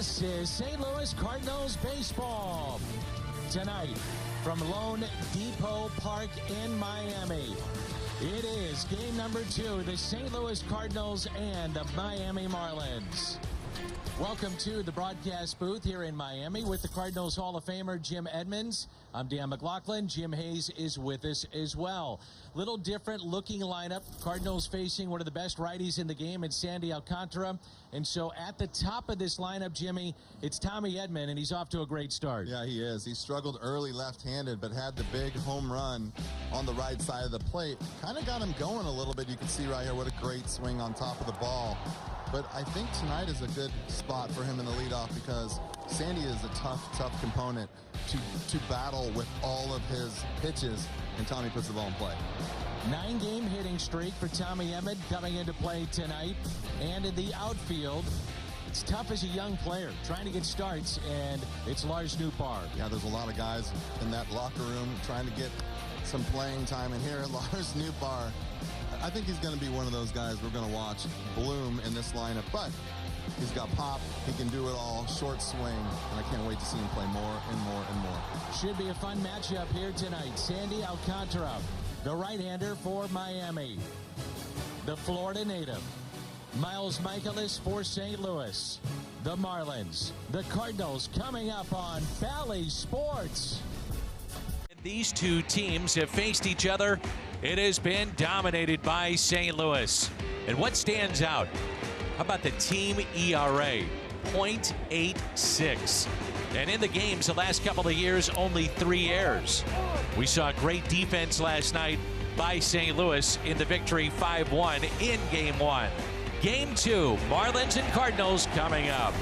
This is St. Louis Cardinals baseball. Tonight from Lone Depot Park in Miami. It is game number 2, the St. Louis Cardinals and the Miami Marlins. Welcome to the broadcast booth here in Miami with the Cardinals Hall of Famer Jim Edmonds. I'm Dan McLaughlin. Jim Hayes is with us as well. Little different looking lineup. Cardinals facing one of the best righties in the game in Sandy Alcantara. And so at the top of this lineup, Jimmy, it's Tommy Edman, and he's off to a great start. Yeah, he is. He struggled early left-handed, but had the big home run on the right side of the plate. Kind of got him going a little bit. You can see right here what a great swing on top of the ball. But I think tonight is a good spot for him in the leadoff because Sandy is a tough component to battle with all of his pitches, and Tommy puts the ball in play. 9-game hitting streak for Tommy Edman coming into play tonight. And in the outfield, it's tough as a young player trying to get starts, and it's Lars Nootbaar. Yeah, there's a lot of guys in that locker room trying to get some playing time, and here Lars Nootbaar, I think he's going to be one of those guys we're going to watch bloom in this lineup, but he's got pop, he can do it all, short swing, and I can't wait to see him play more and more and more. Should be a fun matchup here tonight. Sandy Alcantara, the right-hander for Miami. The Florida native, Miles Michaelis for St. Louis. The Marlins, the Cardinals coming up on Bally Sports. These two teams have faced each other. It has been dominated by St. Louis. And what stands out? How about the team ERA? 0.86. And in the games the last couple of years, only 3 errors. We saw great defense last night by St. Louis in the victory 5-1 in Game 1. Game 2, Marlins and Cardinals coming up.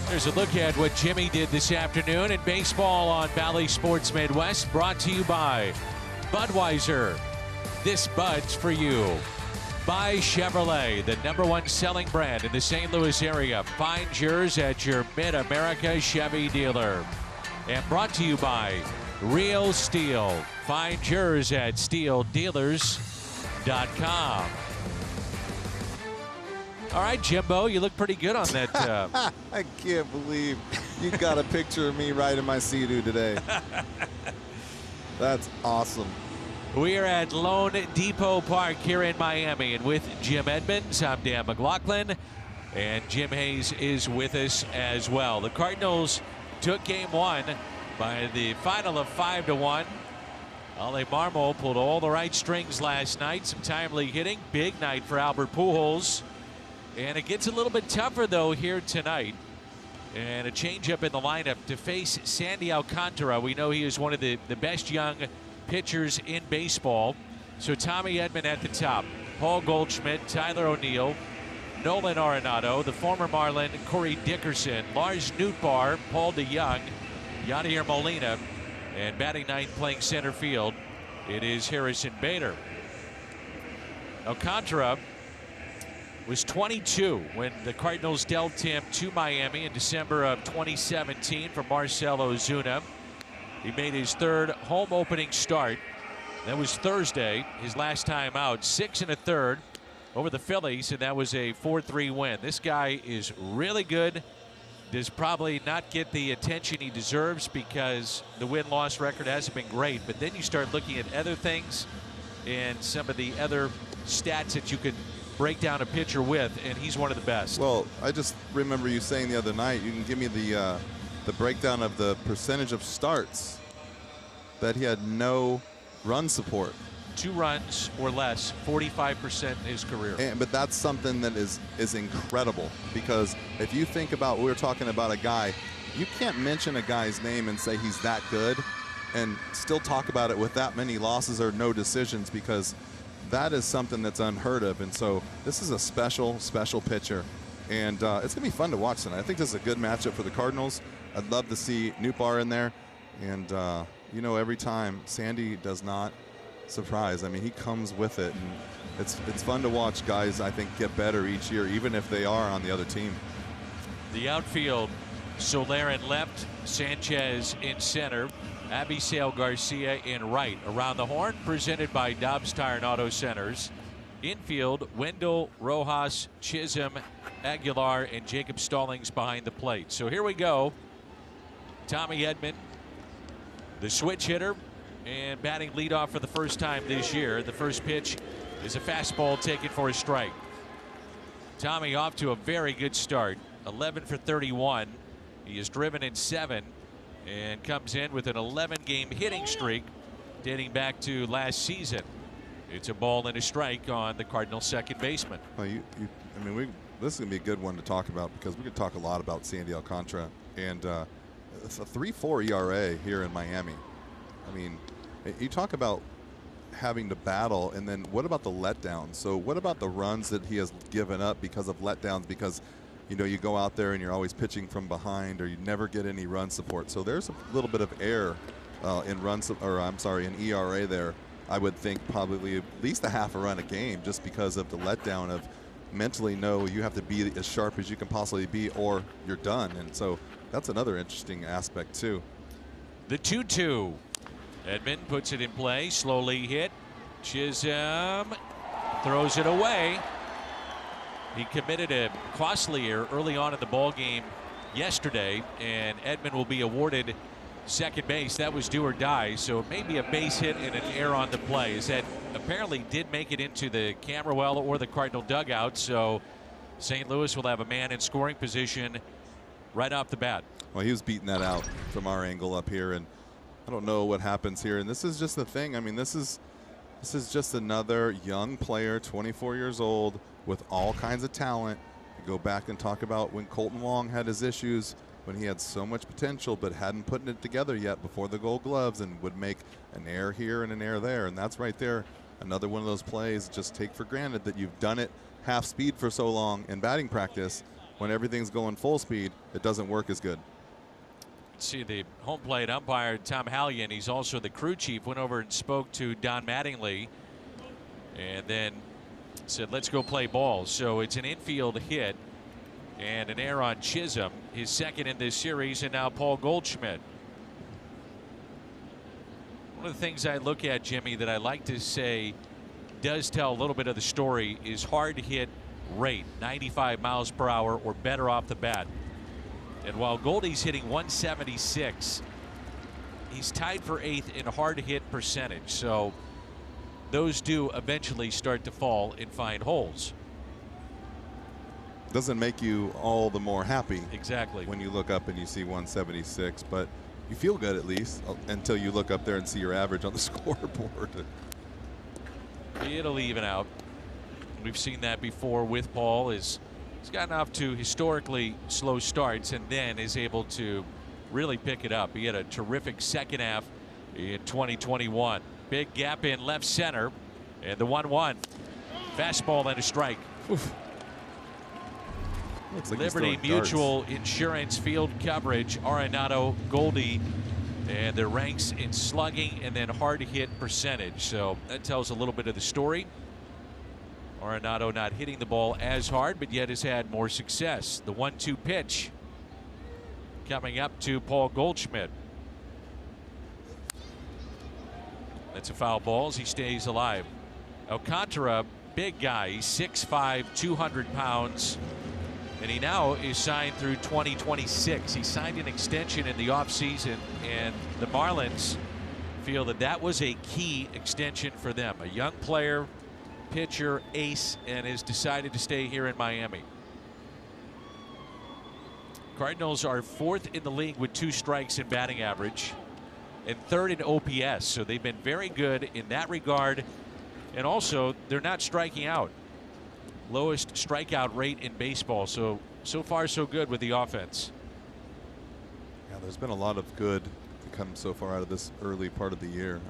There's a look at what Jimmy did this afternoon in baseball on Bally Sports Midwest, brought to you by Budweiser. This Bud's for you. By Chevrolet, the #1 selling brand in the St. Louis area. Find yours at your Mid-America Chevy dealer. And brought to you by Real Steel. Find yours at steeldealers.com. All right, Jimbo, you look pretty good on that. I can't believe you got a picture of me riding my Sea-Doo today. That's awesome. We are at Lone Depot Park here in Miami, and with Jim Edmonds, I'm Dan McLaughlin, and Jim Hayes is with us as well. The Cardinals took Game 1 by the final of 5-1. Ale Marmol pulled all the right strings last night. Some timely hitting. Big night for Albert Pujols. And it gets a little bit tougher, though, here tonight. And a changeup in the lineup to face Sandy Alcantara. We know he is one of the best young pitchers in baseball. So Tommy Edman at the top. Paul Goldschmidt, Tyler O'Neill, Nolan Arenado, the former Marlin, Corey Dickerson, Lars Nootbaar, Paul DeYoung, Yadier Molina, and batting ninth playing center field, it is Harrison Bader. Alcantara was 22 when the Cardinals dealt him to Miami in December of 2017 from Marcell Ozuna. He made his third home opening start. That was Thursday, his last time out. 6 1/3 over the Phillies, and that was a 4-3 win. This guy is really good. Does probably not get the attention he deserves because the win-loss record hasn't been great. But then you start looking at other things and some of the other stats that you could break down a pitcher with, and he's one of the best. Well, I just remember you saying the other night, you can give me the breakdown of the percentage of starts that he had no run support. 2 runs or less, 45% in his career. But that's something that is incredible, because if you think about, we were talking about a guy, you can't mention a guy's name and say he's that good and still talk about it with that many losses or no decisions, because that is something that's unheard of. And so this is a special pitcher, and it's going to be fun to watch tonight. I think this is a good matchup for the Cardinals. I'd love to see Nootbaar in there, and you know, every time Sandy does not surprise. I mean, he comes with it, and it's fun to watch guys, I think, get better each year, even if they are on the other team. The outfield, Soler in left, Sanchez in center, Abisail Garcia in right. Around the horn, presented by Dobbs Tire and Auto Centers. Infield, Wendell, Rojas, Chisholm, Aguilar, and Jacob Stallings behind the plate. So here we go. Tommy Edman, the switch hitter, and batting leadoff for the first time this year. The first pitch is a fastball taken for a strike. Tommy off to a very good start. 11 for 31. He is driven in 7 and comes in with an 11-game hitting streak dating back to last season. It's a ball and a strike on the Cardinals' second baseman. Well, this is going to be a good one to talk about because we could talk a lot about Sandy Alcantara. And it's a 3.4 ERA here in Miami. I mean, you talk about having to battle, and then what about the letdowns? So what about the runs that he has given up because of letdowns? Because, you know, you go out there and you're always pitching from behind, or you never get any run support. So there's a little bit of error in ERA there. I would think probably at least a half a run a game just because of the letdown of mentally, no, you have to be as sharp as you can possibly be or you're done. And so that's another interesting aspect too. The 2-2. Edman puts it in play, slowly hit. Chisholm throws it away. He committed a costly error early on in the ball game yesterday, and Edman will be awarded second base. That was do or die, so maybe a base hit and an error on the play. As that apparently did make it into the camera well or the Cardinal dugout, so St. Louis will have a man in scoring position right off the bat. Well, he was beating that out from our angle up here, and I don't know what happens here. And this is just the thing. I mean, this is just another young player, 24 years old, with all kinds of talent. You go back and talk about when Colton Wong had his issues, when he had so much potential but hadn't put it together yet before the Gold Gloves, and would make an error here and an error there. And that's right there, another one of those plays. Just take for granted that you've done it half speed for so long in batting practice. When everything's going full speed, it doesn't work as good. See the home plate umpire, Tom Hallion. He's also the crew chief. Went over and spoke to Don Mattingly and then said, let's go play ball. So it's an infield hit and an error on Chisholm, his second in this series, and now Paul Goldschmidt. One of the things I look at, Jimmy, that I like to say does tell a little bit of the story is hard hit rate, 95 miles per hour or better off the bat. And while Goldie's hitting 176, he's tied for 8th in hard hit percentage. So those do eventually start to fall and find holes. Doesn't make you all the more happy. Exactly. When you look up and you see 176, but you feel good at least until you look up there and see your average on the scoreboard. It'll even out. We've seen that before with Paul. He's gotten off to historically slow starts and then is able to really pick it up. He had a terrific second half in 2021. Big gap in left center, and the 1-1. Fastball and a strike. Oof. Looks like Liberty Mutual Insurance field coverage. Arenado, Goldie, and their ranks in slugging and then hard hit percentage. So that tells a little bit of the story. Arenado not hitting the ball as hard, but yet has had more success. The 1-2 pitch coming up to Paul Goldschmidt. That's a foul ball as he stays alive. Alcantara, big guy. He's 6'5", 200 pounds. And he now is signed through 2026. He signed an extension in the offseason, and the Marlins feel that that was a key extension for them. A young player, pitcher, ace, and has decided to stay here in Miami. Cardinals are 4th in the league with 2 strikes in batting average and 3rd in OPS. So they've been very good in that regard. And also, they're not striking out. Lowest strikeout rate in baseball. So far, so good with the offense. Yeah, there's been a lot of good to come so far out of this early part of the year.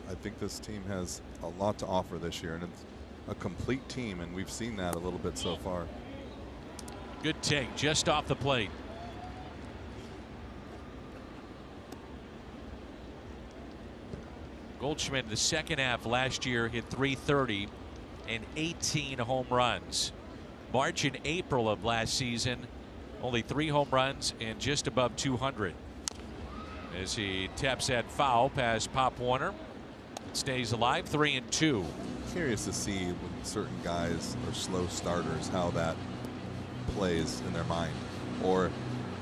I think this team has a lot to offer this year, and it's a complete team, and we've seen that a little bit so far. Good take just off the plate. Goldschmidt in the second half last year hit .330 and 18 home runs. March and April of last season, only 3 home runs and just above 200. As he taps that foul past Pop Warner. It stays alive, 3-2. Curious to see when certain guys are slow starters, how that plays in their mind. Or,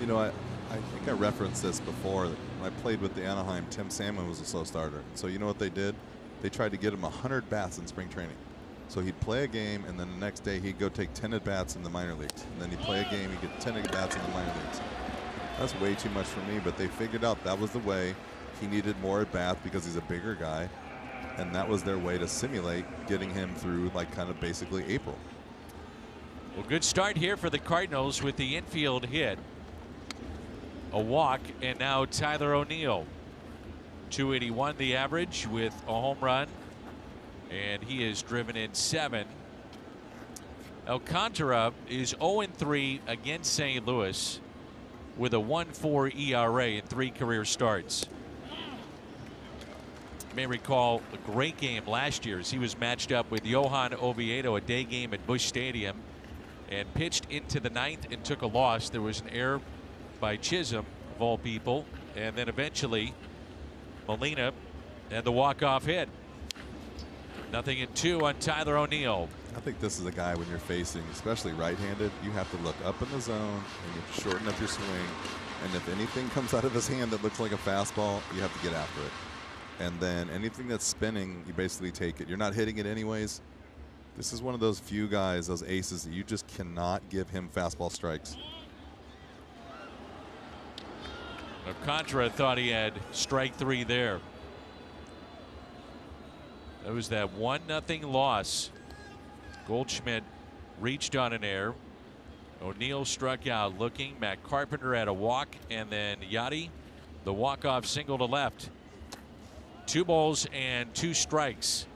you know, I think I referenced this before. When I played with the Anaheim, Tim Salmon was a slow starter. So you know what they did? They tried to get him 100 bats in spring training. So he'd play a game, and then the next day he'd go take 10 at-bats in the minor leagues. And then he'd play a game, he'd get 10 at-bats in the minor leagues. That's way too much for me, but they figured out that was the way. He needed more at-bats because he's a bigger guy. And that was their way to simulate getting him through, like, kind of basically April. Well, good start here for the Cardinals with the infield hit. A walk, and now Tyler O'Neill. 281 the average with a home run, and he has driven in 7. Alcantara is 0-3 against St. Louis with a 1.4 ERA in 3 career starts. You may recall a great game last year as he was matched up with Johan Oviedo, a day game at Busch Stadium, and pitched into the 9th and took a loss. There was an error by Chisholm, of all people, and then eventually Molina and the walk-off hit. 0-2 on Tyler O'Neill. I think this is a guy when you're facing, especially right-handed, you have to look up in the zone and you have to shorten up your swing. And if anything comes out of his hand that looks like a fastball, you have to get after it. And then anything that's spinning, you basically take it. You're not hitting it anyways. This is one of those few guys, those aces, that you just cannot give him fastball strikes. Alcantara thought he had strike 3 there. That was that 1-0 loss. Goldschmidt reached on an error. O'Neill struck out looking. Matt Carpenter had a walk, and then Yachty, the walk-off single to left. 2 balls and 2 strikes.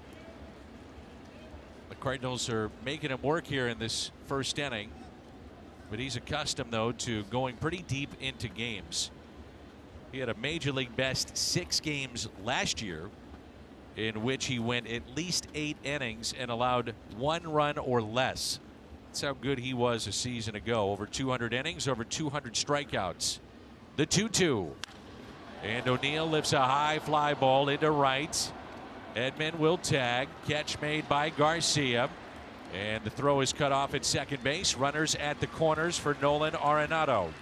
The Cardinals are making him work here in this first inning, but he's accustomed, though, to going pretty deep into games. He had a major league best 6 games last year in which he went at least 8 innings and allowed 1 run or less. That's how good he was a season ago. Over 200 innings, over 200 strikeouts. The 2-2. And O'Neill lifts a high fly ball into right. Edman will tag. Catch made by Garcia. And the throw is cut off at second base. Runners at the corners for Nolan Arenado.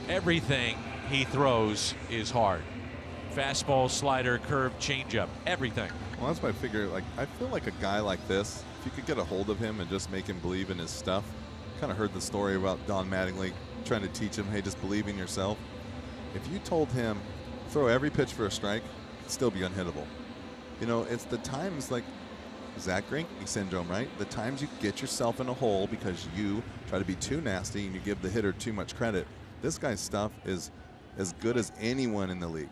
Everything he throws is hard. Fastball, slider, curve, changeup, everything. Well, that's why I figure, like, I feel like a guy like this, if you could get a hold of him and just make him believe in his stuff. Kind of heard the story about Don Mattingly trying to teach him, hey, just believe in yourself. If you told him, throw every pitch for a strike, it'd still be unhittable. You know, it's the times like Zach Greinke syndrome, right? The times you get yourself in a hole because you try to be too nasty and you give the hitter too much credit. This guy's stuff is as good as anyone in the league.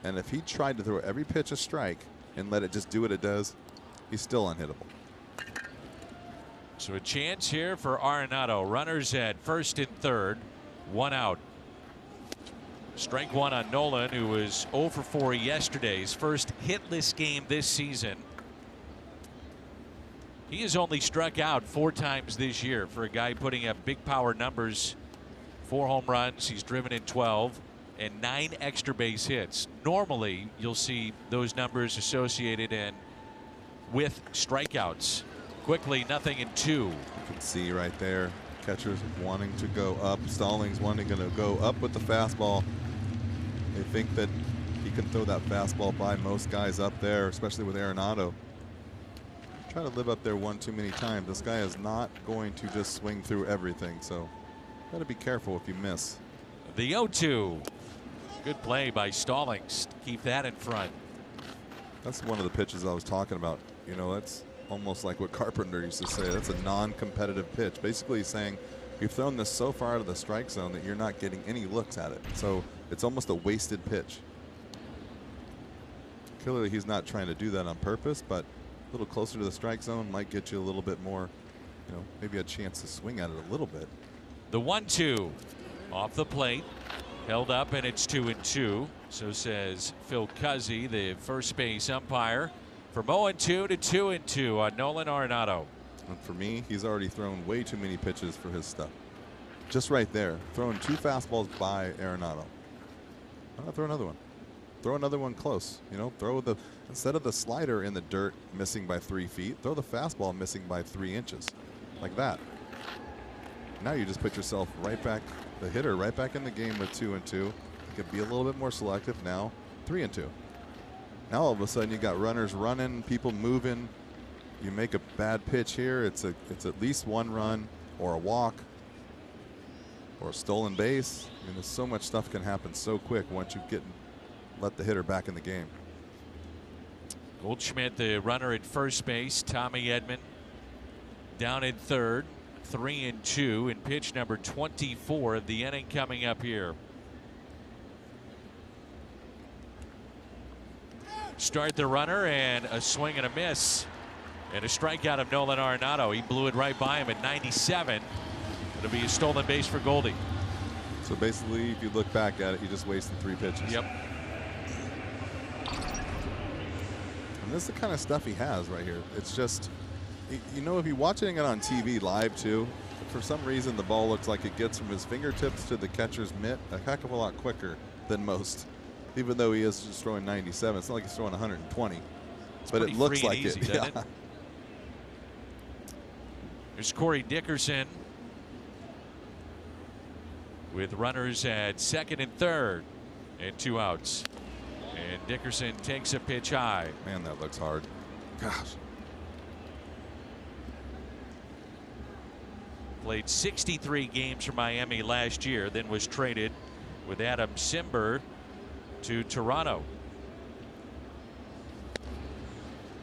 And if he tried to throw every pitch a strike and let it just do what it does, he's still unhittable. So a chance here for Arenado. Runners at first and third. 1 out. Strike 1 on Nolan, who was 0 for 4 yesterday's first hitless game this season. He has only struck out 4 times this year for a guy putting up big power numbers. 4 home runs. He's driven in 12 and 9 extra base hits. Normally, you'll see those numbers associated with strikeouts. Quickly, 0-2. You can see right there, catchers wanting to go up. Stallings wanting to go up with the fastball. They think that he can throw that fastball by most guys up there, especially with Arenado. Try to live up there one too many times. This guy is not going to just swing through everything, so got to be careful if you miss. The 0-2. Good play by Stallings to keep that in front. That's one of the pitches I was talking about. You know, that's almost like what Carpenter used to say. That's a non-competitive pitch. Basically he's saying you've thrown this so far out of the strike zone that you're not getting any looks at it. So it's almost a wasted pitch. Clearly he's not trying to do that on purpose, but a little closer to the strike zone might get you a little bit more, you know, maybe a chance to swing at it a little bit. The 1-2 off the plate, held up, and it's 2-2. So says Phil Cuzzi, the first base umpire. From 0-2 to 2-2 on Nolan Arenado. And for me, he's already thrown way too many pitches for his stuff. just right there, throwing 2 fastballs by Arenado. Why not throw another one? Throw another one close. You know, instead of the slider in the dirt missing by 3 feet, throw the fastball missing by 3 inches, like that. Now you just put yourself right back, the hitter right back in the game with 2-2. You could be a little bit more selective now, 3-2. Now all of a sudden you got runners running, people moving. You make a bad pitch here, it's at least 1 run or a walk or a stolen base. I mean, there's so much stuff can happen so quick once you let the hitter back in the game. Goldschmidt, the runner at first base. Tommy Edman down in third. 3-2 in pitch number 24 of the inning coming up here. Start the runner, and a swing and a miss. And a strikeout of Nolan Arenado. He blew it right by him at 97. It'll be a stolen base for Goldie. So basically, if you look back at it, you just wasted 3 pitches. Yep. And this is the kind of stuff he has right here. It's just, you know, if you're watching it on TV live too, for some reason the ball looks like it gets from his fingertips to the catcher's mitt a heck of a lot quicker than most. Even though he is just throwing 97, it's not like he's throwing 120. But it looks like easy, it. Yeah. It? There's Corey Dickerson with runners at second and third and 2 outs. And Dickerson takes a pitch high. Man, that looks hard. Gosh. Played 63 games for Miami last year, then was traded with Adam Simber to Toronto.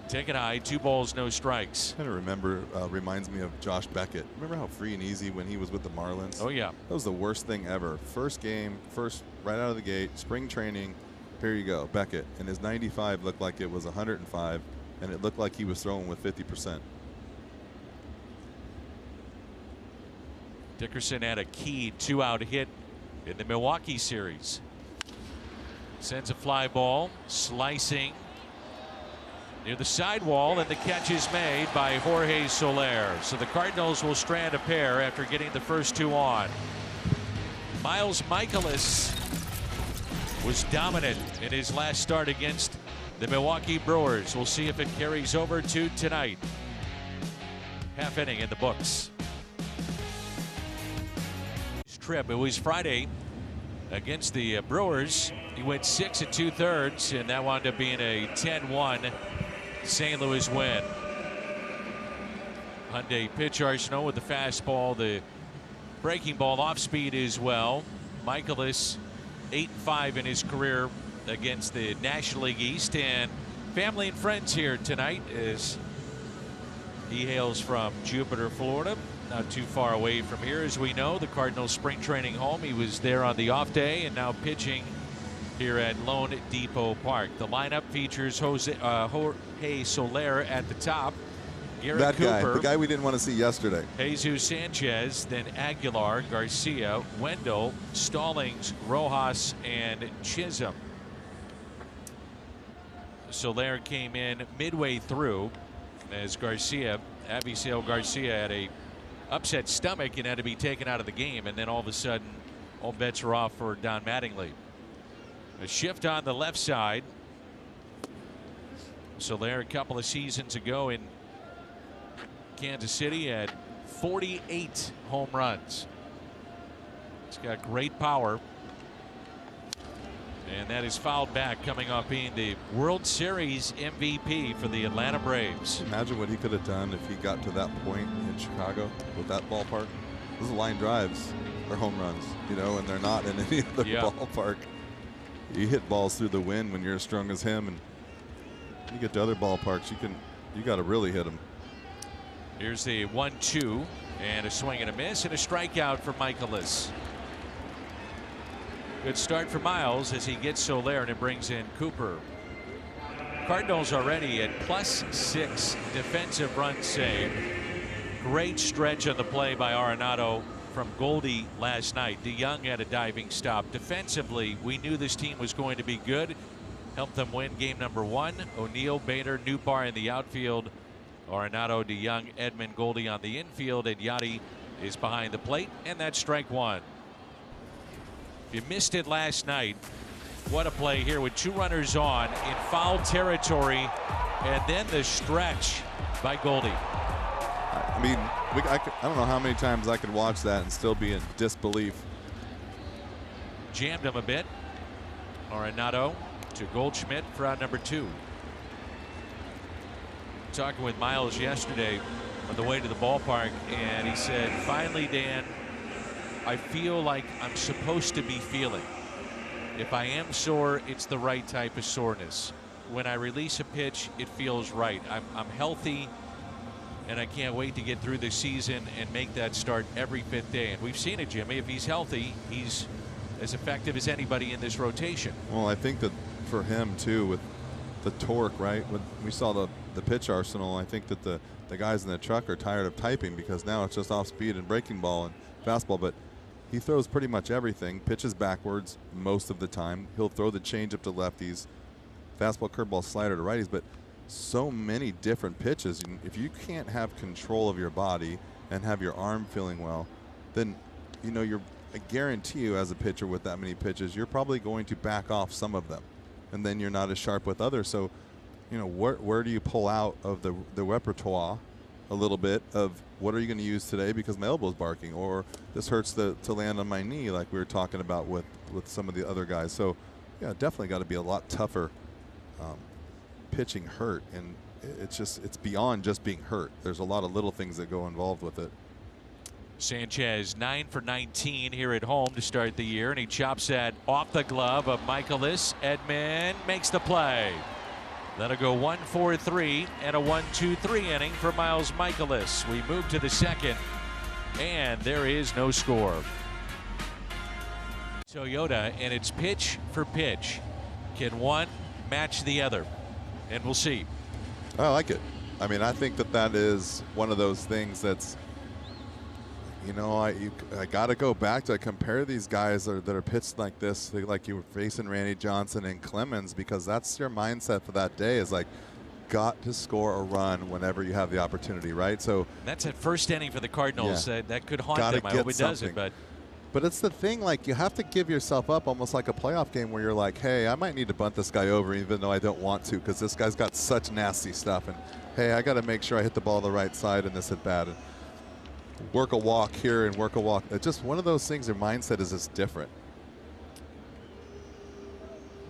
Take it high, 2 balls, no strikes. I remember, reminds me of Josh Beckett. Remember how free and easy when he was with the Marlins? Oh yeah. That was the worst thing ever. First game, right out of the gate, spring training. Here you go, Beckett. And his 95 looked like it was 105, and it looked like he was throwing with 50%. Dickerson had a key 2-out hit in the Milwaukee series. Sends a fly ball, slicing near the sidewall, and the catch is made by Jorge Soler. So the Cardinals will strand a pair after getting the first 2 on. Miles Michaelis was dominant in his last start against the Milwaukee Brewers. We'll see if it carries over to tonight. Half inning in the books. Trip. It was Friday against the Brewers. He went 6 2/3, and that wound up being a 10-1 St. Louis win. Hyundai pitch arsenal with the fastball, the breaking ball, off speed as well. Michaelis 8-5 in his career against the National League East, and family and friends here tonight as he hails from Jupiter, Florida. Not too far away from here, as we know, the Cardinals spring training home. He was there on the off day and now pitching here at Lone Depot Park. The lineup features Jorge Soler at the top. Garrett That guy, Cooper, the guy we didn't want to see yesterday. Jesus Sanchez, then Aguilar, Garcia, Wendell, Stallings, Rojas, and Chisholm. Soler came in midway through as Avisail Garcia had a upset stomach and had to be taken out of the game, and then all of a sudden all bets are off for Don Mattingly. A shift on the left side. Soler a couple of seasons ago in Kansas City had 48 home runs. He's got great power, and that is fouled back, coming off being the World Series MVP for the Atlanta Braves. Imagine what he could have done if he got to that point in Chicago with that ballpark. Those are line drives. They're home runs, you know, and they're not in any other ballpark. You hit balls through the wind when you're as strong as him, and you get to other ballparks, you got to really hit them. Here's the 1-2, and a swing and a miss, and a strikeout for Michaelis. Good start for Miles as he gets Soler, and it brings in Cooper. Cardinals already at +6 defensive runs saved. Great stretch on the play by Arenado from Goldie last night. DeYoung had a diving stop. Defensively, we knew this team was going to be good. Helped them win game number 1. O'Neill, Bader, Newbar in the outfield. Arenado, DeYoung, Edman, Goldie on the infield, and Yadi is behind the plate, and that's strike one. If you missed it last night, what a play here with 2 runners on in foul territory, and then the stretch by Goldie. I mean, I don't know how many times I could watch that and still be in disbelief. Jammed him a bit. Arenado to Goldschmidt for out number 2. Talking with Miles yesterday on the way to the ballpark, and he said, finally, Dan, I feel like I'm supposed to be feeling. If I am sore, it's the right type of soreness. When I release a pitch, it feels right. I'm healthy, and I can't wait to get through the season and make that start every 5th day. And we've seen it, Jimmy. If he's healthy, he's as effective as anybody in this rotation. Well, I think that for him, too, with the torque, right? When we saw the pitch arsenal, I think that the guys in the truck are tired of typing because now it's just off speed and breaking ball and fastball. But he throws pretty much everything, pitches backwards most of the time. He'll throw the changeup to lefties, fastball, curveball, slider to righties, but so many different pitches. If you can't have control of your body and have your arm feeling well, then, you know, I guarantee you as a pitcher with that many pitches, you're probably going to back off some of them, and then you're not as sharp with others. So, you know, where do you pull out of the repertoire a little bit of what are you going to use today because my elbow's barking, or this hurts to land on my knee, like we were talking about with some of the other guys. So, yeah, definitely got to be a lot tougher pitching hurt, and it's beyond just being hurt. There's a lot of little things that go involved with it. Sanchez 9 for 19 here at home to start the year, and he chops that off the glove of Michaelis. Edman makes the play. That'll go 1-4-3 and a 1-2-3 inning for Miles Michaelis. We move to the second, and there is no score. Toyota, and it's pitch for pitch. Can one match the other? And we'll see. I like it. I mean, I think that is one of those things that's, you know, I got to go back to compare these guys that are pitched like this, like you were facing Randy Johnson and Clemens, because that's your mindset for that day is like, got to score a run whenever you have the opportunity, right? So that's at first inning for the Cardinals. Yeah, that could haunt them. I hope it doesn't, but it's the thing, like, you have to give yourself up almost like a playoff game where you're like, hey, I might need to bunt this guy over even though I don't want to, because this guy's got such nasty stuff, and hey, I got to make sure I hit the ball the right side in this at bat. And work a walk here and work a walk. It's just one of those things. Your mindset is just different.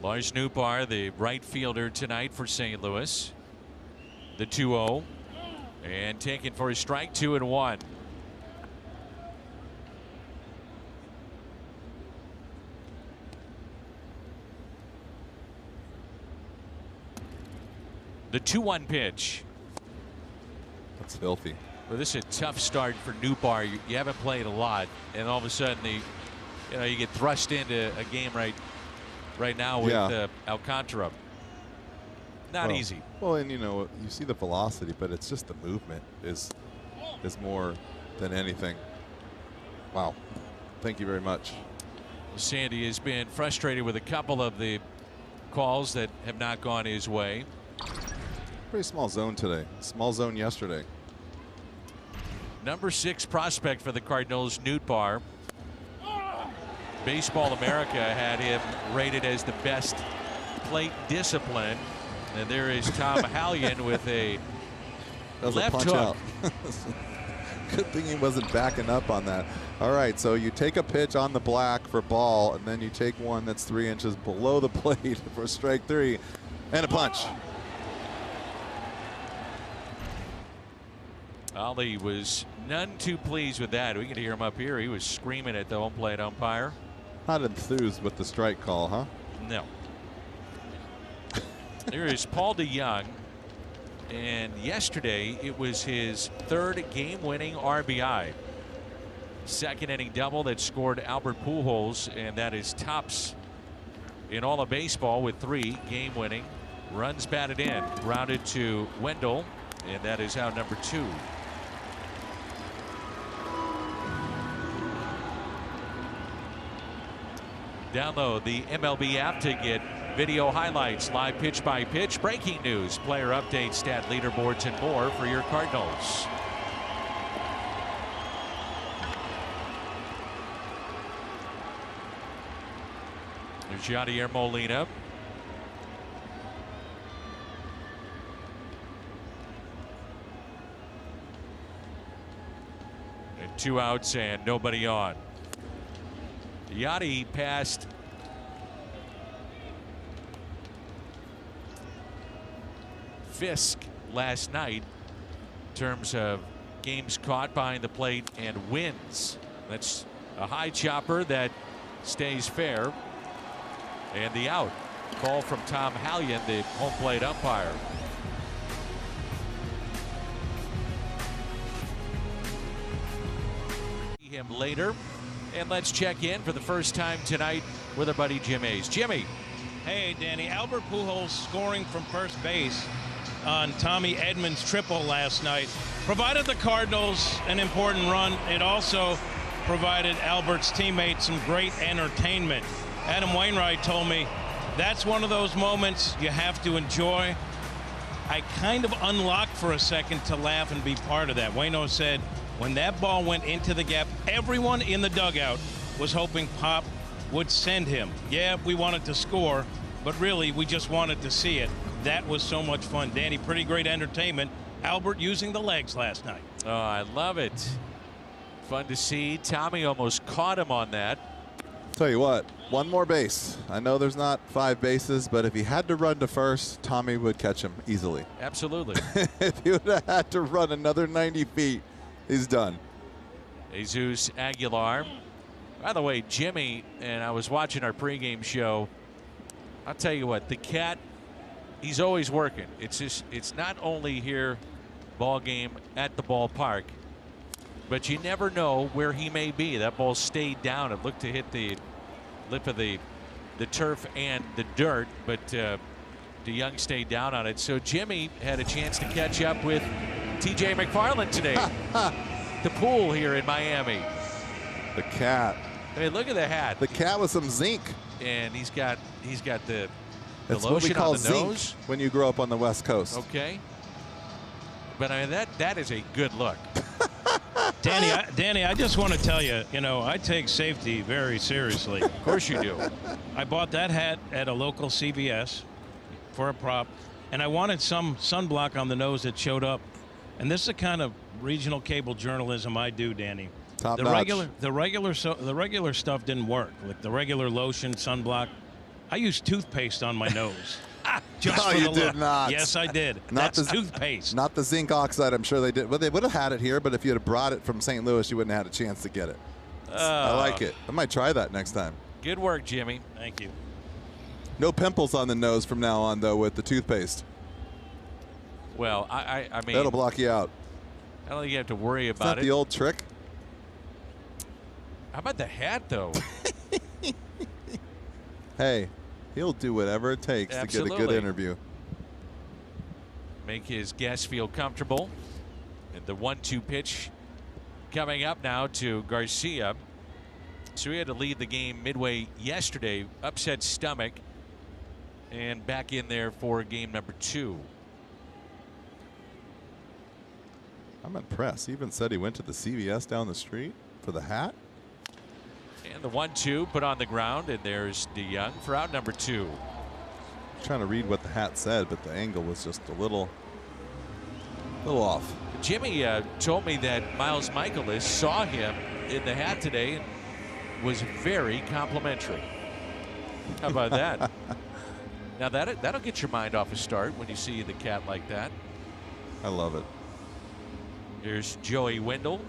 Lars Nootbaar, the right fielder tonight for St. Louis. The 2-0, and taken for a strike, 2-1. The 2-1 pitch. That's filthy. Well, this is a tough start for Nootbaar. You haven't played a lot, and all of a sudden, you get thrust into a game right now with Alcantara. Not easy. Well, and you see the velocity, but it's just the movement is more than anything. Wow. Thank you very much. Sandy has been frustrated with a couple of the calls that have not gone his way. Pretty small zone today. Small zone yesterday. Number 6 prospect for the Cardinals, Nootbaar. Baseball America had him rated as the best plate discipline. And there is Tom Hallion with a left hook. Good thing he wasn't backing up on that. All right, so you take a pitch on the black for ball, and then you take one that's 3 inches below the plate for strike 3, and a punch. Ollie was none too pleased with that. We can hear him up here. He was screaming at the home plate umpire. Not enthused with the strike call, huh? No. There is Paul DeYoung, and yesterday it was his 3rd game-winning RBI. 2nd inning double that scored Albert Pujols, and that is tops in all of baseball with 3 game-winning runs batted in. Grounded to Wendell, and that is out number 2. Download the MLB app to get video highlights, live pitch by pitch, breaking news, player updates, stat leaderboards, and more for your Cardinals. There's Yadier Molina. And 2 outs and nobody on. Yadi passed Fisk last night in terms of games caught behind the plate and wins. That's a high chopper that stays fair. And the out. Call from Tom Hallion, the home plate umpire. See him later. And let's check in for the first time tonight with our buddy Jim Hayes. Jimmy. Hey, Danny. Albert Pujols scoring from first base on Tommy Edmonds' triple last night provided the Cardinals an important run. It also provided Albert's teammates some great entertainment. Adam Wainwright told me that's one of those moments you have to enjoy. I kind of unlocked for a second to laugh and be part of that. Waino said when that ball went into the gap, everyone in the dugout was hoping Pop would send him. Yeah, we wanted to score, but really we just wanted to see it. That was so much fun. Danny, pretty great entertainment. Albert using the legs last night. Oh, I love it. Fun to see. Tommy almost caught him on that. Tell you what, one more base. I know there's not 5 bases, but if he had to run to first, Tommy would catch him easily. Absolutely. If he would have had to run another 90 feet, he's done. Jesus Aguilar. By the way, Jimmy, and I was watching our pregame show. I'll tell you what, the cat, he's always working. It's not only here, ball game at the ballpark, but you never know where he may be. That ball stayed down. It looked to hit the lip of the turf and the dirt, but DeYoung stayed down on it. So Jimmy had a chance to catch up with TJ McFarland today. The pool here in Miami. The cat. I mean, look at the hat. The cat with some zinc. And he's got the That's lotion what we call on the zinc nose. when you grow up on the West Coast. Okay. But I mean, that is a good look. Danny, I just want to tell you, I take safety very seriously. Of course you do. I bought that hat at a local CVS for a prop, and I wanted some sunblock on the nose that showed up. And this is the kind of regional cable journalism I do, Danny. Top notch. The regular stuff didn't work. Like the regular lotion, sunblock. I used toothpaste on my nose. Just No, for you the did look. not. Yes, I did. That's toothpaste. Not the zinc oxide. I'm sure they did. Well, they would have had it here, but if you had brought it from St. Louis, you wouldn't have had a chance to get it. I like it. I might try that next time. Good work, Jimmy. Thank you. No pimples on the nose from now on, though, with the toothpaste. Well, I mean, That'll block you out. I don't think you have to worry Is about that it. the old trick? How about the hat, though? Hey, he'll do whatever it takes to get a good Absolutely. interview. Make his guests feel comfortable. And the 1-2 pitch coming up now to Garcia. So he had to leave the game midway yesterday, upset stomach, and back in there for game number 2. I'm impressed. He even said he went to the CVS down the street for the hat. And the 1-2 put on the ground, and there's DeYoung for out number 2. Trying to read what the hat said, but the angle was just a little off. Jimmy told me that Miles Michaelis saw him in the hat today and was very complimentary. How about that? Now that'll get your mind off a start when you see the cat like that. I love it. Here's Joey Wendell,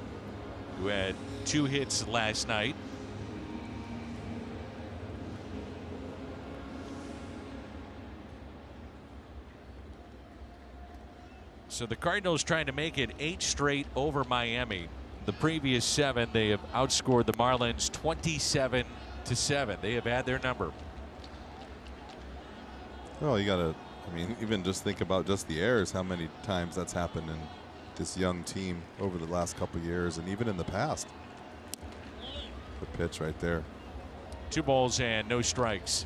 who had 2 hits last night. So the Cardinals trying to make it 8 straight over Miami. The previous 7, they have outscored the Marlins 27-7. They have had their number. Well, you got to, I mean, even just think about just the errors, how many times that's happened in this young team over the last couple of years and even in the past. The pitch right there. 2 balls and no strikes.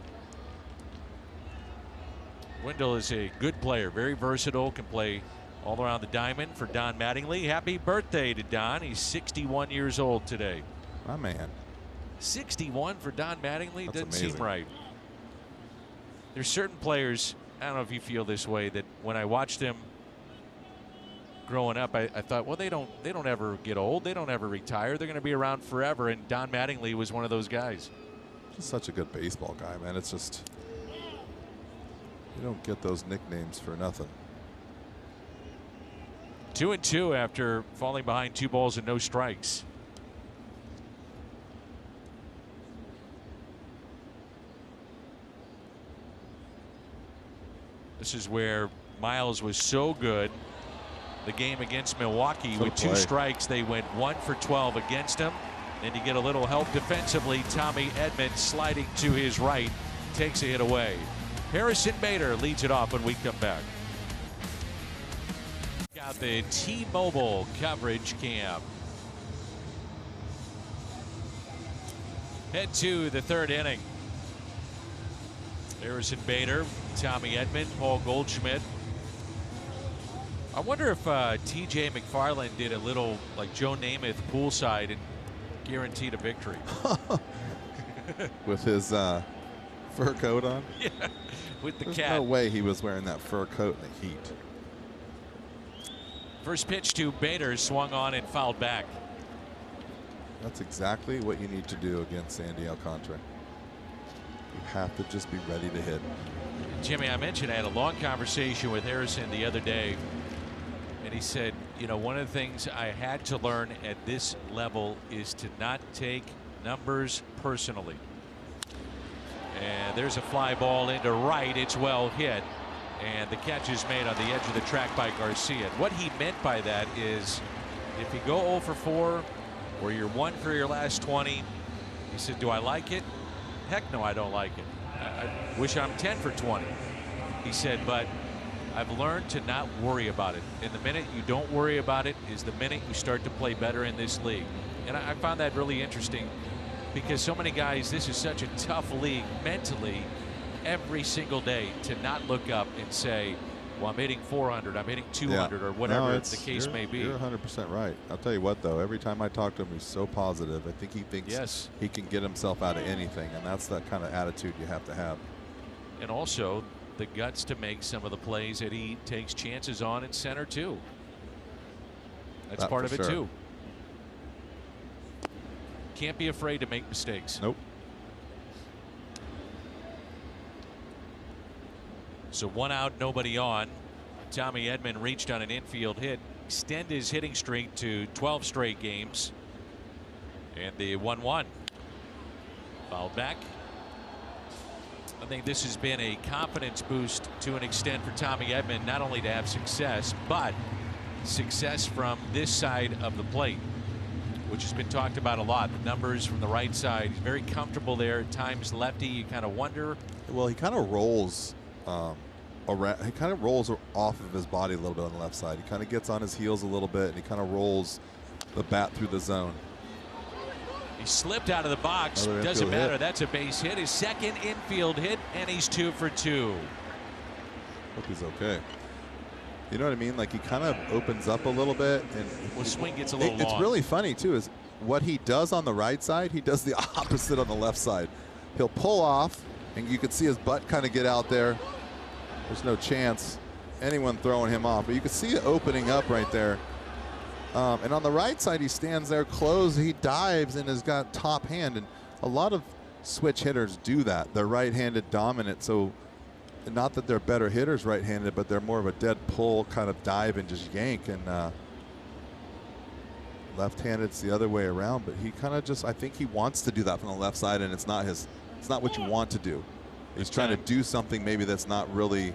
Wendell is a good player, very versatile, can play all around the diamond for Don Mattingly. Happy birthday to Don. He's 61 years old today. My man. 61 for Don Mattingly That's doesn't amazing. seem right. there's certain players, I don't know if you feel this way, that when I watched them growing up, I thought, well, they don't ever get old. They don't ever retire. They're going to be around forever. And Don Mattingly was one of those guys. Just such a good baseball guy, man. It's just, you don't get those nicknames for nothing. 2-2 after falling behind 2 balls and no strikes. This is where Miles was so good. The game against Milwaukee with 2 strikes, they went 1 for 12 against him. Then you get a little help defensively. Tommy Edman sliding to his right, takes a hit away. Harrison Bader leads it off when we come back. Got the T-Mobile coverage cam. Head to the 3rd inning. Harrison Bader, Tommy Edman, Paul Goldschmidt. I wonder if TJ McFarland did a little like Joe Namath poolside and guaranteed a victory. With his fur coat on? Yeah, with the There's cat. no way he was wearing that fur coat in the heat. First pitch to Bader, swung on and fouled back. That's exactly what you need to do against Sandy Alcantara. You have to just be ready to hit. Jimmy, I mentioned I had a long conversation with Harrison the other day, and he said, you know, one of the things I had to learn at this level is to not take numbers personally. And there's a fly ball into right. It's well hit. And the catch is made on the edge of the track by Garcia. What he meant by that is if you go 0 for 4 or you're 1 for your last 20, he said, do I like it? Heck no, I don't like it. I wish I'm 10 for 20. He said, but I've learned to not worry about it. And the minute you don't worry about it is the minute you start to play better in this league. And I found that really interesting because so many guys, this is such a tough league mentally every single day to not look up and say, well, I'm hitting 400, I'm hitting 200, or whatever the case may be. You're 100% right. I'll tell you what, though, every time I talk to him, he's so positive. I think he thinks he can get himself out of anything, and that's the kind of attitude you have to have. And also the guts to make some of the plays that he takes chances on in center, too. That's part of it, too. Can't be afraid to make mistakes. Nope. So 1 out, nobody on. Tommy Edman reached on an infield hit, extend his hitting streak to 12 straight games. And the 1-1. Fouled back. I think this has been a confidence boost to an extent for Tommy Edman, not only to have success, but success from this side of the plate, which has been talked about a lot. The numbers from the right side, he's very comfortable there. At times lefty, you kind of wonder. Well, he kind of rolls around, he kind of rolls off of his body a little bit on the left side. He kind of gets on his heels a little bit, and he kind of rolls the bat through the zone. He slipped out of the box. Doesn't matter. That's a base hit. His second infield hit, and he's 2 for 2. Hope he's okay. You know what I mean? Like he kind of opens up a little bit, and well, swing gets a little long. It's really funny too. Is what he does on the right side, he does the opposite on the left side. He'll pull off, and you can see his butt kind of get out there. There's no chance anyone throwing him off, but you can see it opening up right there. And on the right side, he stands there close. He dives and has got top hand. And a lot of switch hitters do that. They're right-handed dominant. So not that they're better hitters right-handed, but they're more of a dead pull kind of dive and just yank. And left-handed, it's the other way around. But he kind of just, I think he wants to do that from the left side, and it's not what you want to do. He's trying to do something maybe that's not really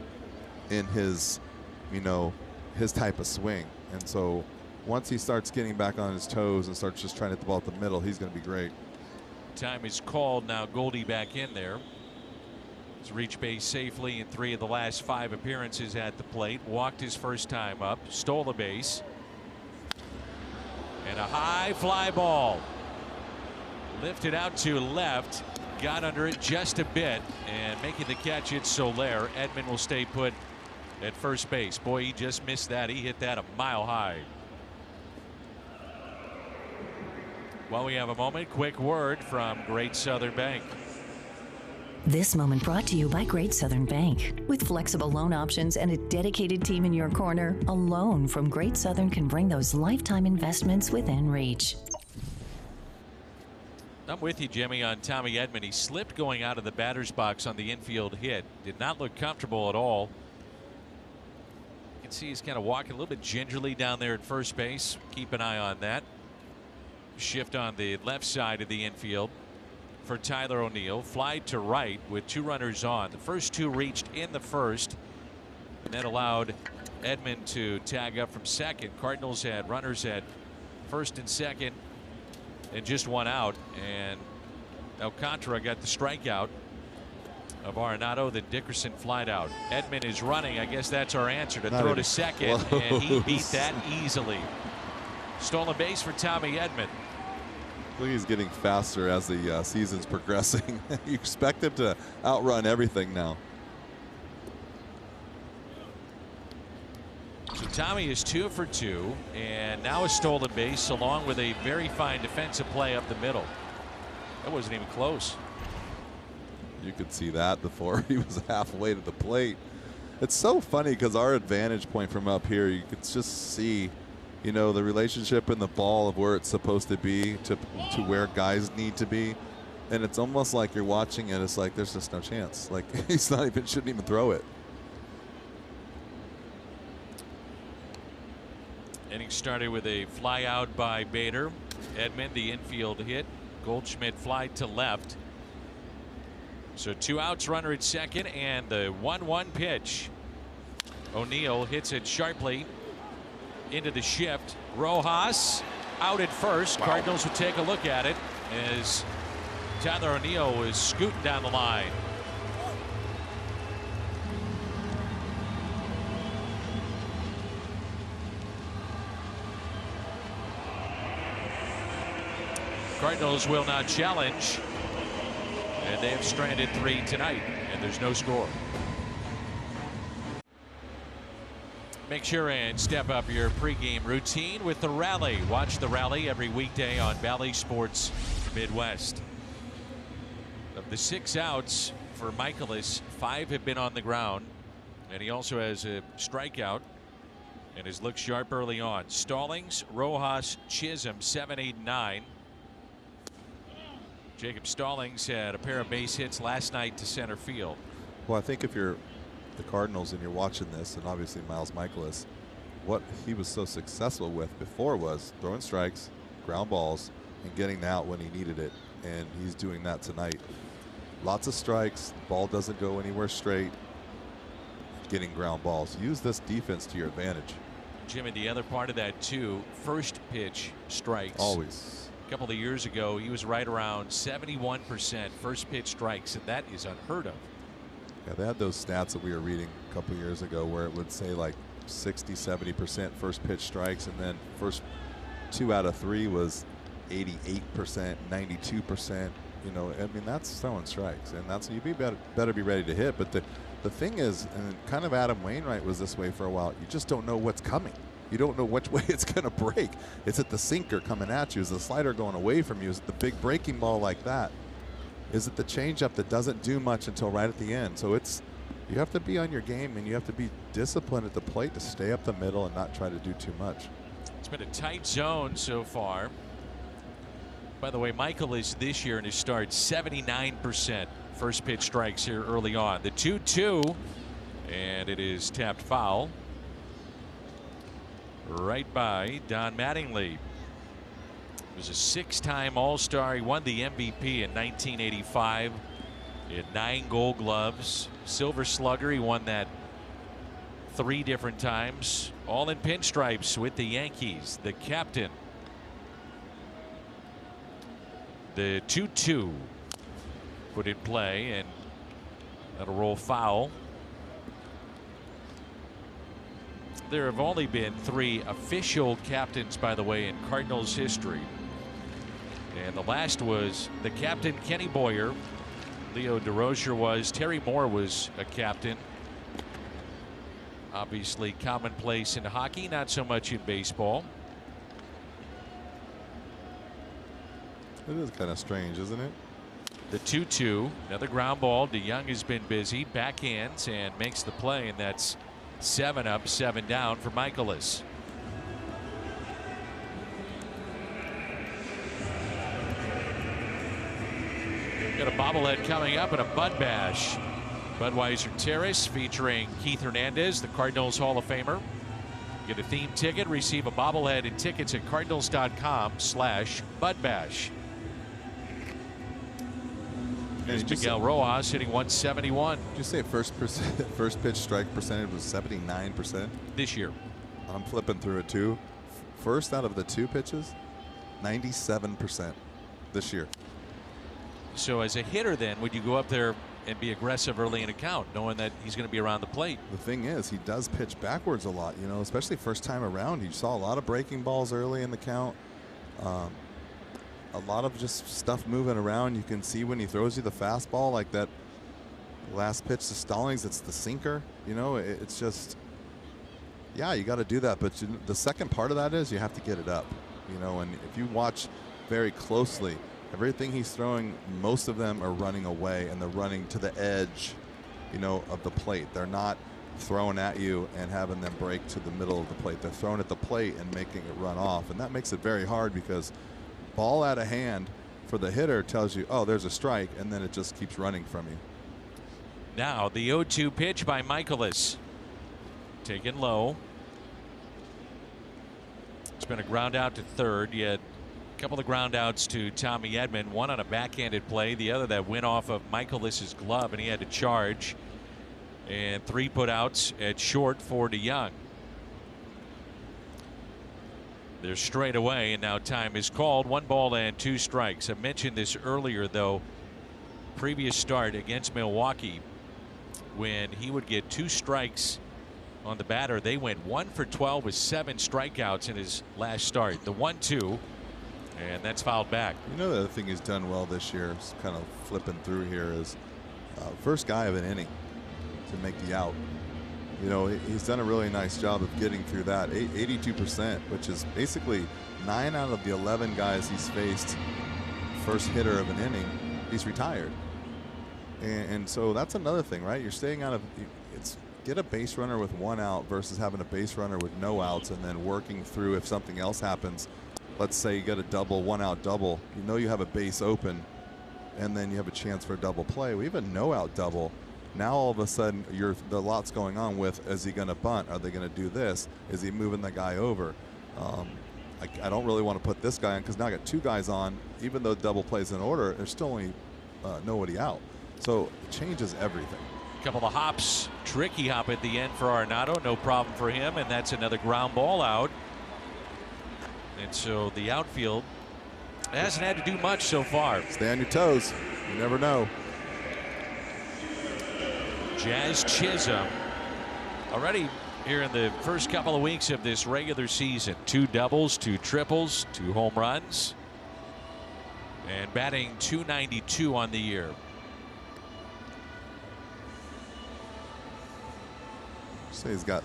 in his, his type of swing. And so once he starts getting back on his toes and starts just trying to hit the ball at the middle, he's going to be great. Time is called now. Goldie back in there. He's reached base safely in 3 of the last 5 appearances at the plate. Walked his first time up, stole a base. And a high fly ball. Lifted out to left. Got under it just a bit, and making the catch, it's Soler. Edman will stay put at first base. Boy, he just missed that. He hit that a mile high. While we have a moment, quick word from Great Southern Bank. This moment brought to you by Great Southern Bank. With flexible loan options and a dedicated team in your corner, a loan from Great Southern can bring those lifetime investments within reach. I'm with you, Jimmy, on Tommy Edman. He slipped going out of the batter's box on the infield hit. Did not look comfortable at all. You can see he's kind of walking a little bit gingerly down there at first base. Keep an eye on that. Shift on the left side of the infield for Tyler O'Neill. Fly to right with 2 runners on. The first 2 reached in the first, and that allowed Edman to tag up from second. Cardinals had runners at first and second and just 1 out, and Alcantara got the strikeout of Arenado. Then Dickerson flied out. Edman is running. I guess that's our answer to throw to second, and he beat that easily. Stolen base for Tommy Edman. He's getting faster as the season's progressing. You expect him to outrun everything now. So Tommy is 2 for 2, and now a stolen base along with a very fine defensive play up the middle. That wasn't even close. You could see that before he was halfway to the plate. It's so funny because our advantage point from up here, you could just see, you know, the relationship in the ball of where it's supposed to be to where guys need to be. And it's almost like you're watching it. It's like there's just no chance. Like he's not even, shouldn't even throw it. Inning started with a fly out by Bader. Edman, the infield hit. Goldschmidt fly to left. So 2 outs, runner at second, and the 1-1 pitch. O'Neill hits it sharply into the shift. Rojas out at first. Wow. Cardinals would take a look at it as Tyler O'Neill was scooting down the line. Cardinals will now challenge, and they have stranded 3 tonight, and there's no score. Make sure and step up your pregame routine with the Rally. Watch the Rally every weekday on Bally Sports Midwest. Of the 6 outs for Michaelis, 5 have been on the ground, and he also has a strikeout and has looked sharp early on. Stallings, Rojas, Chisholm, 7, 8, 9. Jacob Stallings had a pair of base hits last night to center field. Well, I think if you're the Cardinals and you're watching this, and obviously Miles Michaelis, what he was so successful with before was throwing strikes, ground balls, and getting out when he needed it. And he's doing that tonight. Lots of strikes, the ball doesn't go anywhere straight, getting ground balls. Use this defense to your advantage. Jimmy, the other part of that too, first pitch strikes. Always. A couple of years ago, he was right around 71% first pitch strikes, and that is unheard of. Yeah, they had those stats that we were reading a couple of years ago where it would say like 60-70% first pitch strikes, and then first 2 out of 3 was 88%, 92%. You know, I mean, that's throwing strikes, and that's you better be ready to hit. But the thing is, and kind of Adam Wainwright was this way for a while, you just don't know what's coming. You don't know which way it's going to break. Is it the sinker coming at you? Is the slider going away from you? Is it the big breaking ball like that? Is it the changeup that doesn't do much until right at the end? So you have to be on your game, and you have to be disciplined at the plate to stay up the middle and not try to do too much. It's been a tight zone so far. By the way, Michaelis this year in his start, 79% first pitch strikes here early on. The 2-2, and it is tapped foul. Right by Don Mattingly. He was a 6-time All-Star. He won the MVP in 1985. He had 9 Gold Gloves. Silver Slugger, he won that 3 different times. All in pinstripes with the Yankees. The captain. The 2-2 put in play, and that'll roll foul. There have only been 3 official captains, by the way, in Cardinals history. And the last was the captain, Kenny Boyer. Leo DeRozier was. Terry Moore was a captain. Obviously commonplace in hockey, not so much in baseball. It is kind of strange, isn't it? The 2-2, another ground ball. DeYoung has been busy, backhands and makes the play, and that's 7 up, 7 down for Michaelis. Got a bobblehead coming up and a Bud Bash. Budweiser Terrace featuring Keith Hernandez, the Cardinals Hall of Famer. Get a theme ticket, receive a bobblehead and tickets at cardinals.com/Budbash. Here's Miguel Rojas hitting 171. Did you say first pitch strike percentage was 79% this year? I'm flipping through it too. First out of the 2 pitches, 97% this year. So as a hitter, then, would you go up there and be aggressive early in a count, knowing that he's going to be around the plate? The thing is, he does pitch backwards a lot, especially first time around. You saw a lot of breaking balls early in the count. A lot of just stuff moving around. You can see when he throws you the fastball, like that last pitch to Stallings, it's the sinker. It's just, yeah, you got to do that. But the second part of that is you have to get it up. And if you watch very closely, everything he's throwing, most of them are running away, and they're running to the edge, of the plate. They're not throwing at you and having them break to the middle of the plate. They're throwing at the plate and making it run off, and that makes it very hard because ball out of hand for the hitter tells you, oh, there's a strike, and then it just keeps running from you. Now the 0-2 pitch by Michaelis. Taken low. It's been a ground out to third. You had a couple of ground outs to Tommy Edman, one on a backhanded play, the other that went off of Michaelis's glove and he had to charge, and 3 put outs at short for DeYoung. They're straight away, and now time is called. 1 ball and 2 strikes. I mentioned this earlier, though. Previous start against Milwaukee, when he would get 2 strikes on the batter, they went 1 for 12 with 7 strikeouts in his last start. The 1-2, and that's fouled back. The other thing he's done well this year, is kind of flipping through here, is first guy of an inning to make the out. He's done a really nice job of getting through that. 82%, which is basically 9 out of the 11 guys he's faced first hitter of an inning, he's retired. And so that's another thing, right? You're staying out of get a base runner with 1 out versus having a base runner with no outs and then working through if something else happens. Let's say you get a double, 1 out double. You have a base open, and then you have a chance for a double play. We have a no out double. Now all of a sudden the lot's going on with, is he going to bunt? Are they going to do this? Is he moving the guy over? I don't really want to put this guy on because now I got 2 guys on. Even though double plays in order, there's still only nobody out. So it changes everything. A couple of hops, tricky hop at the end for Arenado, no problem for him, and that's another ground ball out. And so the outfield hasn't had to do much so far. Stay on your toes. You never know. Jazz Chisholm already here in the first couple of weeks of this regular season. 2 doubles, 2 triples, 2 home runs, and batting .292 on the year. So he's got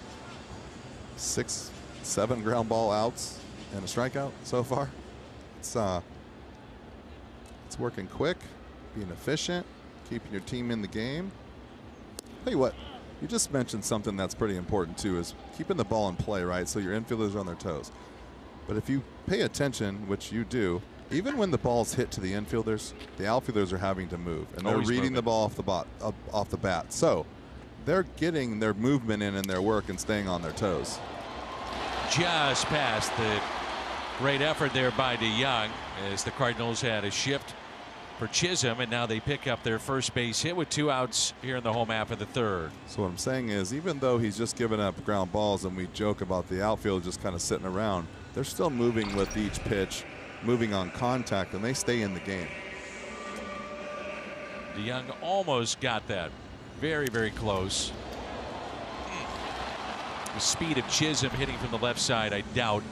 6, 7 ground ball outs and a strikeout so far. It's working quick, being efficient, keeping your team in the game. Tell you what, you just mentioned something that's pretty important too, is keeping the ball in play, right? So your infielders are on their toes. But if you pay attention, which you do, even when the ball's hit to the infielders, the outfielders are having to move, and they're reading the ball off the bat. So they're getting their movement in and their work and staying on their toes. Just past the great effort there by DeYoung, as the Cardinals had a shift for Chisholm, and now they pick up their first base hit with 2 outs here in the home half of the third. So what I'm saying is, even though he's just given up ground balls and we joke about the outfield just kind of sitting around, they're still moving with each pitch, moving on contact, and they stay in the game. DeYoung almost got that. Very, very close. The speed of Chisholm hitting from the left side, I doubt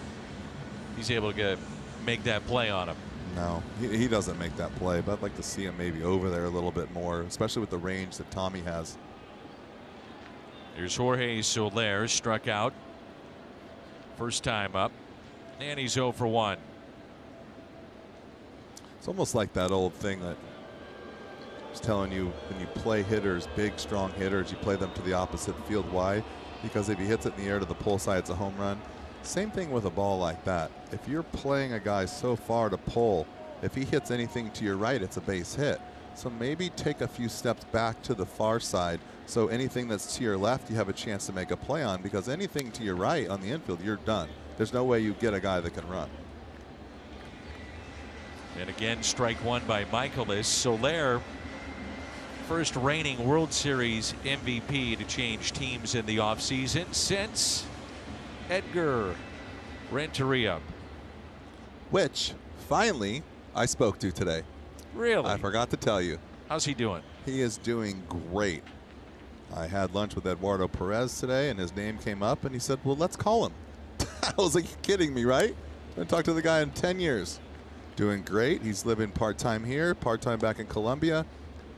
he's able to make that play on him. No, he doesn't make that play, but I'd like to see him maybe over there a little bit more, especially with the range that Tommy has. Here's Jorge Soler, struck out. First time up, and he's 0 for 1. It's almost like that old thing that was telling you, when you play hitters, big, strong hitters, you play them to the opposite field. Why? Because if he hits it in the air to the pull side, it's a home run. Same thing with a ball like that. If you're playing a guy so far to pull, if he hits anything to your right, it's a base hit. So maybe take a few steps back to the far side, so anything that's to your left, you have a chance to make a play on, because anything to your right on the infield, you're done. There's no way you get a guy that can run. And again, strike one by Michaelis. Soler, first reigning World Series MVP to change teams in the offseason since Edgar Renteria. Which, finally, I spoke to today. Really? I forgot to tell you. How's he doing? He is doing great. I had lunch with Eduardo Perez today, and his name came up, and he said, well, let's call him. I was like, you're kidding me, right? I haven't talked to the guy in 10 years. Doing great. He's living part-time here, part-time back in Colombia.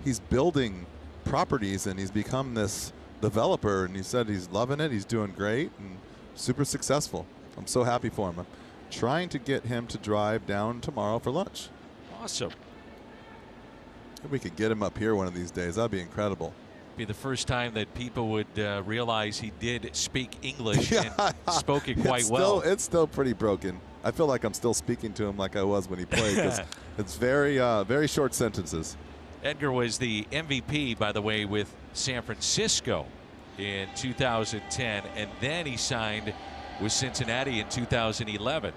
He's building properties, and he's become this developer, and he said he's loving it. He's doing great and super successful. I'm so happy for him. I'm trying to get him to drive down tomorrow for lunch. Awesome. If we could get him up here one of these days, that'd be incredible. Be the first time that people would realize he did speak English and spoke it quite well. It's still pretty broken. I feel like I'm still speaking to him like I was when he played, because it's very, very short sentences. Edgar was the MVP, by the way, with San Francisco in 2010, and then he signed with Cincinnati in 2011.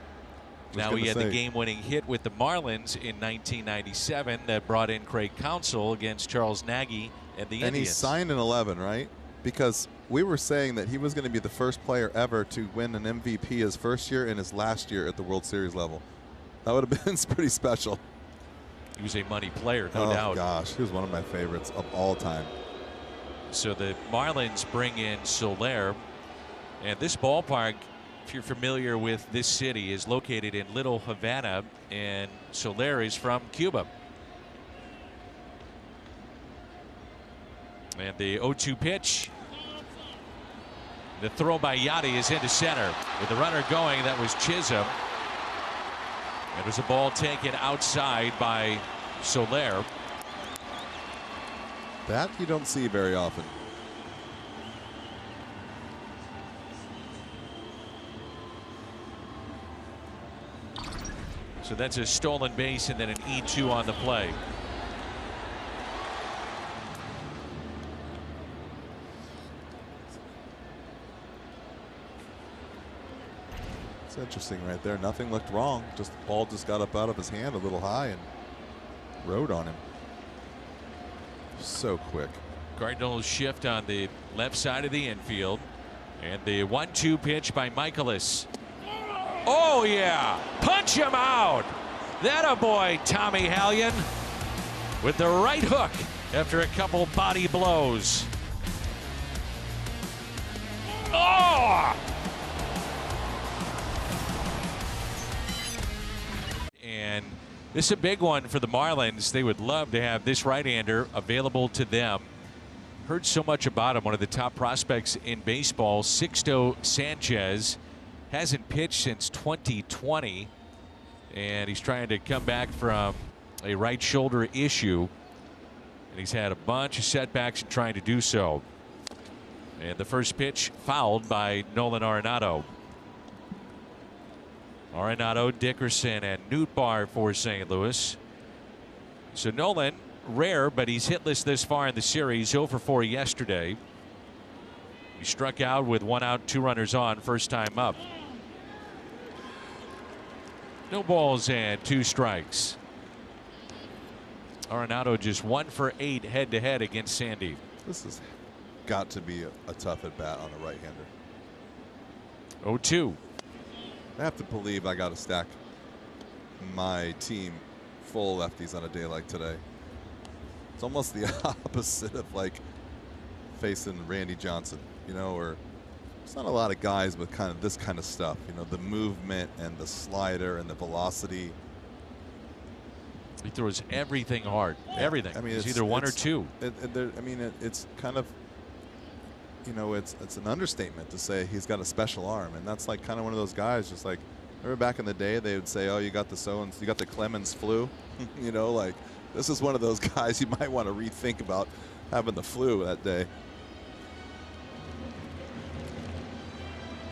Now he had the game-winning hit with the Marlins in 1997 that brought in Craig Counsell against Charles Nagy and the Indians. And he signed in 11, right? Because we were saying that he was going to be the first player ever to win an MVP his first year and his last year at the World Series level. That would have been pretty special. He was a money player, no doubt. Oh, gosh. He was one of my favorites of all time. So the Marlins bring in Soler. And this ballpark, if you're familiar with this city, is located in Little Havana, and Soler is from Cuba. And the 0-2 pitch. The throw by Yachty is into center. With the runner going, that was Chisholm. It was a ball taken outside by Soler. That you don't see very often. So that's a stolen base and then an E2 on the play. It's interesting right there. Nothing looked wrong. Just the ball just got up out of his hand a little high and rode on him. So quick. Cardinals shift on the left side of the infield. And the 1-2 pitch by Michaelis. Oh, yeah. Punch him out. That a boy, Tommy Hallion, with the right hook after a couple body blows. Oh! And this is a big one for the Marlins. They would love to have this right-hander available to them. Heard so much about him, one of the top prospects in baseball. Sixto Sanchez hasn't pitched since 2020, and he's trying to come back from a right shoulder issue, and he's had a bunch of setbacks in trying to do so. And the first pitch fouled by Nolan Arenado. Arenado, Dickerson, and Nootbaar for St. Louis. So Nolan, rare, but he's hitless this far in the series. 0 for 4 yesterday. He struck out with 1 out, 2 runners on, first time up. No balls and 2 strikes. Arenado just 1 for 8 head-to-head against Sandy. This has got to be a tough at-bat on a right-hander. 0-2. I have to believe I got to stack my team full lefties on a day like today. It's almost the opposite of like facing Randy Johnson, you know, or there's not a lot of guys with kind of this kind of stuff, you know, the movement and the slider and the velocity. He throws everything hard, everything. I mean, it's either 1 or 2. It's kind of, you know, it's an understatement to say he's got a special arm, and that's like kind of one of those guys. Just like, remember back in the day, they would say, "Oh, you got the you got the Clemens flu," you know, like This is one of those guys you might want to rethink about having the flu that day.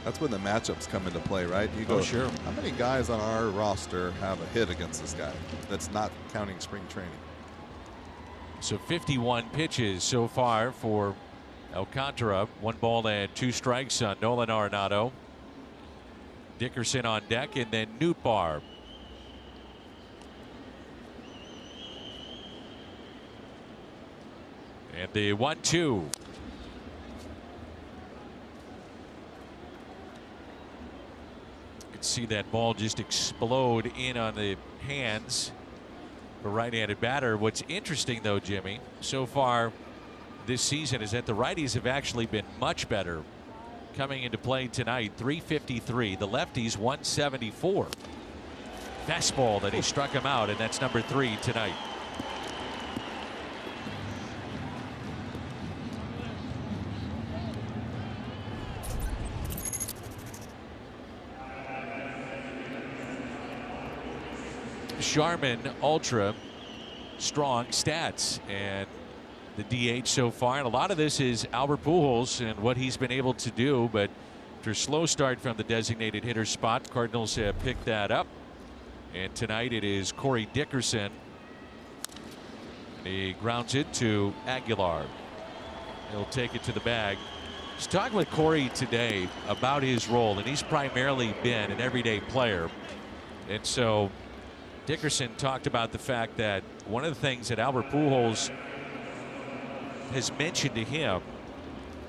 That's when the matchups come into play, right? You go, sure. How many guys on our roster have a hit against this guy? That's not counting spring training. So 51 pitches so far for Alcantara. 1 ball and 2 strikes on Nolan Arenado. Dickerson on deck, and then Nootbaar. And the 1-2. You can see that ball just explode in on the hands of a right-handed batter. What's interesting, though, Jimmy, so far this season is that the righties have actually been much better coming into play tonight. 353. The lefties 174. Fastball that he struck him out, and that's number 3 tonight. Charmin Ultra strong stats and the DH so far, and a lot of this is Albert Pujols and what he's been able to do. But after a slow start from the designated hitter spot, Cardinals have picked that up, and tonight it is Corey Dickerson. He grounds it to Aguilar. He'll take it to the bag. I was talking with Corey today about his role, and he's primarily been an everyday player, and so Dickerson talked about the fact that one of the things that Albert Pujols has mentioned to him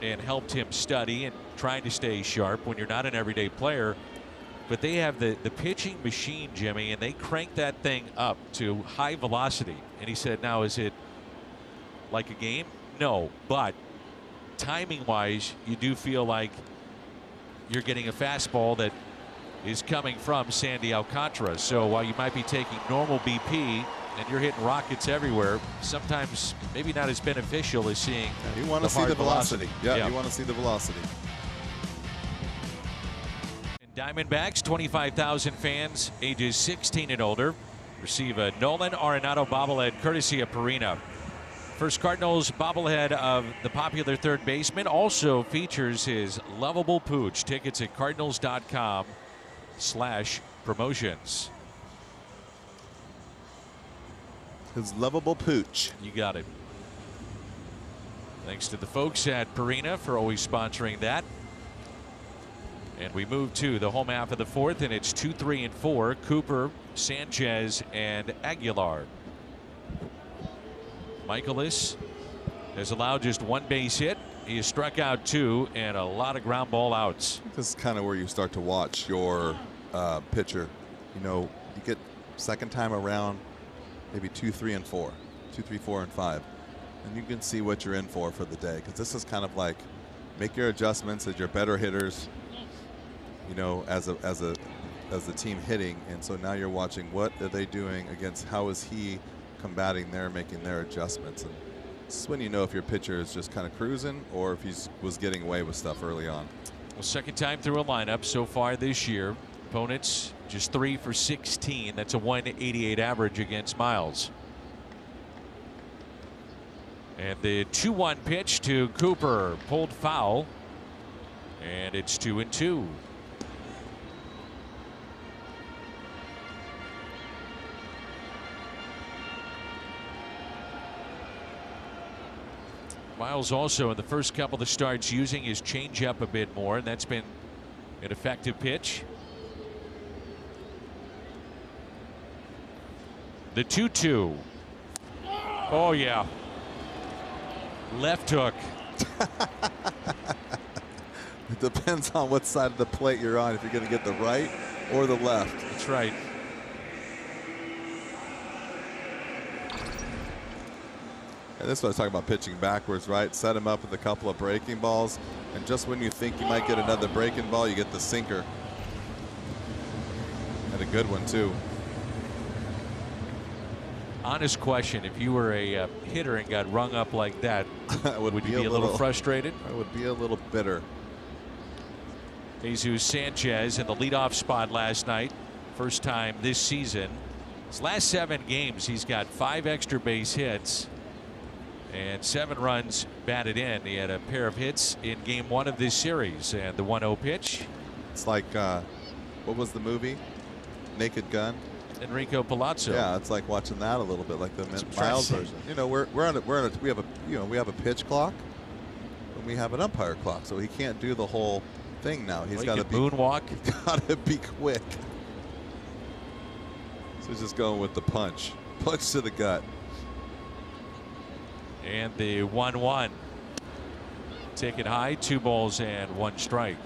and helped him study and trying to stay sharp when you're not an everyday player, but they have the pitching machine, Jimmy, and they crank that thing up to high velocity. And he said, now, is it like a game? No, but timing wise, you do feel like you're getting a fastball that is coming from Sandy Alcantara. So while you might be taking normal BP and you're hitting rockets everywhere, sometimes maybe not as beneficial as seeing you want to see the velocity. Yeah, you want to see the velocity. And Diamondbacks, 25,000 fans ages 16 and older receive a Nolan Arenado bobblehead courtesy of Purina. First Cardinals bobblehead of the popular third baseman also features his lovable pooch. Tickets at cardinals.com/promotions. His lovable pooch. You got it. Thanks to the folks at Purina for always sponsoring that. And we move to the home half of the 4th, and it's 2, 3, and 4. Cooper, Sanchez, and Aguilar. Michaelis has allowed just 1 base hit. He has struck out 2 and a lot of ground ball outs. This is kind of where you start to watch your pitcher. You know, you get second time around, maybe 2, 3, and 4, 2, 3, 4, and 5, and you can see what you're in for the day. Because this is kind of like make your adjustments as your better hitters. You know, as a team hitting, and so now you're watching what are they doing against how is he combating their making their adjustments. And this is when you know if your pitcher is just kind of cruising or if he was getting away with stuff early on. Well, second time through a lineup so far this year. Opponents just 3 for 16. That's a 188 average against Miles. And the 2-1 pitch to Cooper pulled foul, and it's 2-2. Miles also in the first couple of starts using his changeup a bit more, and that's been an effective pitch. The 2-2. Oh yeah. Left hook. It depends on what side of the plate you're on, if you're going to get the right or the left. That's right. And this is what I was talking about, pitching backwards, right? Set him up with a couple of breaking balls, and just when you think you might get another breaking ball, you get the sinker. And a good one too. Honest question, if you were a hitter and got rung up like that, would you be a little frustrated? I would be a little bitter. Jesus Sanchez in the leadoff spot last night. First time this season His last 7 games, he's got 5 extra base hits and 7 runs batted in. He had a pair of hits in game 1 of this series, and the 1-0 pitch. It's like, what was the movie? Naked Gun. Enrico Palazzo. Yeah, it's like watching that a little bit, like the Miles impressive. version. You know, we have a pitch clock, and we have an umpire clock, so he can't do the whole thing now. He's got to be moonwalk. Got to be quick. So he's just going with the punch to the gut. And the 1-1. Take it high, 2 balls and 1 strike.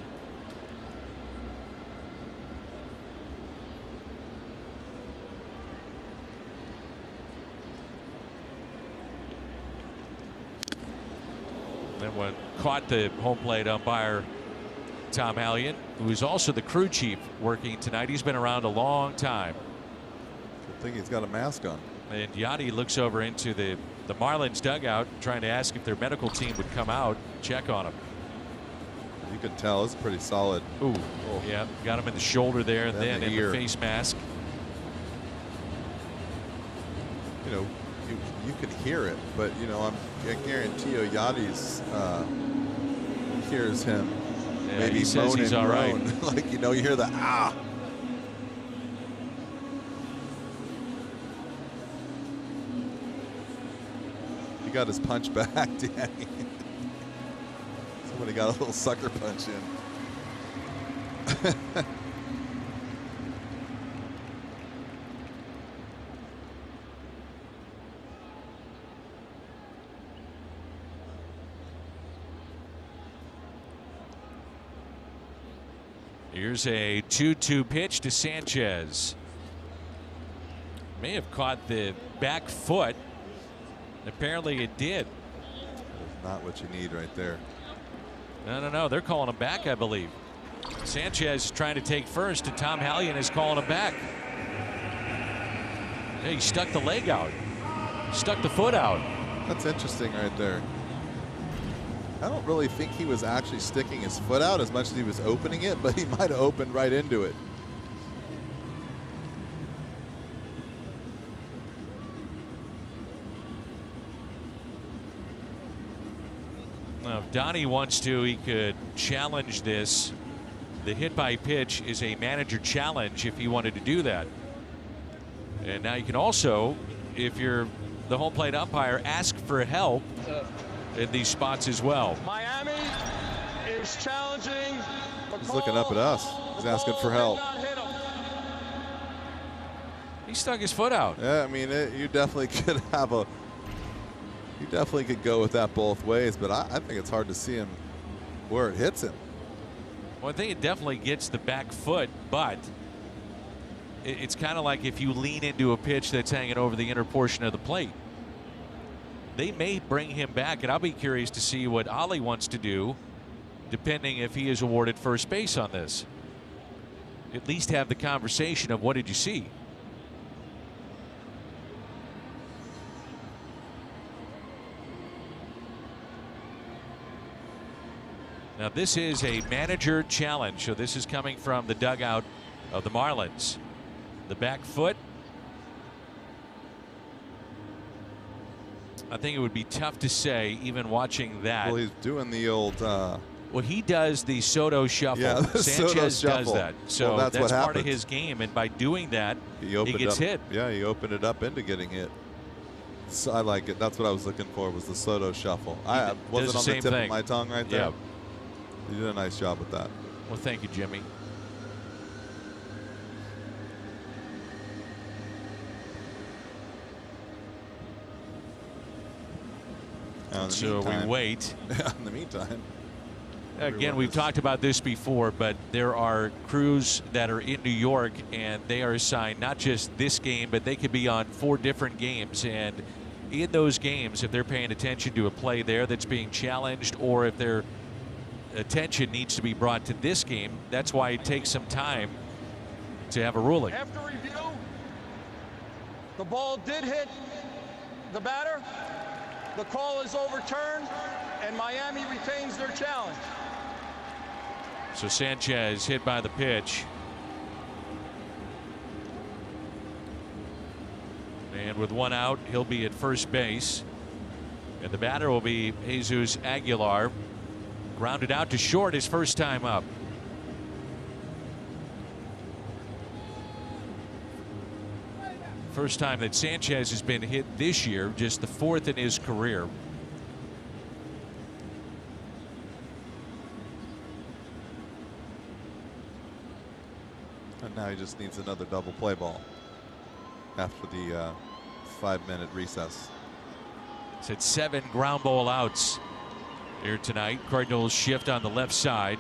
That one caught the home plate umpire, Tom Hallion, who is also the crew chief working tonight. He's been around a long time. Good thing he's got a mask on. And Yachty looks over into the Marlins dugout, trying to ask if their medical team would come out, check on him. You can tell it's pretty solid. Ooh, yeah, got him in the shoulder there, and then in the face mask. You know, you can hear it, but you know, I guarantee you, Yachty's hears him. Yeah, maybe he says he's all right. Like, you know, you hear the ah. He got his punch back, Danny. Somebody got a little sucker punch in. Here's a 2-2 pitch to Sanchez. May have caught the back foot. Apparently it did. That's not what you need right there. No. They're calling him back, I believe. Sanchez is trying to take first, and Tom Hallion is calling him back. Yeah, he stuck the leg out. Stuck the foot out. That's interesting right there. I don't really think he was actually sticking his foot out as much as he was opening it, but he might have opened right into it. Now, if Donnie wants to, he could challenge this. The hit by pitch is a manager challenge if he wanted to do that. And now you can also, if you're the home plate umpire, ask for help in these spots as well. Miami is challenging. He's looking up at us. He's asking for help. He stuck his foot out. Yeah, I mean, you definitely could have a. You definitely could go with that both ways, but I think it's hard to see him where it hits him. Well, I think it definitely gets the back foot, but it's kind of like if you lean into a pitch that's hanging over the inner portion of the plate. They may bring him back, and I'll be curious to see what Ollie wants to do, depending if he is awarded first base on this. At least have the conversation of what did you see? Now, this is a manager challenge, so this is coming from the dugout of the Marlins. The back foot. I think it would be tough to say, even watching that. Well, he's doing the old. Well, he does the Soto shuffle. Yeah, the Sanchez Soto shuffle. does that. So well, that's what part of happens. his game, and by doing that, he gets up, hit. Yeah, he opened it up into getting hit. So I like it. That's what I was looking for, was the Soto shuffle. I wasn't on the tip of my tongue right there. Yeah. You did a nice job with that. Well, thank you, Jimmy. So we wait. In the meantime. Again, we've talked about this before, but there are crews that are in New York, and they are assigned not just this game, but they could be on 4 different games. And in those games, if they're paying attention to a play there that's being challenged, or if their attention needs to be brought to this game, that's why it takes some time to have a ruling. After review, the ball did hit the batter. The call is overturned, and Miami retains their challenge. So Sanchez hit by the pitch. And with one out, he'll be at first base. And the batter will be Jesus Aguilar. Grounded out to short his first time up. First time that Sanchez has been hit this year, just the 4th in his career. And now he just needs another double play ball after the 5-minute recess. It's had 7 ground ball outs here tonight. Cardinals shift on the left side.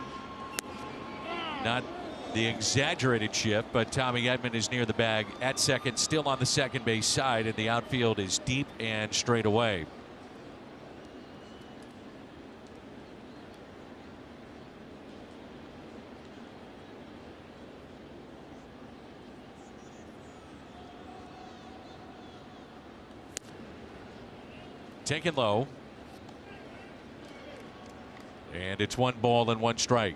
Not the exaggerated shift, but Tommy Edman is near the bag at second, still on the second base side, and the outfield is deep and straight away. Taken low. And it's 1 ball and 1 strike.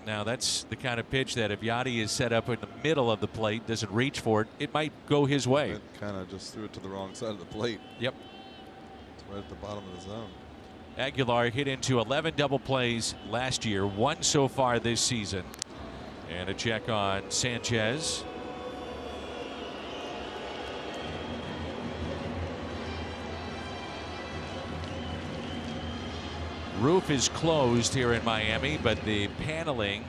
Now that's the kind of pitch that if Yachty is set up in the middle of the plate, doesn't reach for it, it might go his way. It kind of just threw it to the wrong side of the plate. Yep. It's right at the bottom of the zone. Aguilar hit into 11 double plays last year, 1 so far this season. And a check on Sanchez. Roof is closed here in Miami, but the paneling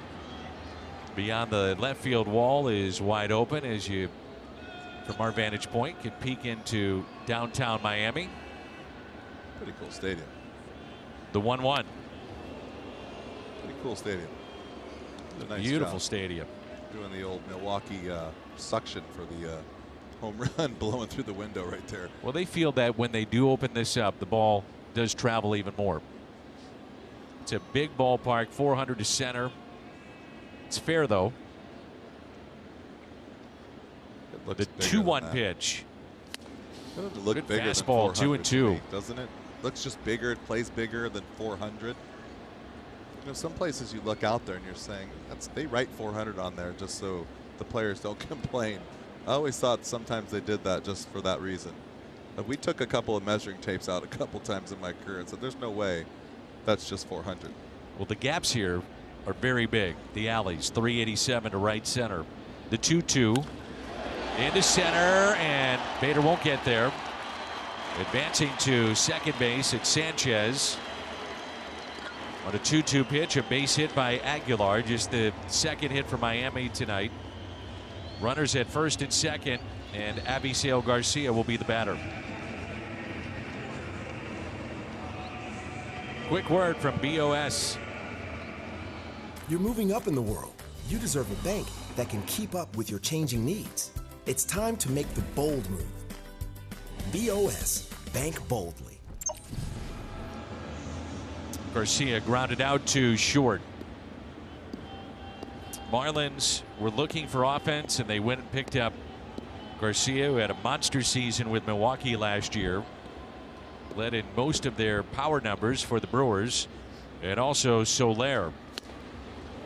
beyond the left field wall is wide open as you, from our vantage point, can peek into downtown Miami. Pretty cool stadium. The 1-1. Pretty cool stadium. Nice Beautiful job. stadium. Doing the old Milwaukee suction for the home run blowing through the window right there. Well, they feel that when they do open this up, the ball does travel even more. It's a big ballpark, 400 to center. It's fair, though. The 2-1 pitch. Doesn't it look Good bigger fastball, than 2-2. Doesn't it? Looks just bigger. It plays bigger than 400. You know, some places you look out there and you're saying they write 400 on there just so the players don't complain. I always thought sometimes they did that just for that reason. But we took a couple of measuring tapes out a couple times in my career and said there's no way that's just 400. Well, the gaps here are very big. The alleys, 387 to right center. The 2-2 into center, and Bader won't get there. Advancing to second base, it's Sanchez. On a 2-2 pitch, a base hit by Aguilar, just the second hit for Miami tonight. Runners at first and second, and Abisail Garcia will be the batter. Quick word from BOS. You're moving up in the world. You deserve a bank that can keep up with your changing needs. It's time to make the bold move. BOS. Bank boldly. Garcia grounded out to short. Marlins were looking for offense, and they went and picked up Garcia, who had a monster season with Milwaukee last year. Led in most of their power numbers for the Brewers, and also Soler.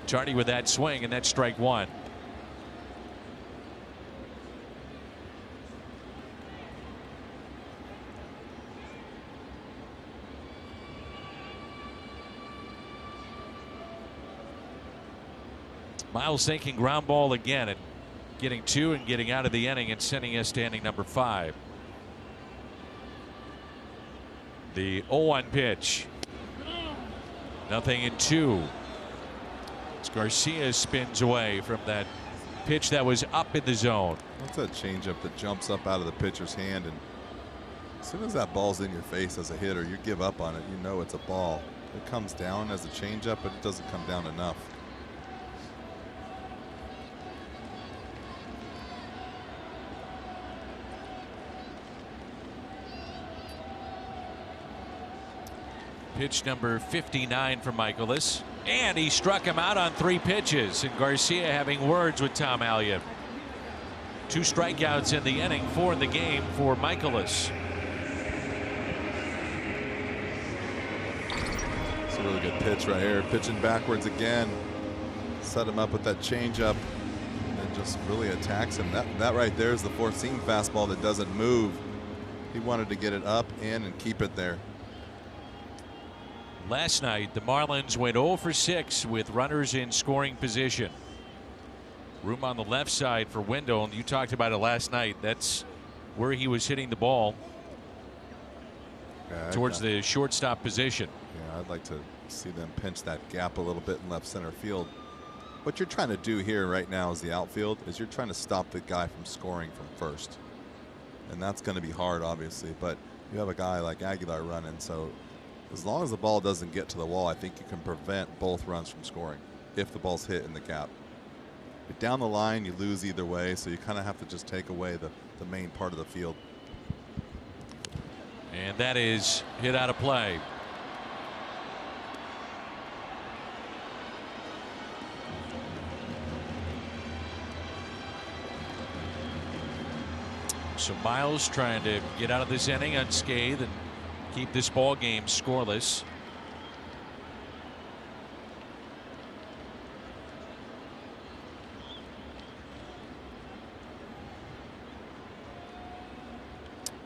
Charney with that swing, and that's strike 1. Miles thinking ground ball again, and getting 2 and getting out of the inning and sending us to inning number 5. The 0-1 pitch. Nothing in 2. As Garcia spins away from that pitch that was up in the zone. That's a changeup that jumps up out of the pitcher's hand, and as soon as that ball's in your face as a hitter, you give up on it. You know it's a ball. It comes down as a changeup, but it doesn't come down enough. Pitch number 59 from Michaelis, and he struck him out on 3 pitches, and Garcia having words with Tom Alliott. 2 strikeouts in the inning, 4 in the game for Michaelis. It's a really good pitch right here. Pitching backwards again. Set him up with that changeup and just really attacks him. That right there is the 4-seam fastball that doesn't move. He wanted to get it up, in, and keep it there. Last night, the Marlins went 0 for 6 with runners in scoring position. Room on the left side for Wendell, and you talked about it last night. That's where he was hitting the ball, towards the shortstop position. Yeah, I'd like to see them pinch that gap a little bit in left center field. What you're trying to do here right now is the outfield, is you're trying to stop the guy from scoring from first. And that's going to be hard, obviously, but you have a guy like Aguilar running, so as long as the ball doesn't get to the wall, I think you can prevent both runs from scoring if the ball's hit in the gap. But down the line, you lose either way, so you kind of have to just take away the main part of the field. And that is hit out of play. So Miles trying to get out of this inning unscathed and keep this ball game scoreless.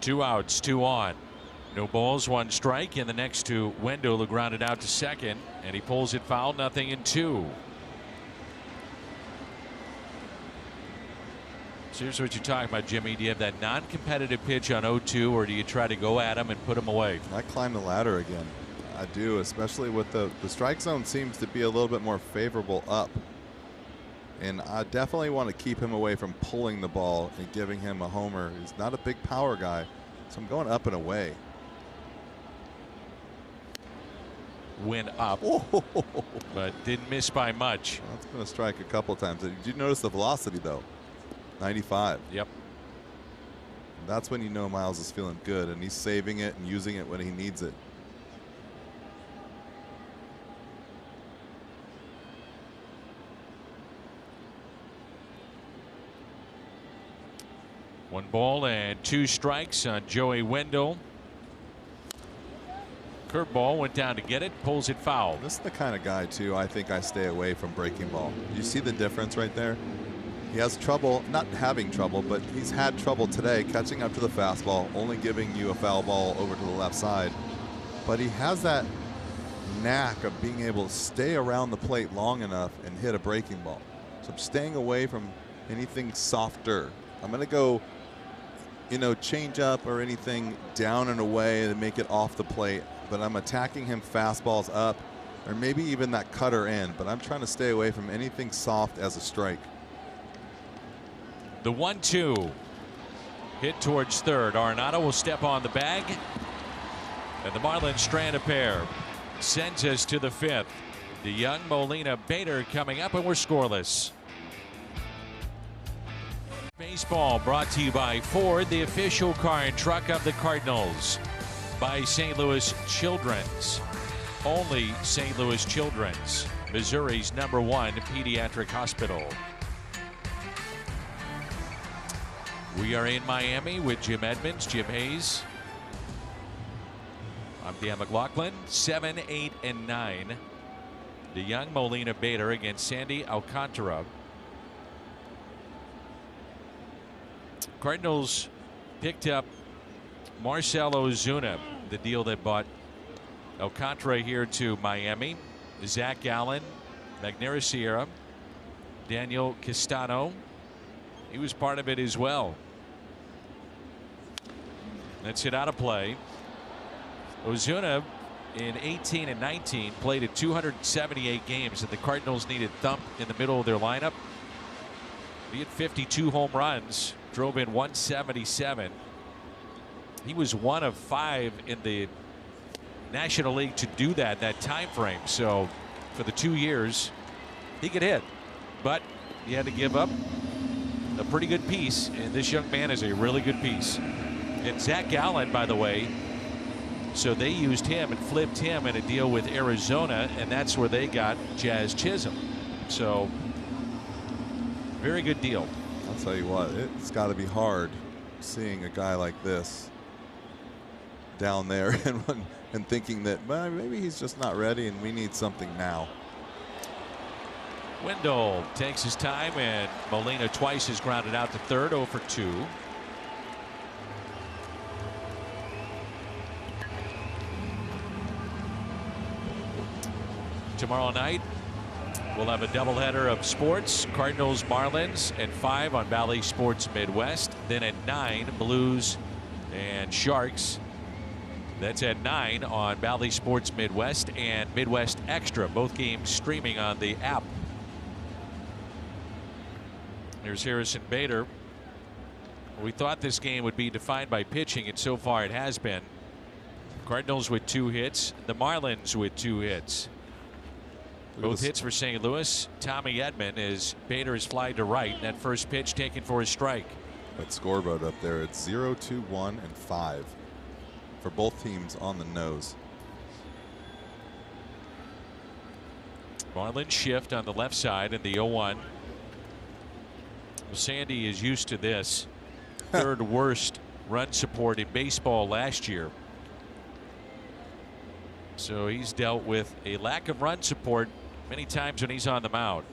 Two outs, 2 on. No balls, 1 strike, and the next to Wendell, who grounded out to second, and he pulls it foul, 0-2. So here's what you're talking about, Jimmy. Do you have that non-competitive pitch on 0-2, or do you try to go at him and put him away? I climb the ladder again. I do, especially with the strike zone seems to be a little bit more favorable up. And I definitely want to keep him away from pulling the ball and giving him a homer. He's not a big power guy, so I'm going up and away. Went up, but didn't miss by much. Well, that's going to strike a couple times. Did you notice the velocity, though? 95. Yep. That's when you know Miles is feeling good, and he's saving it and using it when he needs it. One ball and 2 strikes on Joey Wendell. Curveball went down to get it, pulls it foul. This is the kind of guy, too, I think I stay away from breaking ball. You see the difference right there? He has trouble, not having trouble, but he's had trouble today catching up to the fastball, only giving you a foul ball over to the left side. But he has that knack of being able to stay around the plate long enough and hit a breaking ball. So I'm staying away from anything softer. I'm going to go, you know, change up or anything down and away and make it off the plate. But I'm attacking him fastballs up, or maybe even that cutter in. But I'm trying to stay away from anything soft as a strike. The 1-2 hit towards third. Arenado will step on the bag, and the Marlins strand a pair. Sends us to the 5th. The young Molina Bader coming up, and we're scoreless. Baseball brought to you by Ford, the official car and truck of the Cardinals. By St. Louis Children's. Only St. Louis Children's, Missouri's #1 pediatric hospital. We are in Miami with Jim Edmonds, Jim Hayes. I'm Dan McLaughlin. 7, 8, and 9. The young Molina Bader against Sandy Alcantara. Cardinals picked up Marcell Ozuna, the deal that bought Alcantara here to Miami. Zach Gallen, Magneuris Sierra, Daniel Castano. He was part of it as well. That's hit out of play. Ozuna in 18 and 19 played at 278 games, and the Cardinals needed thump in the middle of their lineup. He had 52 home runs, drove in 177. He was 1 of 5 in the National League to do that time frame. So for the 2 years, he could hit, but he had to give up a pretty good piece, and this young man is a really good piece. And Zach Gallen, by the way, so they used him and flipped him in a deal with Arizona, and that's where they got Jazz Chisholm. So very good deal. I'll tell you what, it's got to be hard seeing a guy like this down there and thinking that, well, maybe he's just not ready and we need something now. Wendell takes his time, and Molina twice has grounded out to third, 0 for 2. Tomorrow night, we'll have a doubleheader of sports. Cardinals, Marlins at 5 on Bally Sports Midwest. Then at 9, Blues and Sharks. That's at 9 on Bally Sports Midwest and Midwest Extra. Both games streaming on the app. Here's Harrison Bader. We thought this game would be defined by pitching, and so far it has been. Cardinals with 2 hits. The Marlins with 2 hits. Both hits for St. Louis. Tommy Edman as Bader is fly to right. That first pitch taken for a strike. That scoreboard up there, it's 0, 2, 1, and 5 for both teams on the nose. Marlins shift on the left side in the 0-1. Sandy is used to this. 3rd worst run support in baseball last year. So he's dealt with a lack of run support many times when he's on the mound.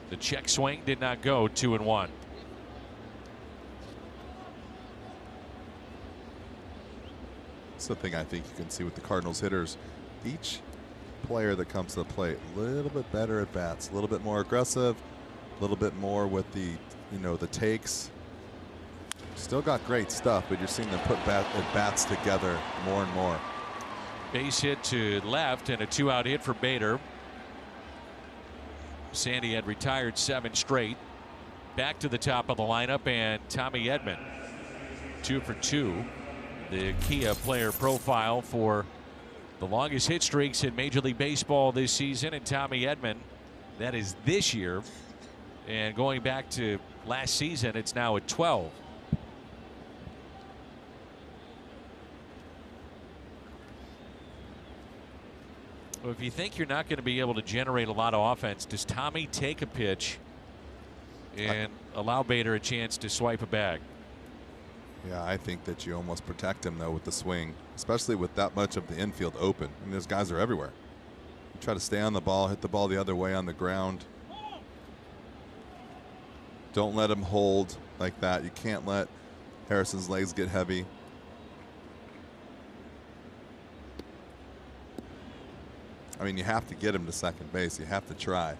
The check swing did not go. 2-1. That's the thing I think you can see with the Cardinals hitters. Each player that comes to the plate, a little bit better at bats, a little bit more aggressive, a little bit more with the, the takes. Still got great stuff, but you're seeing them put bats together more and more. Base hit to left and a 2-out hit for Bader. Sandy had retired 7 straight. Back to the top of the lineup, and Tommy Edman 2 for 2. The Kia player profile for the longest hit streaks in Major League Baseball this season, and Tommy Edman, that is this year, and going back to last season, it's now at 12. Well, if you think you're not going to be able to generate a lot of offense, does Tommy take a pitch and allow Bader a chance to swipe a bag? Yeah, I think that you almost protect him, though, with the swing, especially with that much of the infield open. I mean, those guys are everywhere. You try to stay on the ball, hit the ball the other way on the ground. Don't let him hold like that. You can't let Harrison's legs get heavy. I mean, you have to get him to second base. You have to try.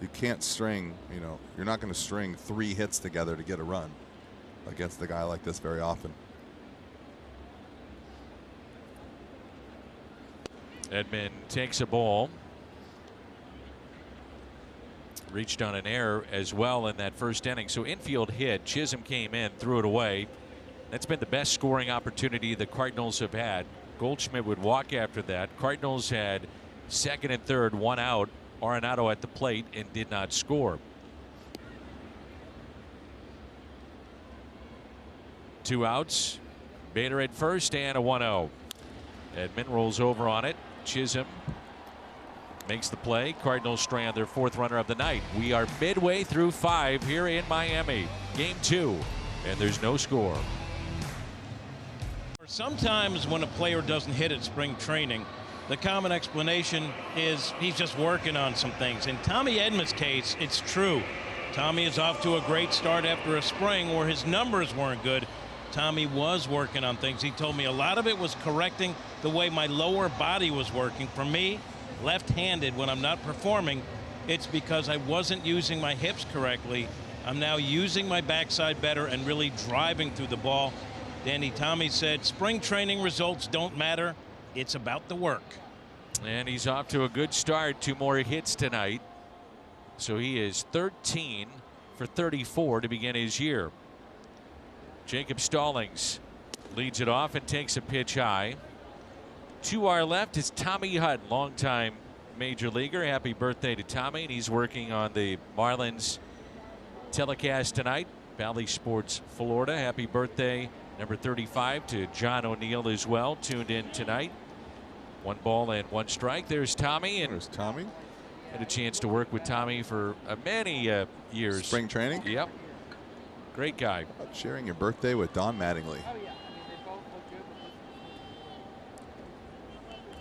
You can't string, you're not going to string 3 hits together to get a run against a guy like this very often. Edman takes a ball. Reached on an error as well in that first inning. So infield hit. Chisholm came in, threw it away. That's been the best scoring opportunity the Cardinals have had. Goldschmidt would walk after that. Cardinals had second and third, 1 out. Arenado at the plate and did not score. 2 outs. Bader at first and a 1-0. Edman rolls over on it. Chisholm makes the play. Cardinals strand their 4th runner of the night. We are midway through 5 here in Miami. Game 2, and there's no score. Sometimes when a player doesn't hit at spring training, the common explanation is he's just working on some things. In Tommy Edman's case, it's true. Tommy is off to a great start after a spring where his numbers weren't good. Tommy was working on things. He told me a lot of it was correcting the way my lower body was working. For me, left-handed, when I'm not performing, it's because I wasn't using my hips correctly. I'm now using my backside better and really driving through the ball. Danny, Tommy said spring training results don't matter. It's about the work. And he's off to a good start. 2 more hits tonight. So he is 13 for 34 to begin his year. Jacob Stallings leads it off and takes a pitch high. To our left is Tommy Hutton, longtime major leaguer. Happy birthday to Tommy. And he's working on the Marlins telecast tonight. Bally Sports Florida. Happy birthday, number 35, to John O'Neill as well. Tuned in tonight. 1 ball and 1 strike. There's Tommy. And there's Tommy. Had a chance to work with Tommy for many years. Spring training? Yep. Great guy. Sharing your birthday with Don Mattingly.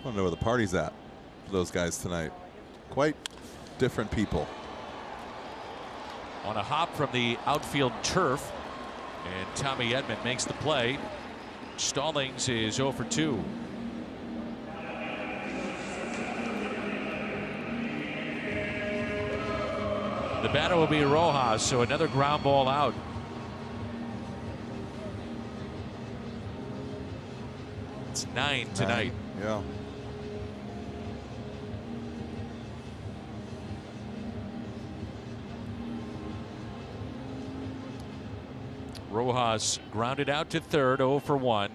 I don't know where the party's at for those guys tonight. Quite different people. On a hop from the outfield turf, and Tommy Edman makes the play. Stallings is 0 for 2. The batter will be Rojas, so another ground ball out. It's 9 tonight. Yeah. Rojas grounded out to third, 0 for 1.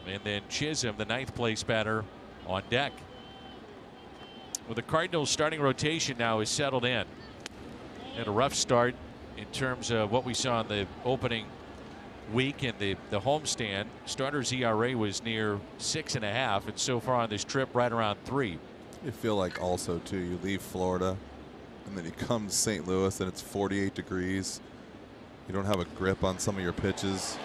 And then Chisholm, the 9th place batter, on deck. Well, the Cardinals starting rotation now is settled in. Had a rough start in terms of what we saw in the opening week in the homestand. Starters ERA was near 6.5, and so far on this trip right around 3. You feel like also too, you leave Florida and then you come to St. Louis and it's 48 degrees. You don't have a grip on some of your pitches.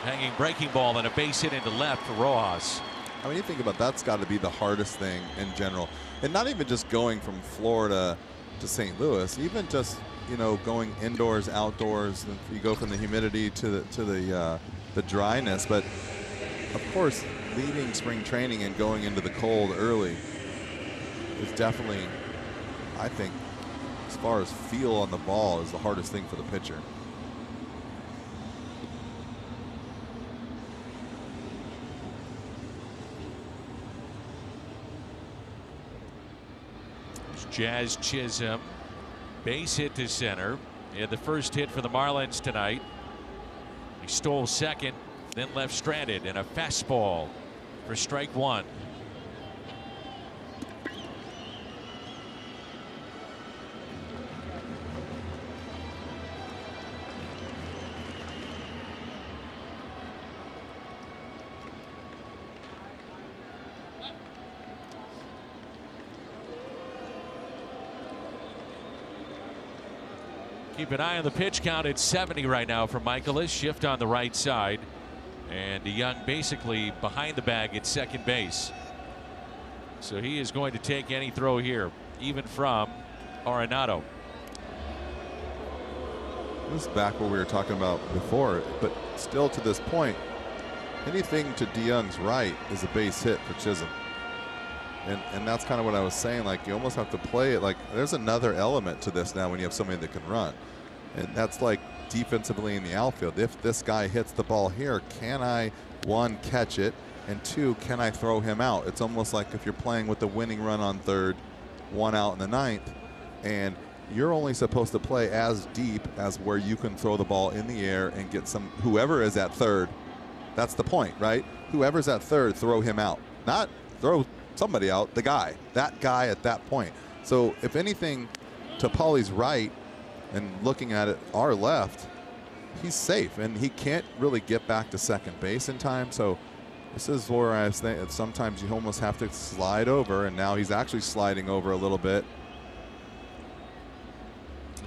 Hanging breaking ball and a base hit into left for Rojas. I mean, you think about that's got to be the hardest thing in general, and not even just going from Florida to St. Louis, even just, you know, going indoors, outdoors. You go from the humidity to the dryness, but of course, leaving spring training and going into the cold early is definitely, I think, as far as feel on the ball, is the hardest thing for the pitcher. Jazz Chisholm, base hit to center. He had the first hit for the Marlins tonight. He stole second, then left stranded, and a fastball for strike 1. Keep an eye on the pitch count. It's 70 right now for Michaelis. Shift on the right side. And DeYoung basically behind the bag at second base. So he is going to take any throw here, even from Arenado. This is back where we were talking about before, but still to this point, anything to DeYoung's right is a base hit for Chisholm. And that's kind of what I was saying. Like, you almost have to play it like there's another element to this now when you have somebody that can run. And that's like defensively in the outfield. If this guy hits the ball here, can I, 1, catch it, and 2, can I throw him out? It's almost like if you're playing with the winning run on third, 1 out in the 9th, and you're only supposed to play as deep as where you can throw the ball in the air and get some, whoever is at third. That's the point, right? Whoever's at third, throw him out. Not throw somebody out, that guy at that point. So if anything, to Paulie's right and looking at it our left, he's safe and he can't really get back to second base in time. So this is where I was thinking sometimes you almost have to slide over, and now he's actually sliding over a little bit.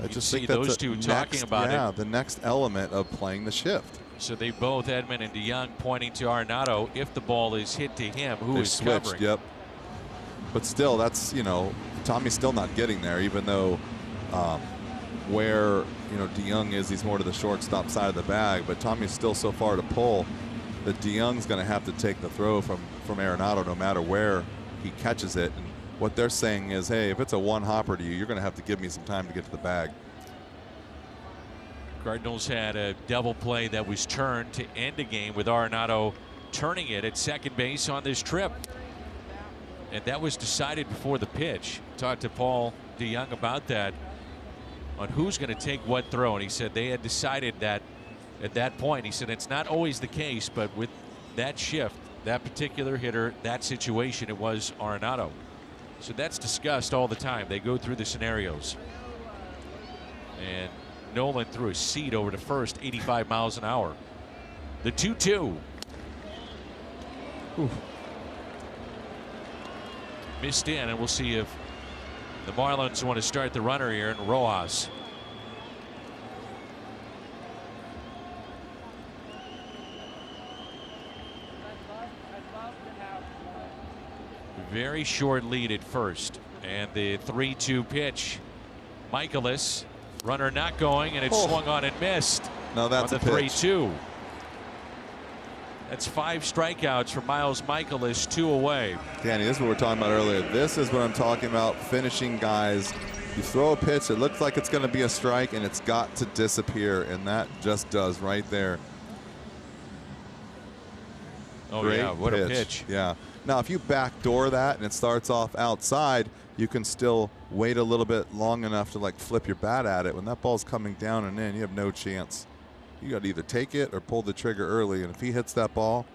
I just think that's those two talking about it. The next element of playing the shift. So they both, Edman and DeYoung, pointing to Arenado. If the ball is hit to him, who is switched, covering? Yep. But still, that's, you know, Tommy's still not getting there, even though where, you know, DeYoung is, he's more to the shortstop side of the bag. But Tommy's still so far to pull that DeYoung's going to have to take the throw from Arenado no matter where he catches it. And what they're saying is, hey, if it's a one hopper to you, you're going to have to give me some time to get to the bag. Cardinals had a double play that was turned to end a game with Arenado turning it at second base on this trip. And that was decided before the pitch. Talked to Paul DeYoung about that, on who's going to take what throw. And he said they had decided that at that point. He said it's not always the case, but with that shift, that particular hitter, that situation, it was Arenado. So that's discussed all the time. They go through the scenarios. And Nolan threw a seed over to first, 85 miles an hour. The 2-2. Missed in, and we'll see if the Marlins want to start the runner here in Rojas. Very short lead at first, and the 3-2 pitch. Michaelis, runner not going, and it swung on and missed. No, that's on a the pitch. 3-2. That's 5 strikeouts for Miles Michaelis, 2 away. Danny, this is what we were talking about earlier. This is what I'm talking about, finishing guys. You throw a pitch, it looks like it's going to be a strike, and it's got to disappear, and that just does right there. Oh, Great yeah, what a pitch. Yeah. Now, if you backdoor that and it starts off outside, you can still wait a little bit long enough to like flip your bat at it. When that ball's coming down and in, you have no chance. You got to either take it or pull the trigger early. And if he hits that ball,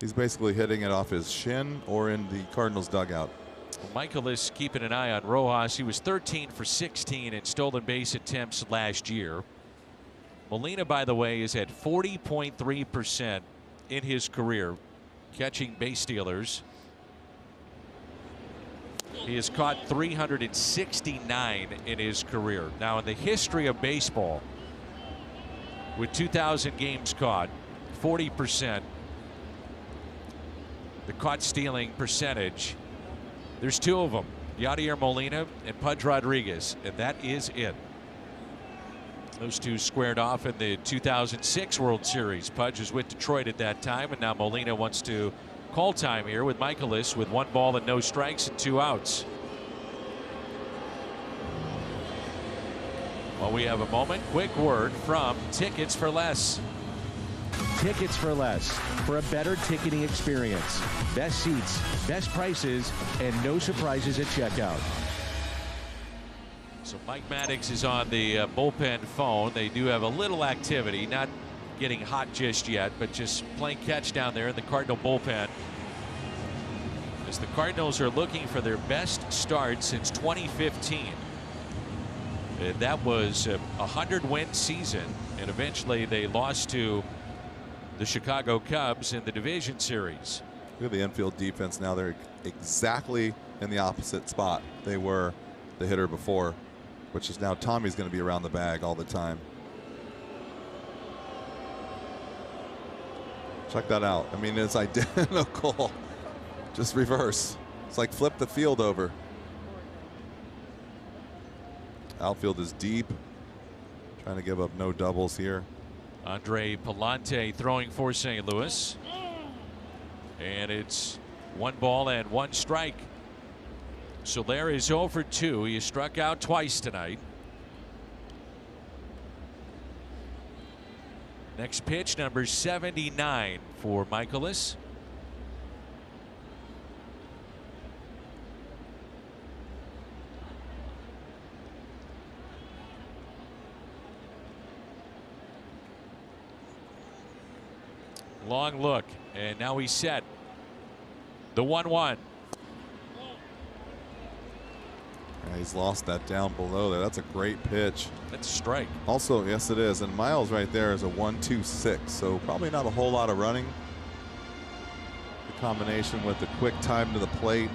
he's basically hitting it off his shin or in the Cardinals dugout. Well, Michaelis keeping an eye on Rojas. He was 13 for 16 in stolen base attempts last year. Molina, by the way, is at 40.3% in his career catching base stealers. He has caught 369 in his career. Now, in the history of baseball, with 2,000 games caught, 40%, the caught stealing percentage, there's 2 of them, Yadier Molina and Pudge Rodriguez, and that is it. Those 2 squared off in the 2006 World Series. Pudge was with Detroit at that time, and now Molina wants to call time here with Michaelis with 1 ball and no strikes and 2 outs. While we have a moment, quick word from Tickets for Less. Tickets for Less, for a better ticketing experience. Best seats, best prices, and no surprises at checkout. So Mike Maddox is on the bullpen phone. They do have a little activity, not getting hot just yet, but just playing catch down there in the Cardinal bullpen. As the Cardinals are looking for their best start since 2015. That was a 100-win season, and eventually they lost to the Chicago Cubs in the division series. Look at the infield defense now. They're exactly in the opposite spot they were the hitter before, which is now Tommy's going to be around the bag all the time. Check that out. I mean, it's identical. Just reverse. It's like flip the field over. Outfield is deep. Trying to give up no doubles here. Andre Palante throwing for St. Louis. And it's 1 ball and 1 strike. Soler is 0 for 2. He has struck out twice tonight. Next pitch, number 79 for Michaelis. Long look, and now he's set. The 1-1. Yeah, he's lost that down below there. That's a great pitch. That's a strike. Also, yes, it is. And Miles right there is a 1-2-6, so probably not a whole lot of running. The combination with the quick time to the plate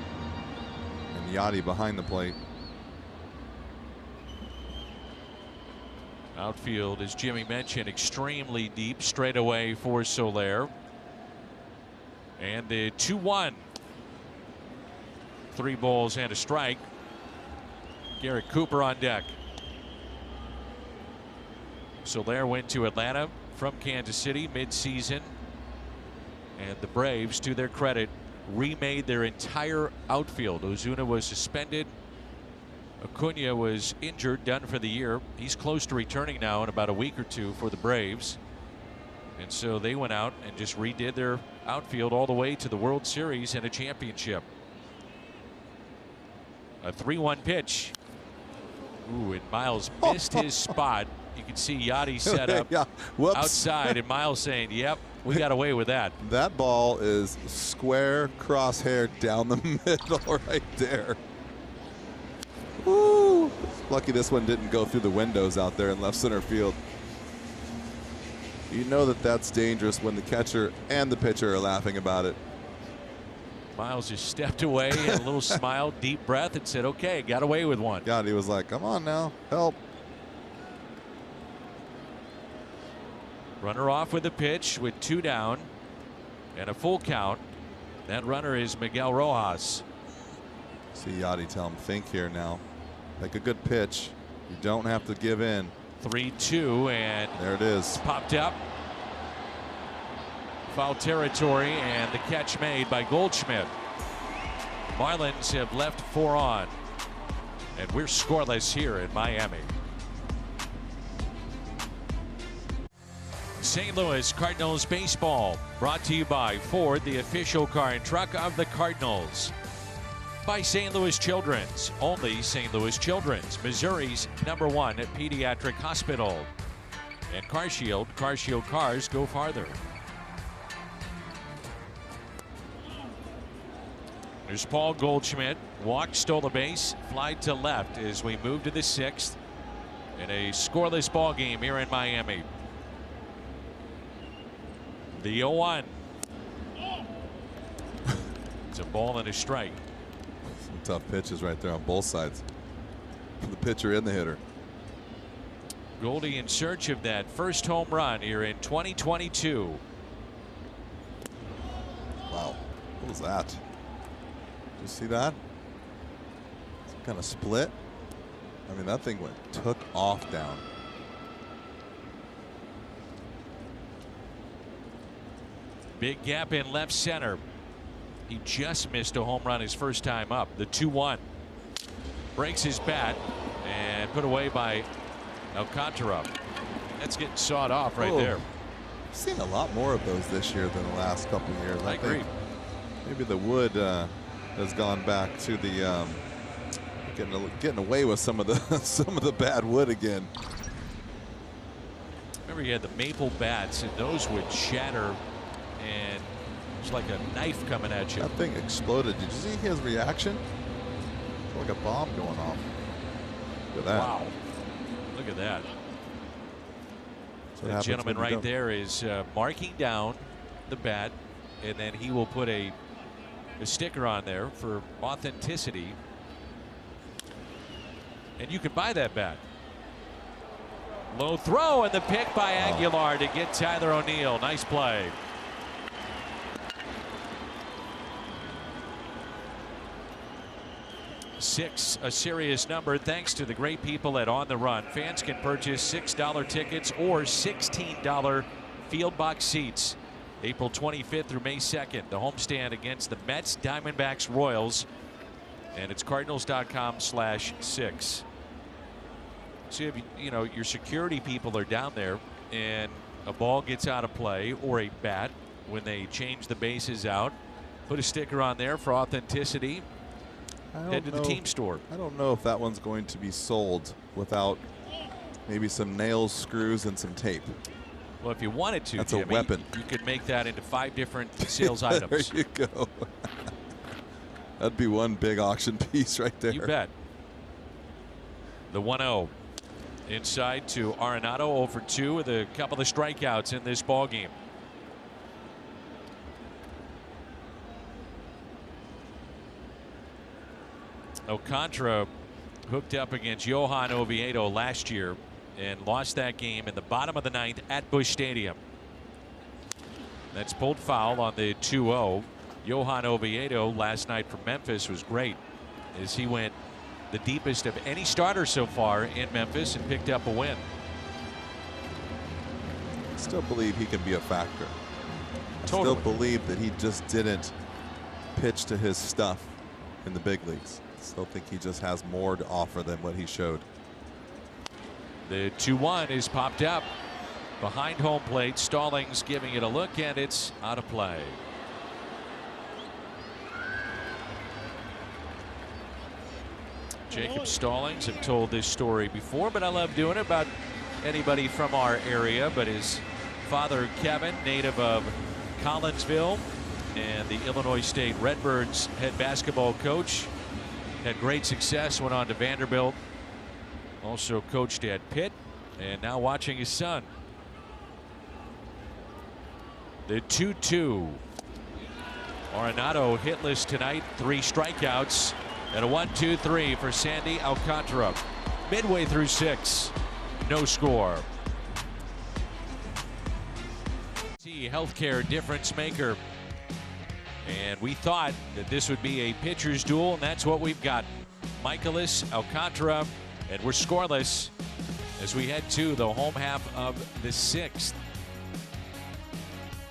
and Yachty behind the plate. Outfield, as Jimmy mentioned, extremely deep straight away for Soler. And the 2-1. 3 balls and a strike. Garrett Cooper on deck. Soler went to Atlanta from Kansas City mid-season. And the Braves, to their credit, remade their entire outfield. Ozuna was suspended. Acuna was injured, done for the year. He's close to returning now in about a week or 2 for the Braves. And so they went out and just redid their outfield all the way to the World Series and a championship. A 3-1 pitch. Ooh, and Miles missed his spot. You can see Yachty set up Yeah. outside, and Miles saying, yep, we got away with that. That ball is square crosshair down the middle right there. Woo! Lucky this one didn't go through the windows out there in left center field. You know that that's dangerous when the catcher and the pitcher are laughing about it. Miles just stepped away, had a little smile, deep breath, and said, okay, got away with one. God, he was like, come on now, help. Runner off with a pitch with 2 down and a full count. That runner is Miguel Rojas. See Yachty tell him, think here now. Make a good pitch. You don't have to give in. 3-2, and there it is. Popped up. Foul territory, and the catch made by Goldschmidt. Marlins have left 4 on, and we're scoreless here in Miami. St. Louis Cardinals baseball brought to you by Ford, the official car and truck of the Cardinals. By St. Louis Children's, only St. Louis Children's, Missouri's #1 pediatric hospital. And CarShield cars go farther. There's Paul Goldschmidt, walked, stole a base, fly to left as we move to the 6th in a scoreless ball game here in Miami. The 0-1. It's a ball and a strike. Some tough pitches right there on both sides. For the pitcher and the hitter. Goldie in search of that first home run here in 2022. Wow. What was that? Did you see that? Some kind of split. I mean, that thing took off down. Big gap in left center. He just missed a home run his first time up. The 2-1. Breaks his bat and put away by Alcantara. That's getting sawed off right there. I've seen a lot more of those this year than the last couple of years. I agree. Maybe the wood has gone back to the getting away with some of the bad wood again. Remember, you had the maple bats, and those would shatter, and it's like a knife coming at you. That thing exploded. Did you see his reaction? It's like a bomb going off. Look at that. Wow. Look at that. The gentleman right there is marking down the bat, and then he will put a sticker on there for authenticity. And you can buy that bat. Low throw, and the pick by Aguilar to get Tyler O'Neill. Nice play. Six, a serious number thanks to the great people at On the Run. Fans can purchase $6 tickets or $16 field box seats. April 25th through May 2nd, the homestand against the Mets, Diamondbacks, Royals, and it's Cardinals.com/6. So if you know your security people are down there, and a ball gets out of play or a bat when they change the bases out, put a sticker on there for authenticity. Head to the team store. I don't know if that one's going to be sold without maybe some nails, screws, and some tape. Well, if you wanted to, that's Jimmy, a weapon. You could make that into 5 different sales items. There you go. That'd be one big auction piece right there. You bet. The 1-0 inside to Arenado, 0 for 2 with a couple of strikeouts in this ball game. Alcantara hooked up against Johan Oviedo last year and lost that game in the bottom of the 9th at Busch Stadium. That's pulled foul on the 2-0. Johan Oviedo last night from Memphis was great as he went the deepest of any starter so far in Memphis and picked up a win. I still believe he can be a factor. Totally. I still believe that he just didn't pitch to his stuff in the big leagues. I still think he just has more to offer than what he showed. The 2-1 is popped up behind home plate. Stallings giving it a look, and it's out of play. Jacob Stallings, have told this story before, but I love doing it about anybody from our area. But his father, Kevin, native of Collinsville and the Illinois State Redbirds head basketball coach, had great success, went on to Vanderbilt, also coached at Pitt, and now watching his son. The 2-2. Arenado hitless tonight, 3 strikeouts, and a 1-2-3 for Sandy Alcantara. Midway through 6, no score. Healthcare difference maker. And we thought that this would be a pitcher's duel, and that's what we've got. Michaelis, Alcantara, and we're scoreless as we head to the home half of the 6th.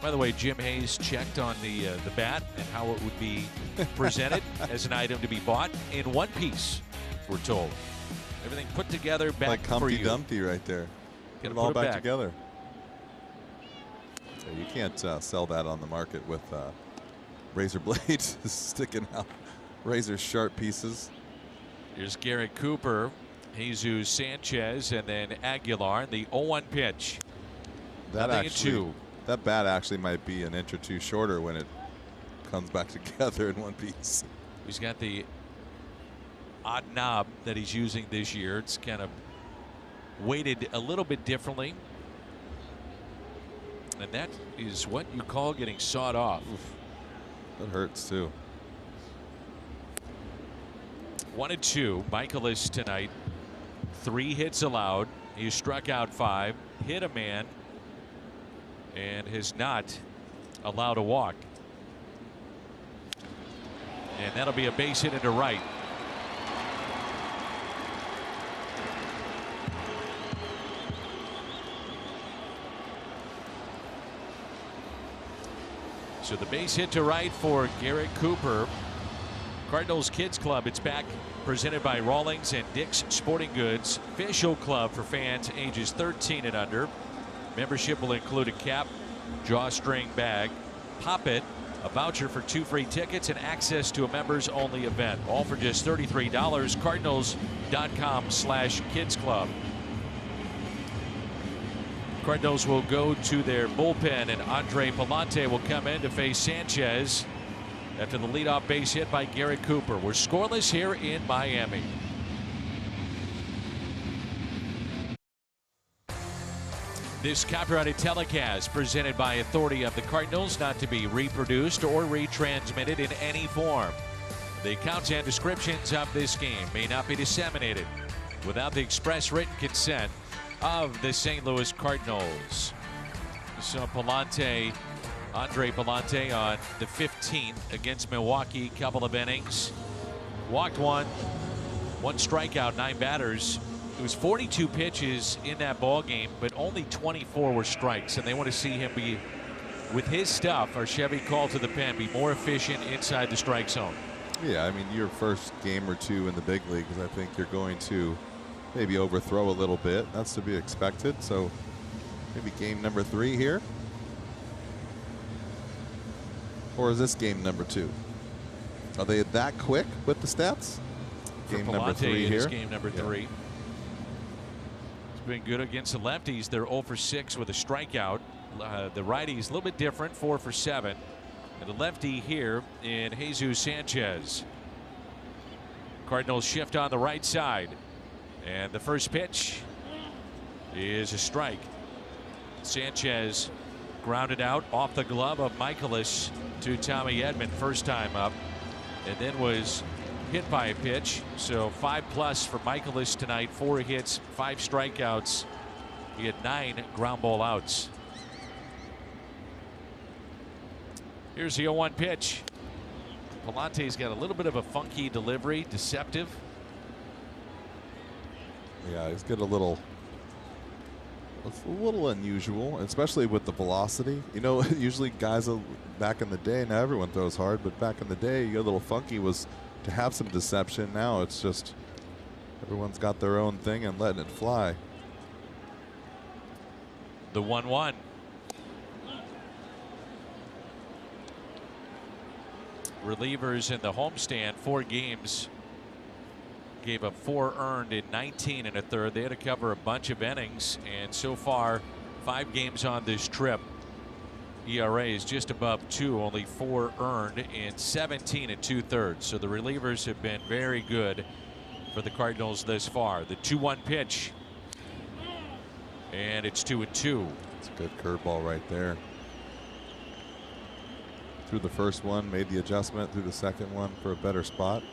By the way, Jim Hayes checked on the bat and how it would be presented as an item to be bought in one piece, we're told. Everything put together back like for you. Humpty Dumpty right there. Put it all back together. So you can't sell that on the market with razor blades sticking out, razor sharp pieces. Here's Garrett Cooper, Jesus Sanchez, and then Aguilar. The 0-1 pitch. That Nothing actually, in 2. that bat actually might be an inch or two shorter when it comes back together in one piece. He's got the odd knob that he's using this year. It's kind of weighted a little bit differently. And that is what you call getting sawed off. Oof. That hurts too. 1-2. Michaelis tonight. 3 hits allowed. He struck out 5, hit a man, and has not allowed a walk. And that'll be a base hit into right. So the base hit to right for Garrett Cooper. Cardinals Kids Club, it's back, presented by Rawlings and Dick's Sporting Goods, official club for fans ages 13 and under. Membership will include a cap, drawstring bag, pop it, a voucher for 2 free tickets, and access to a members only event. All for just $33. Cardinals.com/Kids Club. Cardinals will go to their bullpen, and Andre Palante will come in to face Sanchez after the leadoff base hit by Garrett Cooper. We're scoreless here in Miami. This copyrighted telecast presented by authority of the Cardinals, not to be reproduced or retransmitted in any form. The accounts and descriptions of this game may not be disseminated without the express written consent of the St. Louis Cardinals. So Palante, Andre Palante on the 15th against Milwaukee, couple of innings. Walked 1 strikeout, 9 batters. It was 42 pitches in that ball game, but only 24 were strikes, and they want to see him be, with his stuff, our Chevy call to the pen, be more efficient inside the strike zone. Yeah, I mean, your first game or two in the big leagues, I think you're going to maybe overthrow a little bit. That's to be expected. So maybe game number 3 here. Or is this game number 2? Are they that quick with the stats? Game number 3 here. Game number 3. It's been good against the lefties. They're 0 for 6 with a strikeout. The righties a little bit different, 4 for 7. And the lefty here in Jesus Sanchez. Cardinals shift on the right side. And the first pitch is a strike. Sanchez grounded out off the glove of Michaelis to Tommy Edman first time up, and then was hit by a pitch. So 5+ for Michaelis tonight, 4 hits, 5 strikeouts. He had 9 ground ball outs. Here's the 0-1 pitch. Palante's got a little bit of a funky delivery, deceptive. Yeah, he's got a little unusual, especially with the velocity. You know, usually guys back in the day, now everyone throws hard, but back in the day, you got a little funky was to have some deception. Now it's just everyone's got their own thing and letting it fly. The 1-1. Relievers in the homestand, 4 games. Gave up 4 earned in 19 1/3. They had to cover a bunch of innings, and so far 5 games on this trip. ERA is just above 2, only 4 earned in 17 2/3. So the relievers have been very good for the Cardinals this far. The 2-1 pitch, and it's 2-2. It's a good curveball right there. Through the first one, made the adjustment through the second one for a better spot.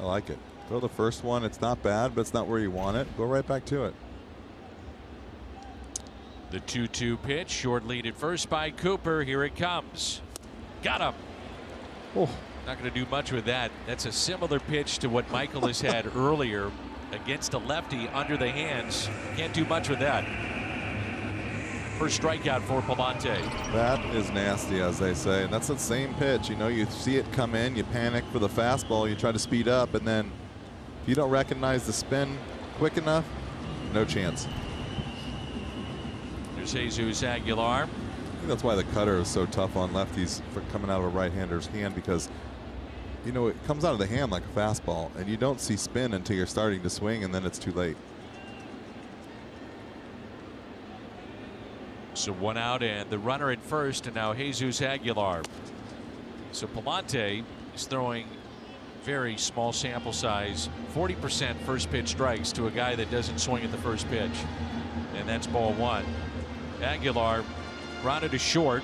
I like it. Throw the first one. It's not bad, but it's not where you want it. Go right back to it. The 2-2 pitch, short lead at first by Cooper. Here it comes. Got him. Oh. Not going to do much with that. That's a similar pitch to what Michaelis had earlier against a lefty under the hands. Can't do much with that. First strikeout for Palante. That is nasty, as they say, and that's the same pitch. You know, you see it come in, you panic for the fastball, you try to speed up, and then if you don't recognize the spin quick enough, no chance. There's Jesus Aguilar. I think that's why the cutter is so tough on lefties for coming out of a right-hander's hand, because you know it comes out of the hand like a fastball, and you don't see spin until you're starting to swing, and then it's too late. So one out and the runner at first, and now Jesus Aguilar. So Palante is throwing very small sample size, 40% first pitch strikes to a guy that doesn't swing at the first pitch, and that's ball one. Aguilar grounded to short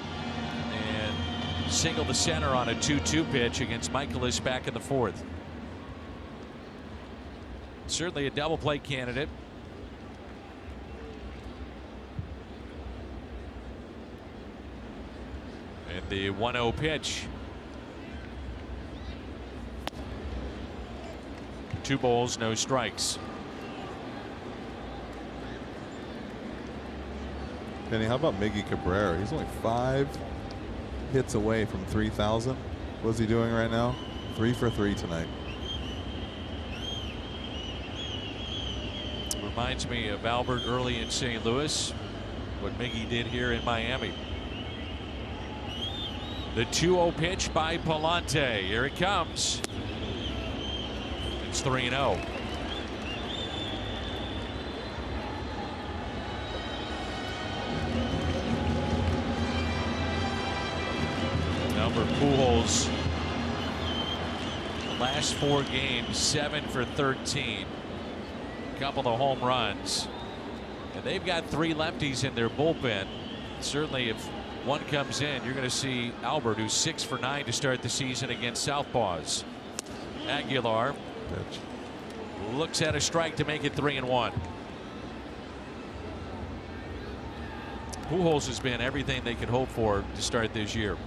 and singled the center on a 2-2 pitch against Michaelis back in the fourth. Certainly a double play candidate. And the 1-0 pitch. 2 balls, no strikes. Penny, how about Miggy Cabrera? He's only 5 hits away from 3,000. What's he doing right now? 3 for 3 tonight. Reminds me of Albert early in St. Louis, what Miggy did here in Miami. The 2-0 pitch by Palante. Here it comes. It's 3-0. Albert Pujols, the last 4 games, 7 for 13. A couple of home runs. And they've got 3 lefties in their bullpen. Certainly if one comes in, you're going to see Albert, who's 6 for 9 to start the season against Southpaws. Aguilar pitch. Looks at a strike to make it 3-1. Pujols has been everything they could hope for to start this year.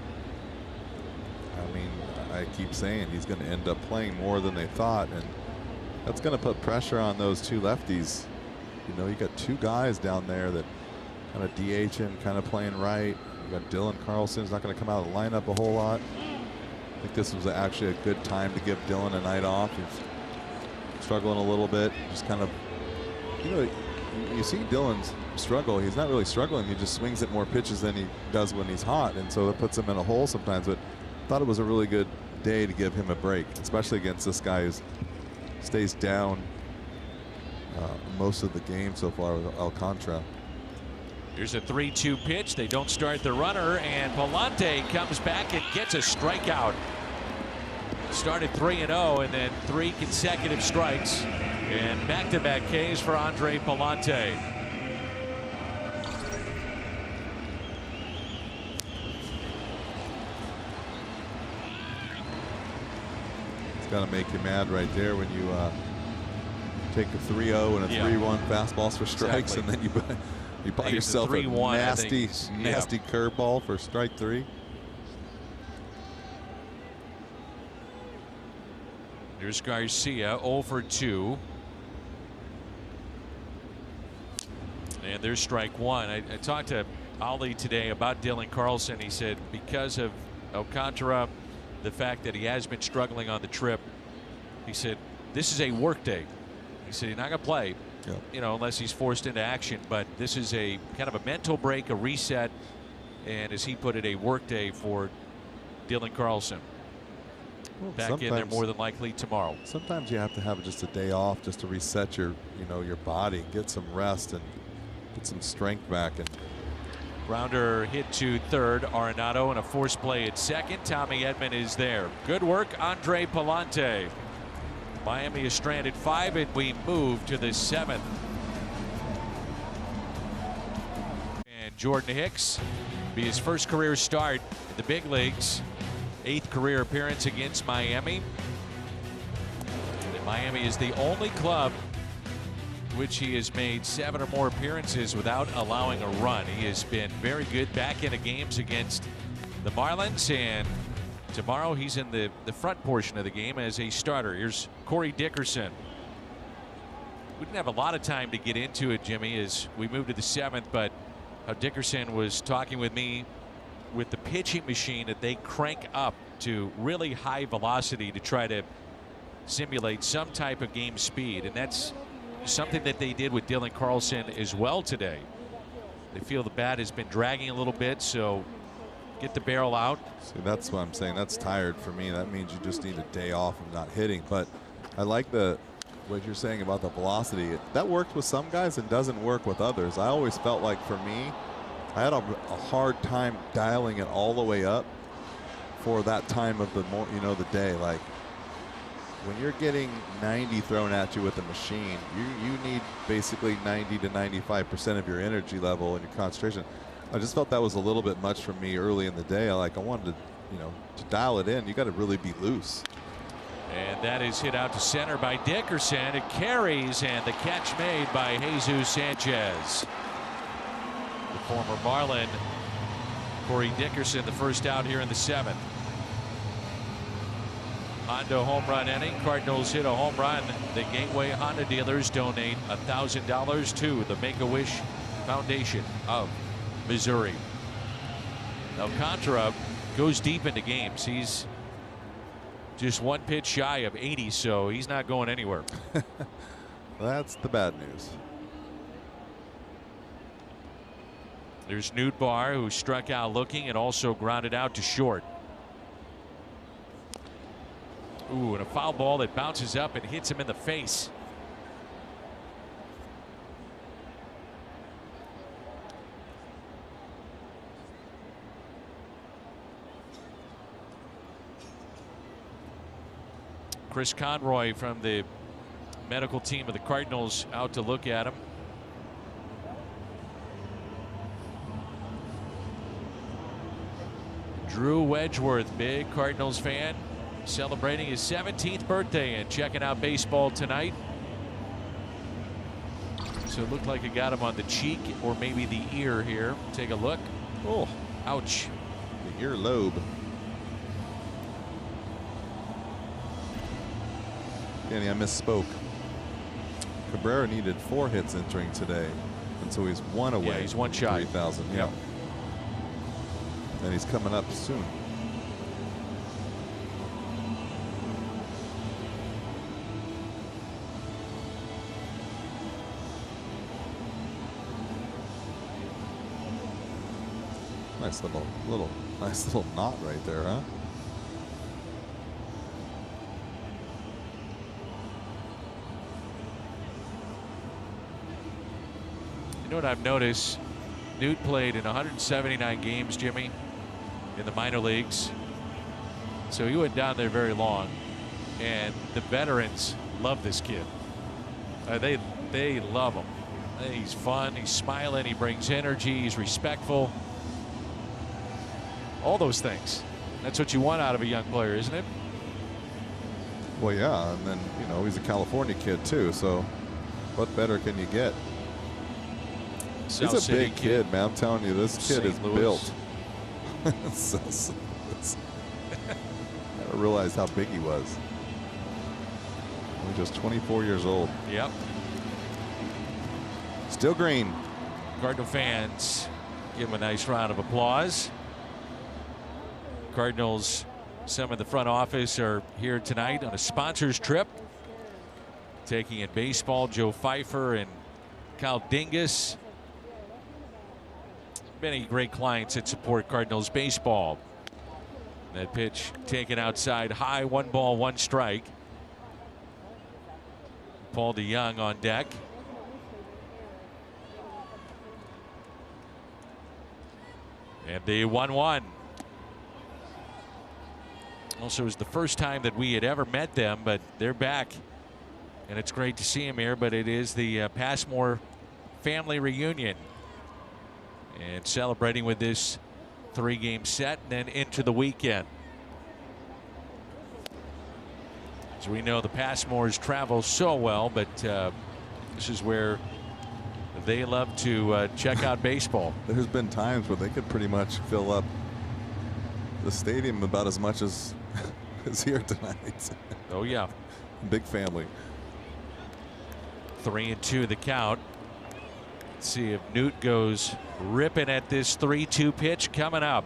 I mean, I keep saying he's going to end up playing more than they thought, and that's going to put pressure on those 2 lefties. You know, you got 2 guys down there that kind of DHing, kind of playing right. You got Dylan Carlson's not going to come out of the lineup a whole lot. I think this was actually a good time to give Dylan a night off. He's struggling a little bit. Just kind of, you know, you see Dylan's struggle. He's not really struggling. He just swings at more pitches than he does when he's hot, and so that puts him in a hole sometimes. But I thought it was a really good day to give him a break, especially against this guy who stays down most of the game so far with Alcantara. Here's a 3-2 pitch. They don't start the runner, and Palante comes back and gets a strikeout. Started 3-0 and then 3 consecutive strikes, and back-to-back Ks for Andre Palante. It's got to make you mad right there when you take a 3-0 and a 3-1 fastballs for strikes, and then you buy yourself a nasty curveball for strike 3. Here's Garcia, 0 for 2. And there's strike 1. I talked to Ali today about Dylan Carlson. He said because of Alcantara, the fact that he has been struggling on the trip, he said this is a work day. He said he's not going to play, you know, unless he's forced into action. But this is a kind of a mental break, a reset, and as he put it, a work day for Dylan Carlson. Well, back in there more than likely tomorrow. Sometimes you have to have just a day off just to reset your, your body, get some rest and get some strength back. And Grounder hit to third. Arenado and a force play at second. Tommy Edman is there. Good work, Andre Palante. Miami is stranded 5, and we move to the 7th. And Jordan Hicks be his first career start in the big leagues. 8th career appearance against Miami. And Miami is the only club which he has made 7 or more appearances without allowing a run. He has been very good back into games against the Marlins, and tomorrow he's in the front portion of the game as a starter. Here's Corey Dickerson. We didn't have a lot of time to get into it, Jimmy, as we moved to the 7th, but how Dickerson was talking with me with the pitching machine that they crank up to really high velocity to try to simulate some type of game speed, and that's something that they did with Dylan Carlson as well today. They feel the bat has been dragging a little bit, so get the barrel out. See, that's what I'm saying. That's tired for me. That means you just need a day off of not hitting. But I like what you're saying about the velocity. That works with some guys and doesn't work with others. I always felt like for me, I had a hard time dialing it all the way up for that time of the the day. Like when you're getting 90 thrown at you with a machine, you need basically 90 to 95% of your energy level and your concentration. I just felt that was a little bit much for me early in the day. I wanted to dial it in. You got to really be loose. And that is hit out to center by Dickerson. It carries, and the catch made by Jesus Sanchez. The former Marlin, Corey Dickerson, the first out here in the 7th. Honda home run inning. Cardinals hit a home run. The Gateway Honda dealers donate $1,000 to the Make-A-Wish Foundation of Missouri. Alcantara goes deep into games. He's just one pitch shy of 80, so he's not going anywhere. That's the bad news. There's Nootbaar, who struck out looking and also grounded out to short. Ooh, and a foul ball that bounces up and hits him in the face. Chris Conroy from the medical team of the Cardinals out to look at him. Drew Wedgeworth, big Cardinals fan, celebrating his 17th birthday and checking out baseball tonight. So it looked like it got him on the cheek or maybe the ear here. Take a look. Oh, ouch. The earlobe. Danny, I misspoke. Cabrera needed 4 hits entering today, and so he's 1 away. Yeah, he's 1 shy. 3,000. Yeah. And he's coming up soon. Nice little knot right there, huh? You know what I've noticed? Newt played in 179 games, Jimmy, in the minor leagues. So he went down there very long. And the veterans love this kid. They love him. He's fun. He's smiling. He brings energy. He's respectful. All those things. That's what you want out of a young player, isn't it? Well, yeah. And then, he's a California kid, too. So what better can you get? South He's a City big kid, man. I'm telling you, this kid is built. I never realized how big he was. He's just 24 years old. Yep. Still green. Cardinal fans give him a nice round of applause. Cardinals, some of the front office are here tonight on a sponsors trip. Taking in baseball, Joe Pfeiffer and Kyle Dingus. Many great clients that support Cardinals baseball. That pitch taken outside high, 1 ball, 1 strike. Paul DeYoung on deck. And the 1-1. Also, it was the first time that we had ever met them, but they're back. And it's great to see them here, but it is the Passmore family reunion. And celebrating with this 3-game set and then into the weekend. As we know, the Passmores travel so well, but this is where they love to check out baseball. There's been times where they could pretty much fill up the stadium about as much as is here tonight. Oh, yeah. Big family. 3-2 the count. Let's see if Newt goes ripping at this 3-2 pitch coming up.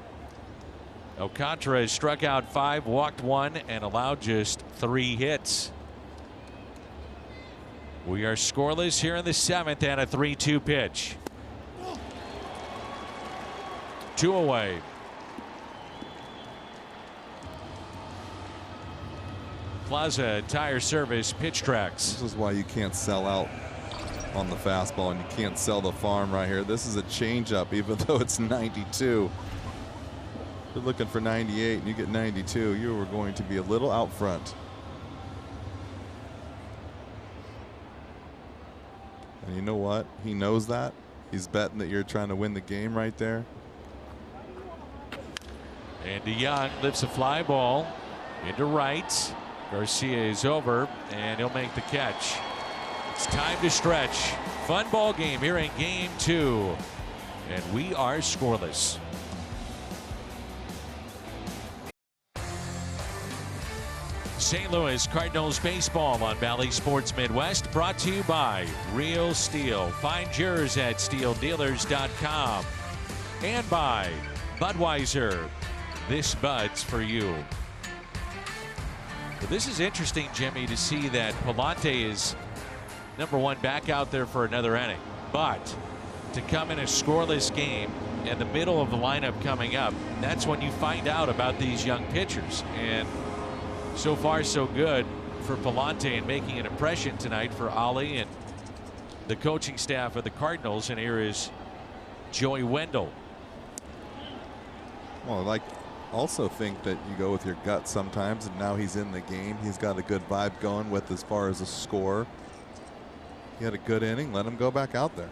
Alcantara has struck out 5, walked 1, and allowed just 3 hits. We are scoreless here in the 7th and a 3-2 pitch. 2 away. Plaza Tire Service pitch tracks. This is why you can't sell out on the fastball and you can't sell the farm right here. This is a changeup, even though it's 92. If you're looking for 98 and you get 92, you are going to be a little out front. And you know what? He knows that. He's betting that you're trying to win the game right there. And DeYoung lifts a fly ball into right. Garcia is over, and he'll make the catch. It's time to stretch. Fun ball game here in game 2. And we are scoreless. St. Louis Cardinals baseball on Valley Sports Midwest, brought to you by Real Steel. Find yours at steeldealers.com. And by Budweiser. This Bud's for you. Well, this is interesting, Jimmy, to see that Palante is number 1 back out there for another inning. But to come in a scoreless game in the middle of the lineup coming up, that's when you find out about these young pitchers. And so far, so good for Palante and making an impression tonight for Ali and the coaching staff of the Cardinals. And here is Joey Wendell. Well, I also think that you go with your gut sometimes, and now he's in the game. He's got a good vibe going with as far as a score. He had a good inning. Let him go back out there.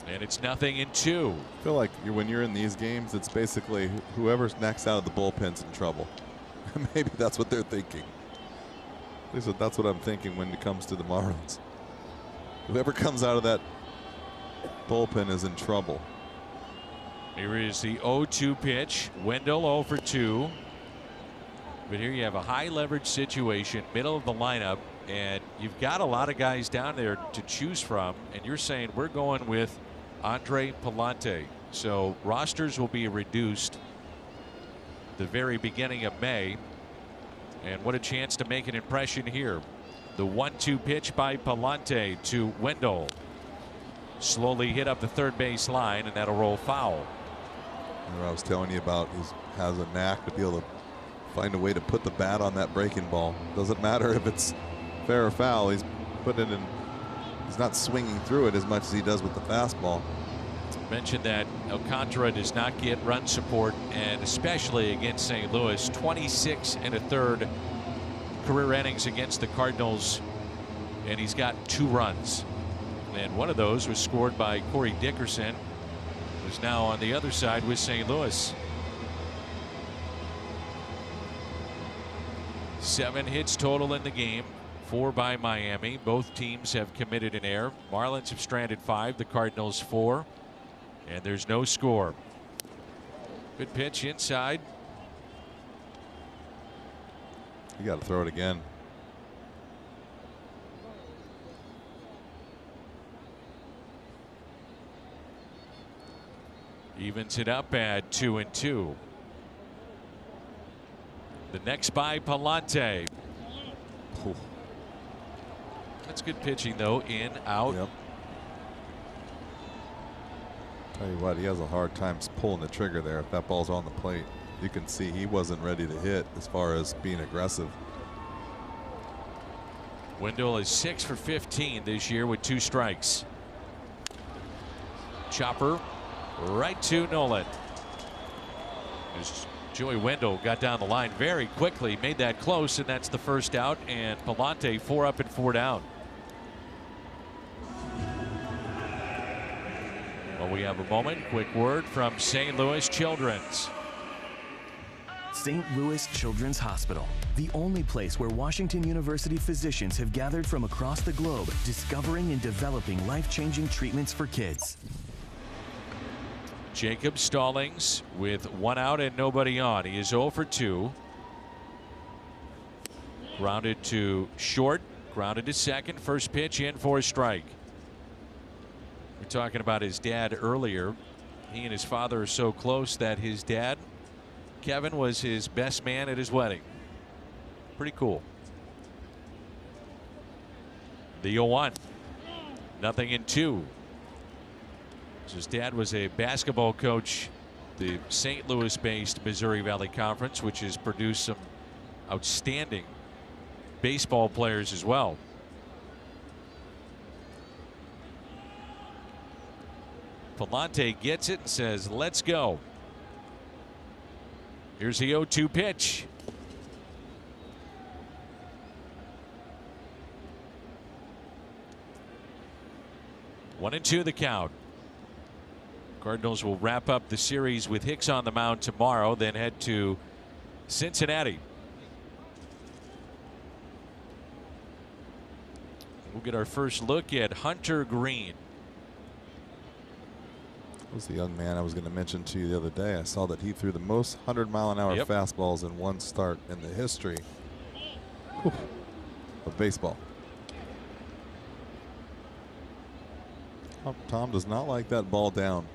And it's 0-2. I feel like when you're in these games, it's basically whoever's next out of the bullpen's in trouble. Maybe that's what they're thinking. At least that's what I'm thinking when it comes to the Marlins. Whoever comes out of that bullpen is in trouble. Here is the 0-2 pitch. Wendell 0 for 2. But here you have a high leverage situation, middle of the lineup, and you've got a lot of guys down there to choose from. And you're saying we're going with Andre Palante. So rosters will be reduced the very beginning of May. And what a chance to make an impression here. The 1-2 pitch by Palante to Wendell. Slowly hit up the third base line, and that'll roll foul. I was telling you about, he has a knack to be able to find a way to put the bat on that breaking ball. Doesn't matter if it's fair or foul. He's putting it in. He's not swinging through it as much as he does with the fastball. Mentioned that Alcantara does not get run support, and especially against St. Louis. 26 1/3 career innings against the Cardinals, and he's got 2 runs. And one of those was scored by Corey Dickerson, who's now on the other side with St. Louis. 7 hits total in the game, 4 by Miami. Both teams have committed an error. Marlins have stranded 5, the Cardinals 4, and there's no score. Good pitch inside. You got to throw it again. Evens it up at 2-2. The next by Palante. Ooh. That's good pitching, though. In, out. Yep. Tell you what, he has a hard time pulling the trigger there. If that ball's on the plate, you can see he wasn't ready to hit as far as being aggressive. Wendell is 6 for 15 this year with 2 strikes. Chopper right to Nolan. As Joey Wendell got down the line very quickly, made that close, and that's the first out. And Palante 4 up and 4 down. Well, we have a moment. Quick word from St. Louis Children's. St. Louis Children's Hospital, the only place where Washington University physicians have gathered from across the globe, discovering and developing life-changing treatments for kids. Jacob Stallings with 1 out and nobody on. He is 0 for 2. Grounded to short, grounded to second. First pitch in for a strike. We're talking about his dad earlier. He and his father are so close that his dad, Kevin, was his best man at his wedding. Pretty cool. The 0-1. Nothing in 2. His dad was a basketball coach, the St. Louis-based Missouri Valley Conference, which has produced some outstanding baseball players as well. Palante gets it and says, let's go. Here's the 0-2 pitch. One and 2 the count. Cardinals will wrap up the series with Hicks on the mound tomorrow, then head to Cincinnati. We'll get our first look at Hunter Green. That was the young man I was going to mention to you the other day. I saw that he threw the most 100-mile-an-hour fastballs in one start in the history of baseball. Tom does not like that ball down.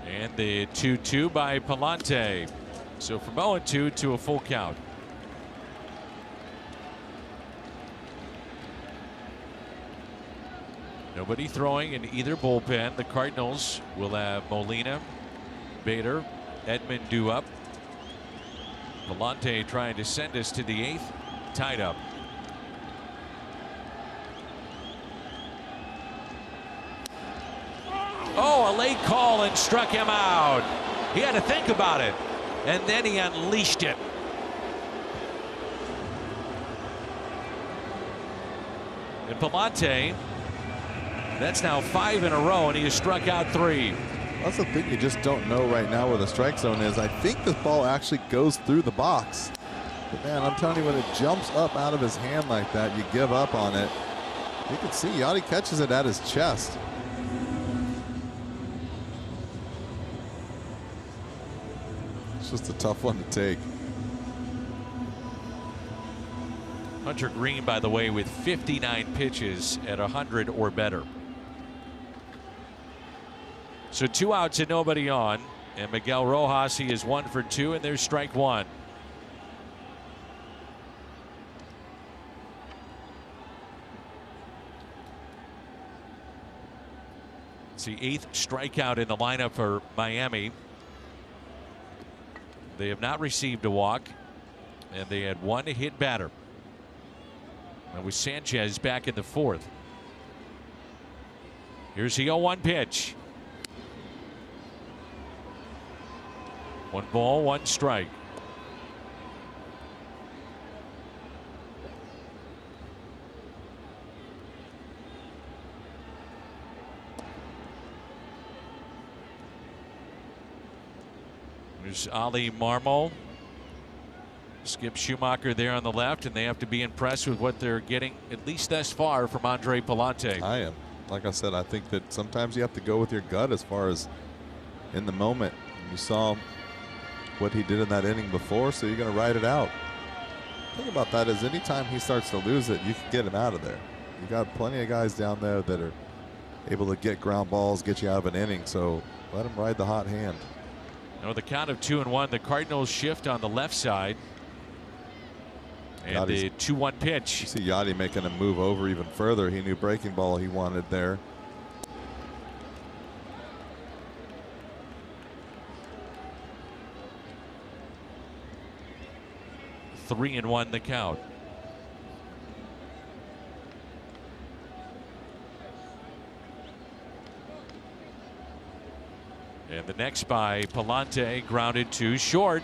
And the 2-2 by Palante. So from 0-2 to a full count. Nobody throwing in either bullpen. The Cardinals will have Molina, Bader, Edman due up. Palante trying to send us to the 8th. Tied up. Oh, a late call and struck him out. He had to think about it, and then he unleashed it. And Palante, that's now 5 in a row, and he has struck out 3. That's the thing you just don't know right now where the strike zone is. I think this ball actually goes through the box. But man, I'm telling you, when it jumps up out of his hand like that, you give up on it. You can see Yachty catches it at his chest. It's just a tough one to take. Hunter Green, by the way, with 59 pitches at 100 or better. So 2 outs and nobody on. And Miguel Rojas, he is 1 for 2, and there's strike 1. It's the 8th strikeout in the lineup for Miami. They have not received a walk, and they had 1 hit batter. That was Sanchez back in the 4th. Here's the 0-1 pitch. 1 ball, 1 strike. There's Ali Marmol. Skip Schumacher there on the left, and they have to be impressed with what they're getting, at least thus far, from Andre Palante. I am. Like I said, I think that sometimes you have to go with your gut as far as in the moment. You saw what he did in that inning before, so you're going to ride it out. The thing about that is anytime he starts to lose it, you can get him out of there. You got plenty of guys down there that are able to get ground balls, get you out of an inning, so let him ride the hot hand. Now the count of 2-1, the Cardinals shift on the left side. And the 2-1 pitch. You see Yachty making a move over even further. He knew breaking ball he wanted there. Three and 1 the count. And the next by Palante, grounded to short.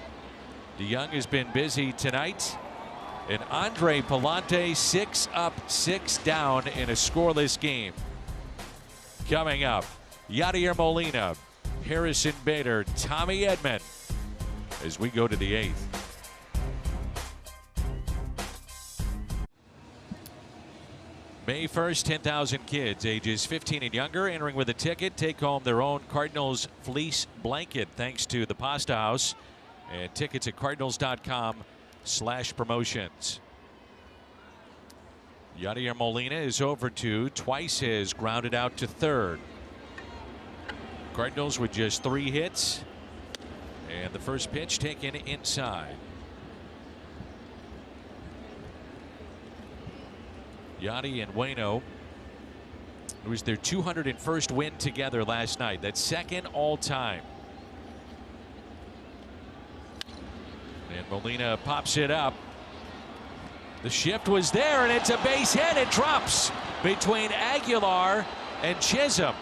DeYoung has been busy tonight. And Andre Palante 6 up, 6 down in a scoreless game. Coming up, Yadier Molina, Harrison Bader, Tommy Edman. as we go to the 8th. May 1st, 10,000 kids ages 15 and younger entering with a ticket take home their own Cardinals fleece blanket thanks to the Pasta House, and tickets at cardinals.com/promotions. Yadier Molina is over to twice, has grounded out to third. Cardinals with just 3 hits, and the first pitch taken inside. Yadi and Waino. It was their 201st win together last night. That's second all time. And Molina pops it up. The shift was there, and it's a base hit. It drops between Aguilar and Chisholm.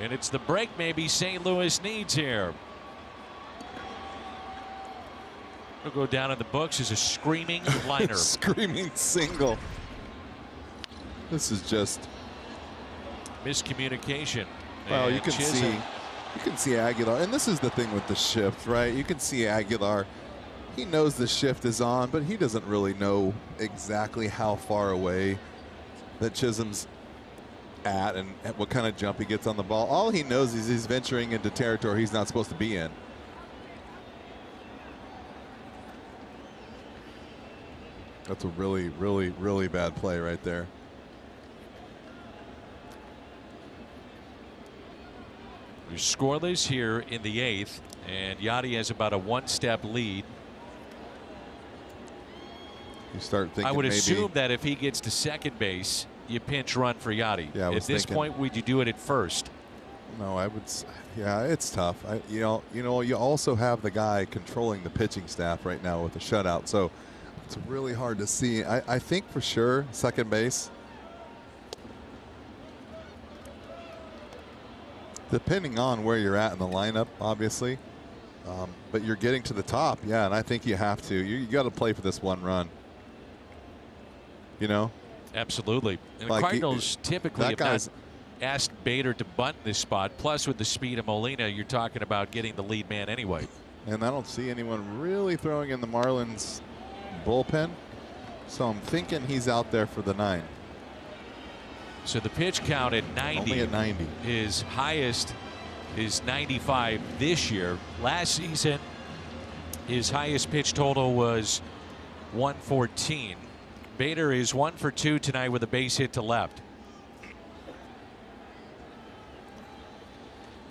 And it's the break maybe St. Louis needs here. It'll go down in the books as a screaming liner. Screaming single. This is just miscommunication. Well, and you can see Aguilar, and this is the thing with the shift, right? You can see Aguilar. He knows the shift is on, but he doesn't really know exactly how far away that Chisholm's at and what kind of jump he gets on the ball. All he knows is he's venturing into territory he's not supposed to be in. That's a really, really, really bad play right there. We're scoreless here in the 8th, and Yadi has about a 1-step lead. You start thinking I would maybe assume that if he gets to second base, you pinch run for Yadi. Yeah, at this point, would you do it at first? No, I would. Yeah, it's tough. You also have the guy controlling the pitching staff right now with a shutout, so it's really hard to see. I think for sure second base. Depending on where you're at in the lineup, obviously, but you're getting to the top, yeah, and I think you have to. You got to play for this one run. You know, absolutely. And like the Cardinals typically have not asked Bader to bunt this spot. Plus, with the speed of Molina, you're talking about getting the lead man anyway. And I don't see anyone really throwing in the Marlins bullpen, so I'm thinking he's out there for the 9. So the pitch count at 90. Only at 90. His highest is 95 this year. Last season, his highest pitch total was 114. Bader is 1 for 2 tonight with a base hit to left.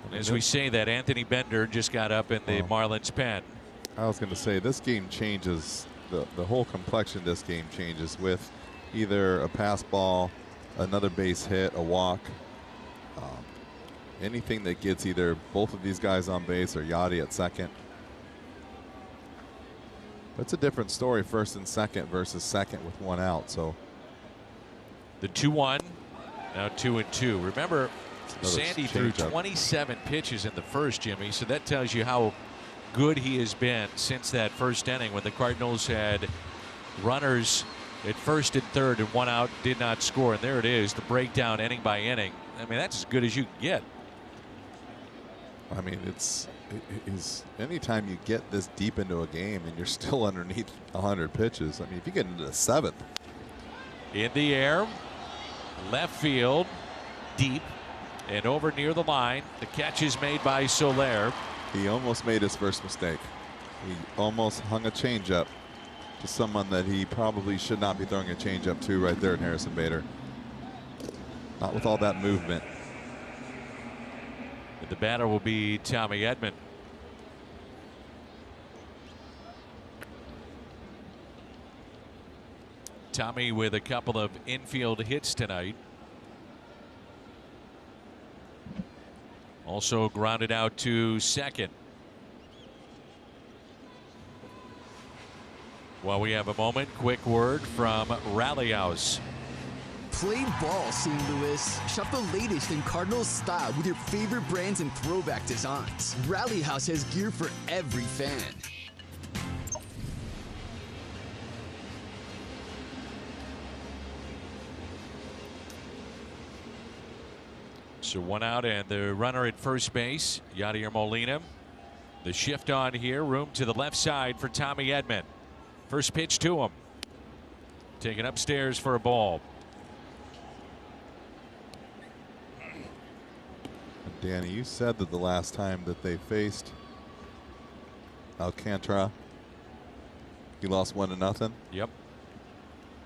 And as we say that, Anthony Bender just got up in the Marlins pen. I was going to say this game changes. The whole complexion of this game changes with either a pass ball, another base hit, a walk, anything that gets either both of these guys on base or Yadi at second. That's a different story, first and second versus second with 1 out. So the 2-1, now 2-2. Remember, Sandy threw 27 pitches in the first, Jimmy, so that tells you how good he has been since that first inning when the Cardinals had runners at first and third and 1 out, did not score. And there it is, the breakdown inning by inning. I mean, that's as good as you can get. I mean, it's anytime you get this deep into a game and you're still underneath 100 pitches. I mean, if you get into the 7th. In the air, left field, deep, and over near the line. The catch is made by Soler. He almost made his first mistake. He almost hung a changeup to someone that he probably should not be throwing a changeup to right there in Harrison Bader. Not with all that movement. And the batter will be Tommy Edman. Tommy with a couple of infield hits tonight. Also grounded out to second. While we have a moment, quick word from Rally House. Play ball, St. Louis. Shop the latest in Cardinals style with your favorite brands and throwback designs. Rally House has gear for every fan. So 1 out and the runner at first base, Yadier Molina. The shift on here, room to the left side for Tommy Edman. First pitch to him. Taken upstairs for a ball. Danny, you said that the last time that they faced Alcantara, he lost 1-0. Yep.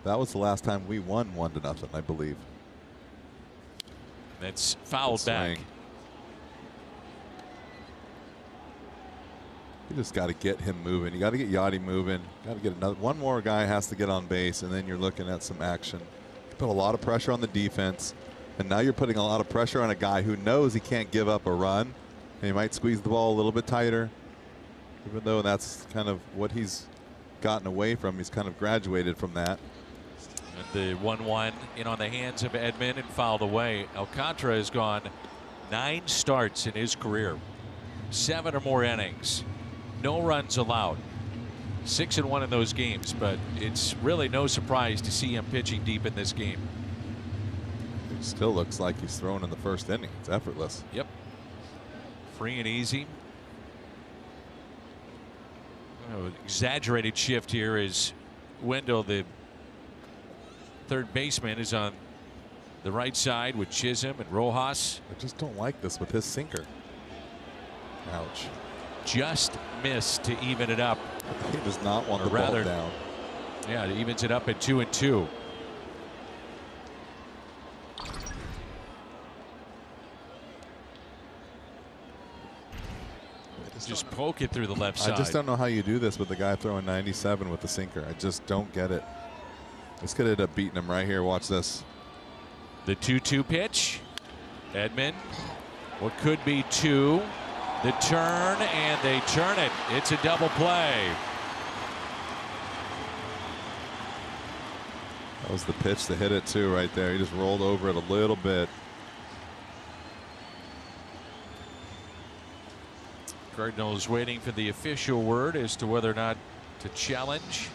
That was the last time we won 1-0, I believe. That's fouled back. You just got to get him moving. You got to get Yachty moving. Got to get one more guy has to get on base, and then you're looking at some action. You put a lot of pressure on the defense, and now you're putting a lot of pressure on a guy who knows he can't give up a run. And he might squeeze the ball a little bit tighter, even though that's kind of what he's gotten away from. He's kind of graduated from that. And the 1-1 in on the hands of Edman and fouled away. Alcantara has gone 9 starts in his career, 7 or more innings. No runs allowed. 6-1 in those games, but it's really no surprise to see him pitching deep in this game. It still looks like he's thrown in the first inning. It's effortless. Yep. Free and easy. Oh, exaggerated shift here is Wendell, the third baseman, is on the right side with Chisholm and Rojas. I just don't like this with his sinker. Ouch. Just missed to even it up. He does not want the ball down. Yeah, it evens it up at 2-2. Just poke it through the left side. I just don't know how you do this with the guy throwing 97 with the sinker. I just don't get it. This could end up beating him right here. Watch this. The 2-2 pitch. Edman. What could be 2. The turn, and they turn it. It's a double play. That was the pitch that hit it too right there. He just rolled over it a little bit. Cardinals waiting for the official word as to whether or not to challenge.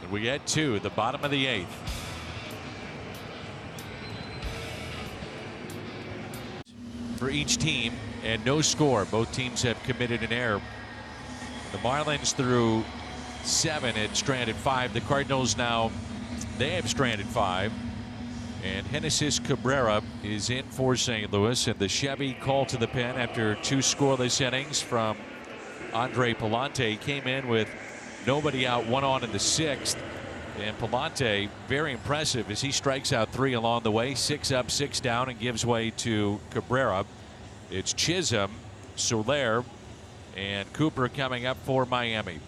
And we get to the bottom of the 8th. For each team, and no score. Both teams have committed an error. The Marlins through 7 had stranded 5. The Cardinals now, they have stranded 5. And Genesis Cabrera is in for St. Louis, and the Chevy call to the pen after 2 scoreless innings from Andre Pallante. Came in with nobody out, 1 on in the 6th. And Pallante, very impressive as he strikes out 3 along the way, 6 up, 6 down, and gives way to Cabrera. It's Chisholm, Soler, and Cooper coming up for Miami.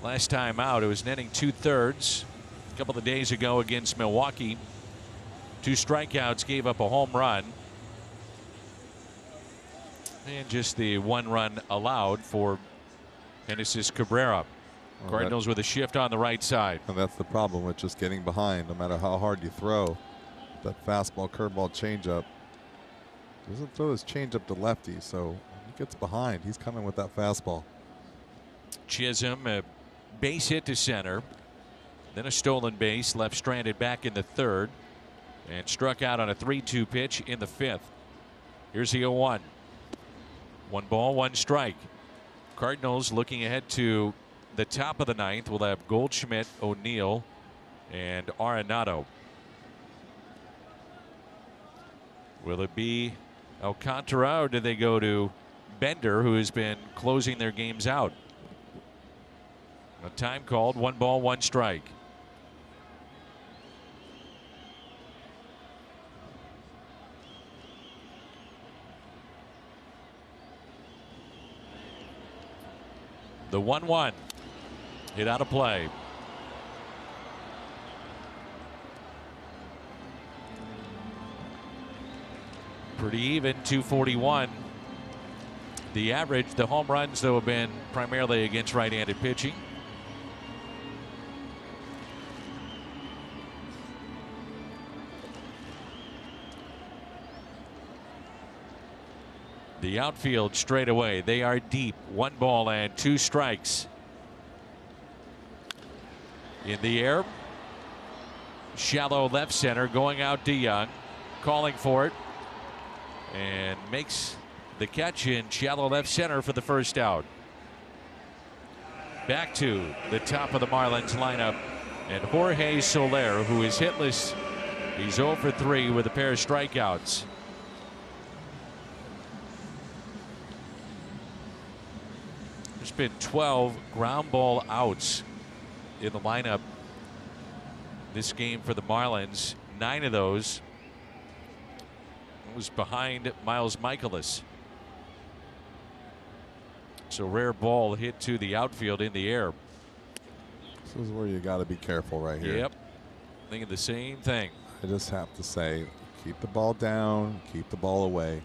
Last time out, it was an inning 2/3 a couple of days ago against Milwaukee. 2 strikeouts, gave up a home run. And just the 1 run allowed for Genesis Cabrera. Well, Cardinals with a shift on the right side. And that's the problem with just getting behind, no matter how hard you throw. That fastball, curveball, changeup. Doesn't throw his changeup to lefty, so when he gets behind, he's coming with that fastball. Chisholm, a base hit to center. Then a stolen base, left stranded back in the 3rd. And struck out on a 3-2 pitch in the 5th. Here's the 0-1. 1 ball, 1 strike. Cardinals looking ahead to the top of the 9th. We'll have Goldschmidt, O'Neill, and Arenado. Will it be Alcantara, or do they go to Bender, who has been closing their games out? A time called, 1 ball, 1 strike. The 1-1 hit out of play. Pretty even, 241. The average, the home runs, though, have been primarily against right-handed pitching. The outfield straight away. They are deep. 1 ball and 2 strikes. In the air. Shallow left center, going out DeYoung, calling for it, and makes the catch in shallow left center for the first out. Back to the top of the Marlins lineup, and Jorge Soler, who is hitless. He's 0 for 3 with a pair of strikeouts. There's been 12 ground ball outs in the lineup this game for the Marlins. 9 of those was behind Miles Michaelis. So rare ball hit to the outfield in the air. This is where you got to be careful right here. Yep. Thinking the same thing. I just have to say, keep the ball down, keep the ball away.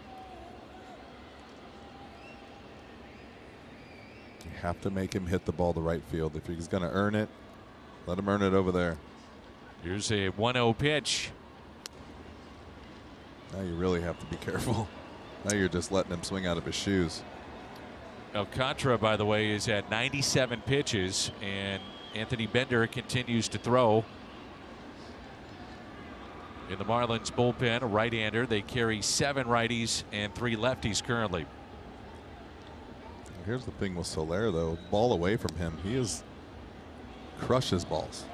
You have to make him hit the ball to right field. If he's going to earn it, let him earn it over there. Here's a 1-0 pitch. Now you really have to be careful. Now you're just letting him swing out of his shoes. Alcantara, by the way, is at 97 pitches, and Anthony Bender continues to throw. In the Marlins bullpen, a right-hander. They carry 7 righties and 3 lefties currently. Here's the thing with Soler, though. Ball away from him. He crushes balls.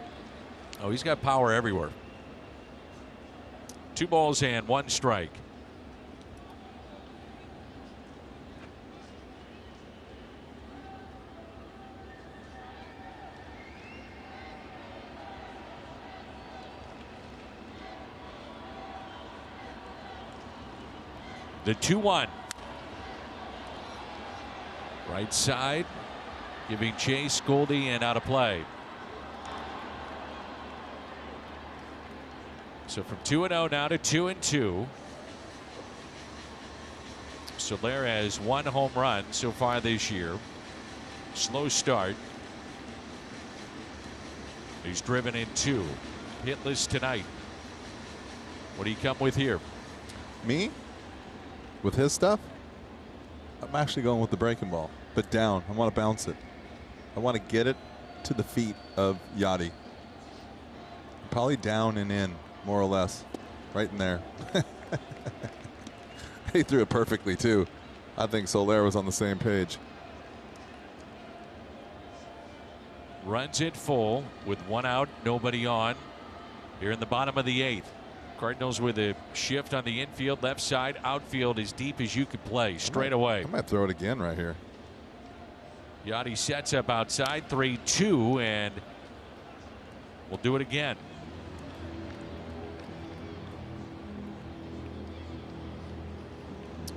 Oh, he's got power everywhere. 2 balls and 1 strike. The 2-1. Right side, giving chase, Goldie, and out of play. So from 2-0 now to 2-2. Soler has 1 home run so far this year. Slow start. He's driven in 2. Hitless tonight. What do you come with here? Me? With his stuff? I'm actually going with the breaking ball, but down. I want to bounce it. I want to get it to the feet of Yachty. Probably down and in, more or less. Right in there. He threw it perfectly, too. I think Soler was on the same page. Runs it full with 1 out, nobody on. Here in the bottom of the 8th. Cardinals with a shift on the infield, left side, outfield as deep as you could play, straight away. I might throw it again right here. Yachty sets up outside, 3-2, and we'll do it again.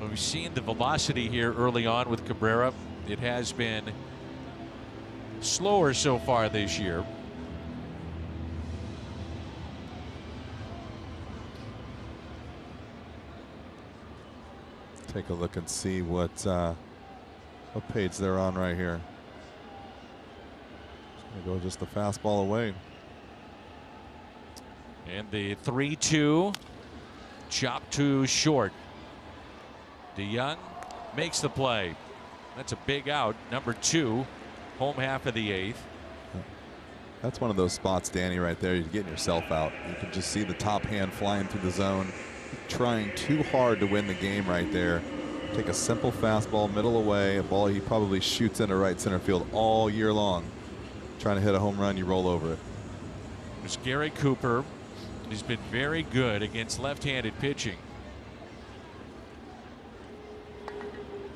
We've seen the velocity here early on with Cabrera. It has been slower so far this year. Take a look and see what page they're on right here. It's going to go just the fastball away. And the 3-2 chop to short. DeYoung makes the play. That's a big out. Number 2, home half of the 8th. That's one of those spots, Danny, right there. You're getting yourself out. You can just see the top hand flying through the zone. Trying too hard to win the game right there. Take a simple fastball, middle away, a ball he probably shoots into right center field all year long. Trying to hit a home run, you roll over it. There's Gary Cooper. He's been very good against left-handed pitching.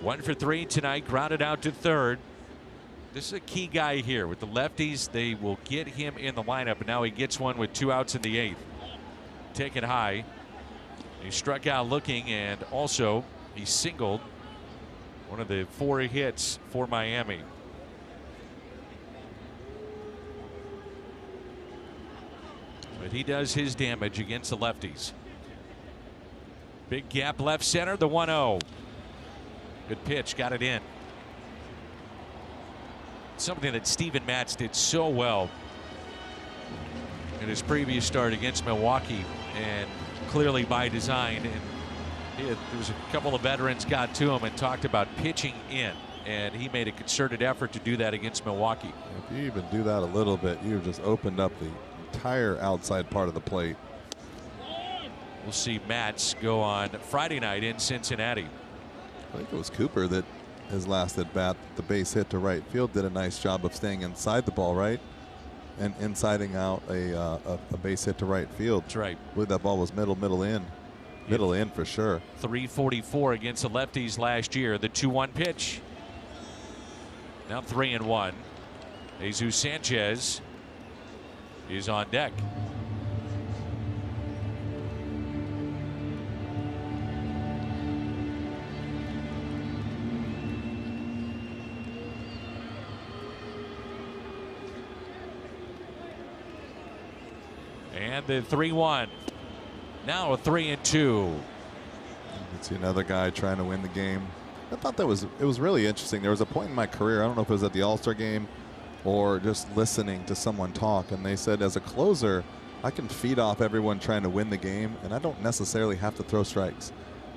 1 for 3 tonight, grounded out to third. This is a key guy here. With the lefties, they will get him in the lineup, and now he gets one with 2 outs in the 8th. Taken high. He struck out looking, and also he singled one of the 4 hits for Miami. But he does his damage against the lefties. Big gap left center, the 1-0. Good pitch, got it in. Something that Steven Matz did so well in his previous start against Milwaukee, and clearly by design. And there was a couple of veterans got to him and talked about pitching in. and he made a concerted effort to do that against Milwaukee. If you even do that a little bit, you've just opened up the entire outside part of the plate. We'll see Matz go on Friday night in Cincinnati. I think it was Cooper that his last at bat, the base hit to right field, did a nice job of staying inside the ball, right? And insiding out a base hit to right field. That's right. I believe that ball was middle in. Middle in for sure. 344 against the lefties last year. The 2-1 pitch. Now 3-1. Jesus Sanchez is on deck. And the 3-1. Now a 3-2. You can see another guy trying to win the game. I thought it was really interesting. There was a point in my career, I don't know if it was at the All-Star game or just listening to someone talk, and they said, as a closer, I can feed off everyone trying to win the game, and I don't necessarily have to throw strikes.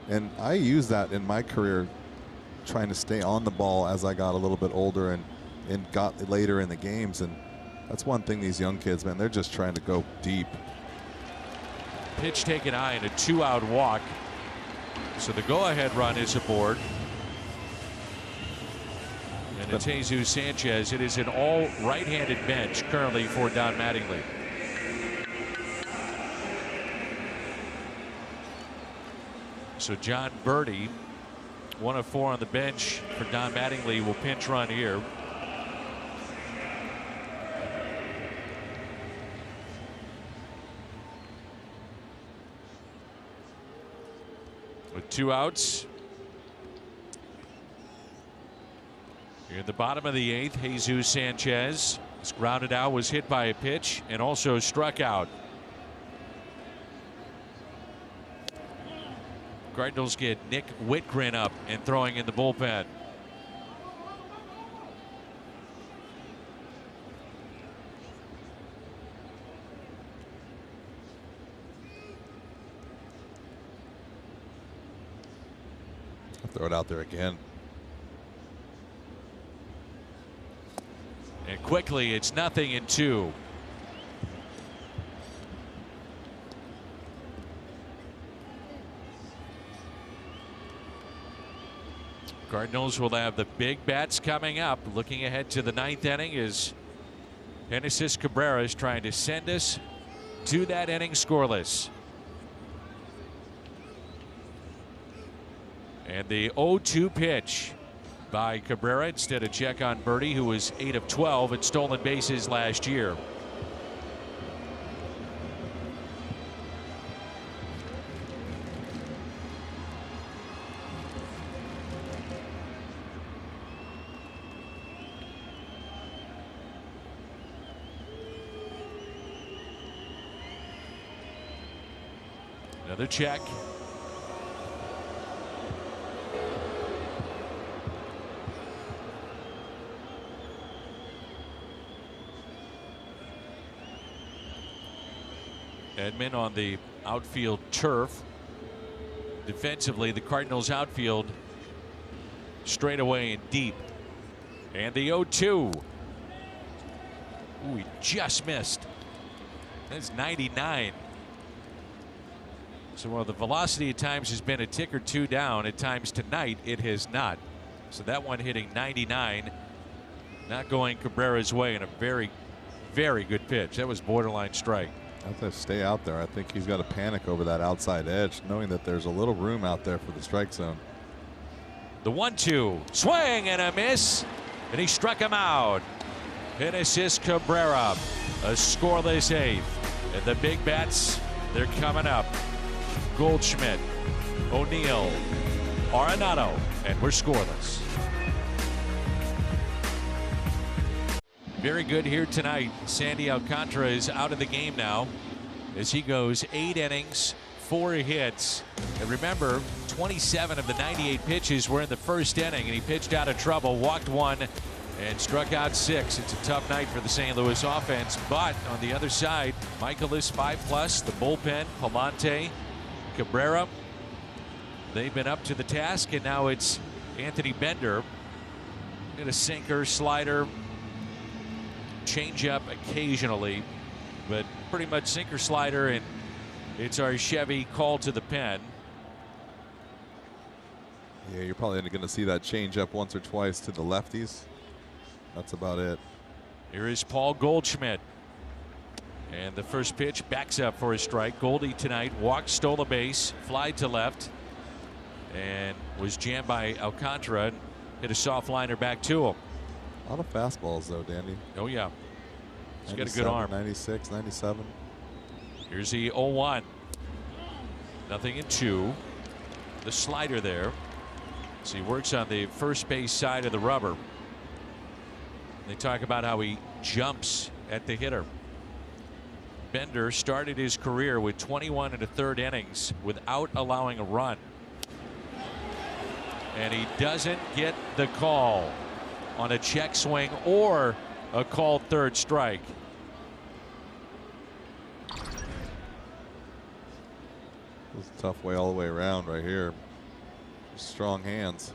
And I used that in my career, trying to stay on the ball as I got a little bit older and got later in the games. And that's one thing, these young kids, man, they're just trying to go deep. Pitch taken high and a 2-out walk. So the go-ahead run is aboard. And it's Jesus Sanchez. It is an all right-handed bench currently for Don Mattingly. So John Birdie, 1 of 4 on the bench for Don Mattingly, will pinch run here. With 2 outs. Here at the bottom of the 8th, Jesus Sanchez is grounded out, was hit by a pitch, and also struck out. Cardinals get Nick Whitgren up and throwing in the bullpen. Throw it out there again. And quickly, it's 0-2. Cardinals will have the big bats coming up. Looking ahead to the 9th inning is Genesis Cabrera trying to send us to that inning scoreless. And the 0-2 pitch by Cabrera instead of check on Birdie, who was 8 of 12 at stolen bases last year. Another check. Edman on the outfield turf. Defensively, the Cardinals outfield straight away and deep. And the 0-2. Ooh, he just missed. That's 99. So while the velocity at times has been a tick or two down, at times tonight it has not. So that one hitting 99, not going Cabrera's way, in a very, very good pitch. That was borderline strike. I have to stay out there. I think he's got to panic over that outside edge, knowing that there's a little room out there for the strike zone. The 1-2, swing and a miss, and he struck him out. Genesis Cabrera, a scoreless 8th. And the big bats, they're coming up. Goldschmidt, O'Neill, Arenado, and we're scoreless. Very good here tonight. Sandy Alcantara is out of the game now as he goes 8 innings, 4 hits. And remember, 27 of the 98 pitches were in the first inning, and he pitched out of trouble, walked 1, and struck out 6. It's a tough night for the St. Louis offense. But on the other side, Michaelis 5+, the bullpen, Palante, Cabrera. They've been up to the task, and now it's Anthony Bender Get a sinker, slider, changeup occasionally, but pretty much sinker, slider, and it's our Chevy call to the pen. Yeah, you're probably going to see that change up once or twice to the lefties. That's about it. Here is Paul Goldschmidt. And the first pitch backs up for a strike. Goldie tonight walked, stole a base, fly to left, and was jammed by Alcantara. Hit a soft liner back to him. A lot of fastballs, though, Dandy. Oh, yeah. He's got a good arm. 96, 97. Here's the 0-1. Nothing in 2. The slider there. So he works on the first base side of the rubber. They talk about how he jumps at the hitter. Bender started his career with 21 1/3 innings without allowing a run. And he doesn't get the call on a check swing or a called third strike. It was a tough way all the way around right here. Strong hands.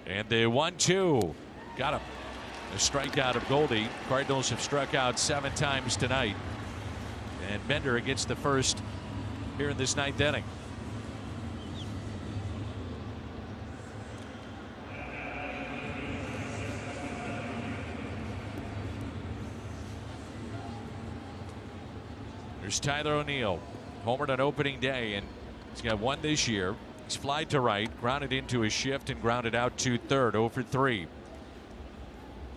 And the 1-2. Got him. A strikeout of Goldie. Cardinals have struck out 7 times tonight. And Bender gets the first here in this 9th inning. There's Tyler O'Neill. Homered on opening day, and he's got 1 this year. He's flied to right, grounded into his shift, and grounded out to third. 0 for 3.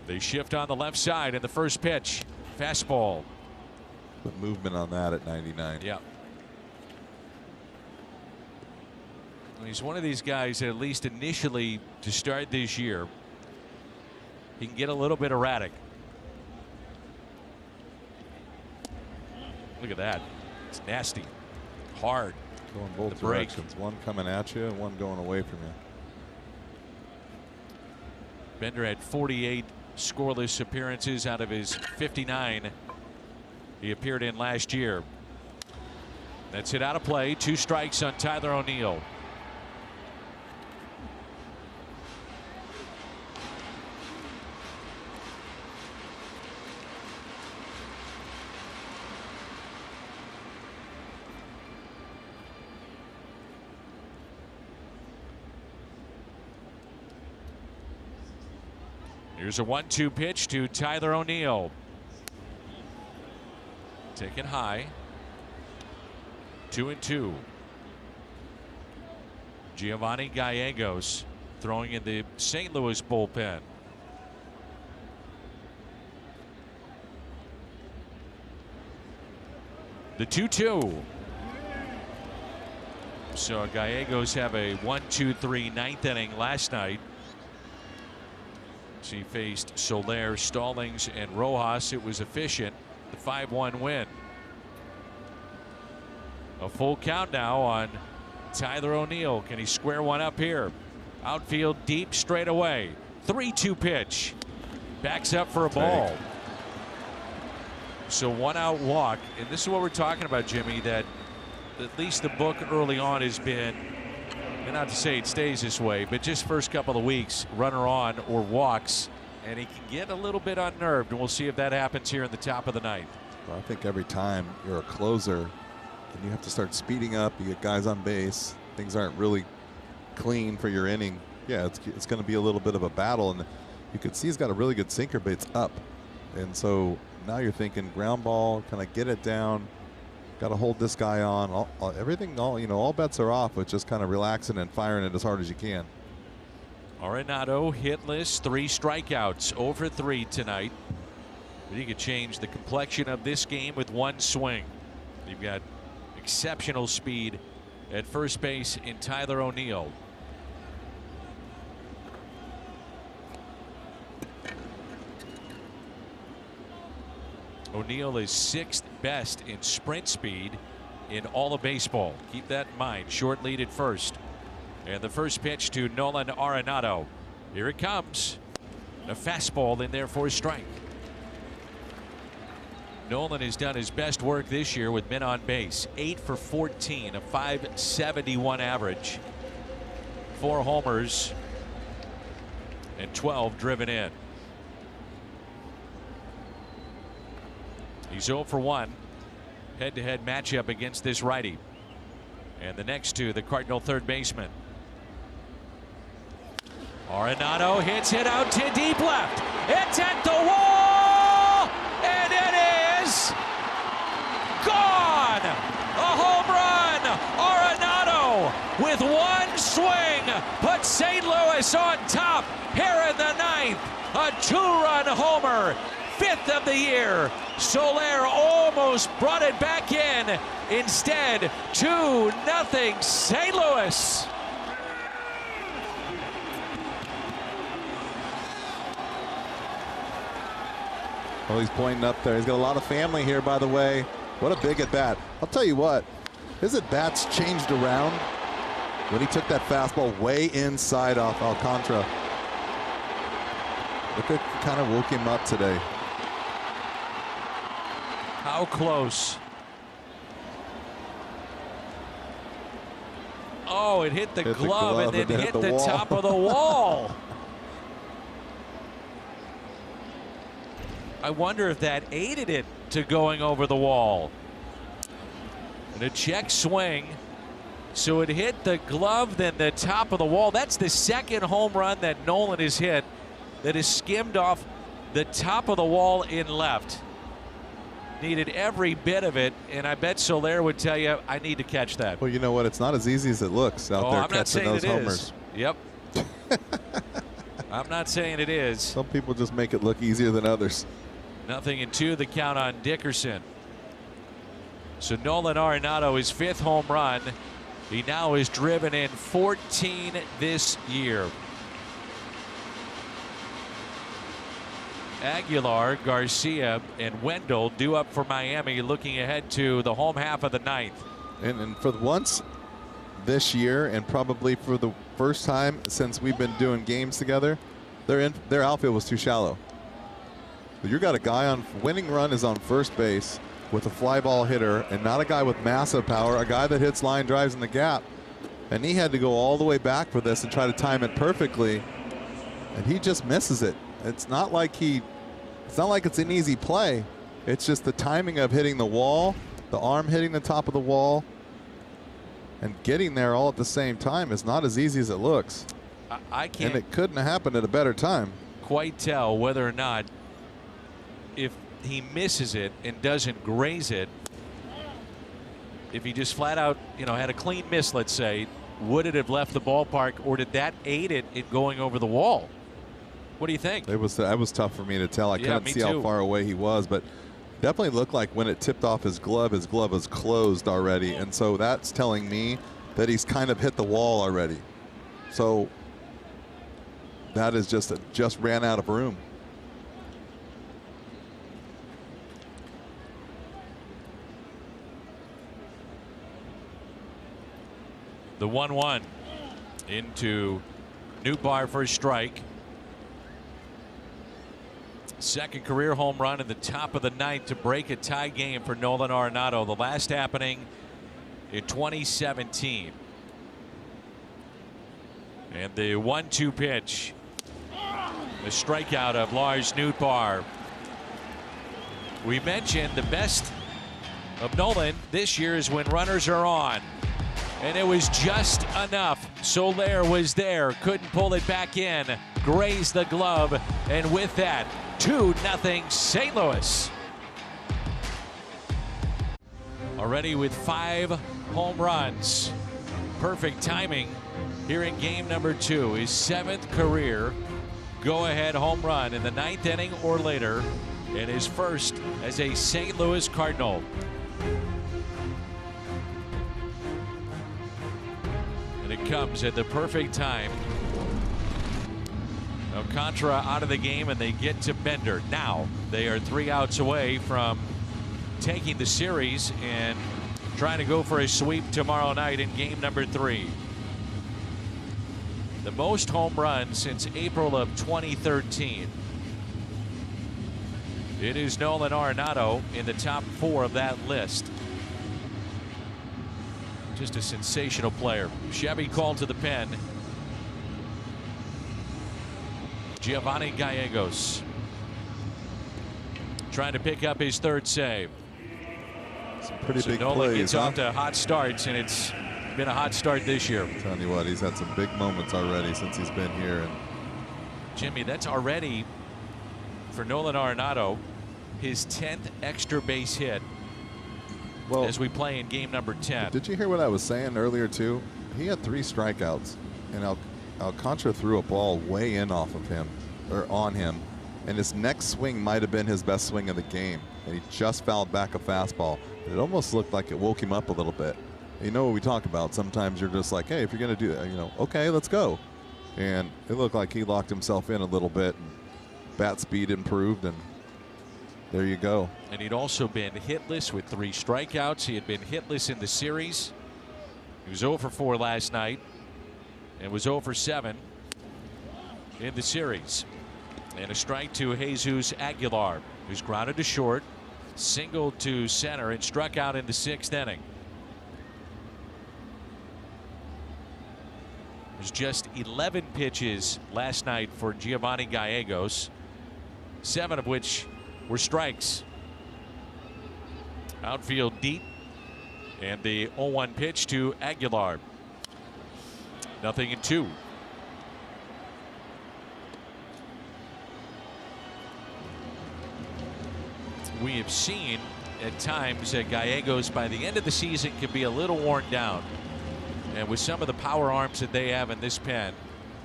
They shift on the left side in the first pitch. Fastball. Put movement on that at 99. Yeah. He's one of these guys that, at least initially to start this year, he can get a little bit erratic. Look at that. It's nasty. Hard. Going both directions. One coming at you and one going away from you. Bender had 48 scoreless appearances out of his 59 he appeared in last year. That's hit out of play. 2 strikes on Tyler O'Neill. Here's a 1-2 pitch to Tyler O'Neill. Taken high. 2-2. Giovanni Gallegos throwing in the St. Louis bullpen. The 2-2. So Gallegos have a 1-2-3 9th inning last night. She faced Soler, Stallings, and Rojas. It was efficient. The 5-1 win. A full count now on Tyler O'Neill. Can he square one up here? Outfield deep, straight away. 3-2 pitch. Backs up for a ball. So 1 out walk. And this is what we're talking about, Jimmy, that at least the book early on has been, and not to say it stays this way, but just first couple of weeks, runner on or walks, and he can get a little bit unnerved, and we'll see if that happens here in the top of the 9th. Well, I think every time you're a closer and you have to start speeding up, you get guys on base, things aren't really clean for your inning. Yeah, it's going to be a little bit of a battle, and you can see he's got a really good sinker, but it's up. And so now you're thinking ground ball, kind of get it down. Got to hold this guy on. All bets are off with just kind of relaxing and firing it as hard as you can. Arenado hitless, 3 strikeouts, 0 for 3 tonight. But he could change the complexion of this game with 1 swing. You've got exceptional speed at first base in Tyler O'Neill. O'Neill is 6th best in sprint speed in all of baseball. Keep that in mind. Short lead at first. And the first pitch to Nolan Arenado. Here it comes. A fastball in there for a strike. Nolan has done his best work this year with men on base. 8 for 14, a .571 average. 4 homers and 12 driven in. He's 0 for 1. Head-to-head matchup against this righty. And the next two, the Cardinal third baseman. Arenado hits it out to deep left. It's at the wall, and it is gone. A home run. Arenado with one swing puts St. Louis on top here in the 9th. A 2-run homer, 5th of the year. Soler almost brought it back in. Instead, 2-0 St. Louis. Well, he's pointing up there. He's got a lot of family here, by the way. What a big at-bat. I'll tell you what, his at-bats changed around when he took that fastball way inside off Alcantara. Look at, kind of woke him up today. How close? Oh, it hit the glove and then hit the top of the wall. I wonder if that aided it to going over the wall. And a check swing. So it hit the glove, then the top of the wall. That's the second home run that Nolan has hit that has skimmed off the top of the wall in left. Needed every bit of it, and I bet Soler would tell you, I need to catch that. Well, you know what? It's not as easy as it looks out there catching those homers. Yep. I'm not saying it is. Some people just make it look easier than others. 0-2 the count on Dickerson. So Nolan Arenado, his 5th home run. He now has driven in 14 this year. Aguilar, Garcia, and Wendell due up for Miami, looking ahead to the home half of the 9th. And for once this year, and probably for the first time since we've been doing games together, their outfield was too shallow. You got a guy on winning run is on first base with a fly ball hitter, and not a guy with massive power, a guy that hits line drives in the gap. And he had to go all the way back for this and try to time it perfectly, and he just misses it. It's not like it's an easy play. It's just the timing of hitting the wall, the arm hitting the top of the wall, and getting there all at the same time is not as easy as it looks. I can't. And it couldn't have happened at a better time. Quite tell whether or not, if he misses it and doesn't graze it, if he just flat out, had a clean miss, let's say, would it have left the ballpark, or did that aid it in going over the wall? What do you think? That was tough for me to tell. I couldn't see how far away he was, but definitely looked like when it tipped off his glove was closed already, and so that's telling me that he's kind of hit the wall already. So that is just ran out of room. The 1-1 into Nootbaar for a strike. Second career home run in the top of the 9th to break a tie game for Nolan Arenado. The last happening in 2017. And the 1-2 pitch. The strikeout of Lars Nootbaar. We mentioned the best of Nolan this year is when runners are on. And it was just enough. Soler was there, couldn't pull it back in, grazed the glove, and with that, 2-0 St. Louis. Already with 5 home runs. Perfect timing here in game number 2. His 7th career go-ahead home run in the 9th inning or later, and his first as a St. Louis Cardinal. And it comes at the perfect time. Alcantara out of the game, and they get to Bender. Now they are 3 outs away from taking the series and trying to go for a sweep tomorrow night in game number 3. The most home runs since April of 2013. It is Nolan Arenado in the top 4 of that list. Just a sensational player. Chevy called to the pen Giovanni Gallegos trying to pick up his third save. Some pretty big Nola plays. gets off to hot starts, and it's been a hot start this year. I'm telling you what, he's had some big moments already since he's been here. And Jimmy, that's already, for Nolan Arenado, his 10th extra base hit as we play in game number 10. Did you hear what I was saying earlier, too? He had 3 strikeouts, and Alcantara threw a ball way in off of him, or on him, and his next swing might have been his best swing of the game, and he just fouled back a fastball. It almost looked like it woke him up a little bit. You know what we talk about. Sometimes you're just like, hey, if you're going to do that, okay, let's go. And it looked like he locked himself in a little bit. And bat speed improved, and there you go. And he'd also been hitless with 3 strikeouts. He had been hitless in the series. He was 0 for 4 last night and was 0 for 7 in the series. And a strike to Jesus Aguilar, who's grounded to short, singled to center, and struck out in the 6th inning. There's just 11 pitches last night for Giovanni Gallegos, 7 of which were strikes. Outfield deep, and the 0-1 pitch to Aguilar. 0-2. We have seen at times that Gallegos, by the end of the season, can be a little worn down. And with some of the power arms that they have in this pen,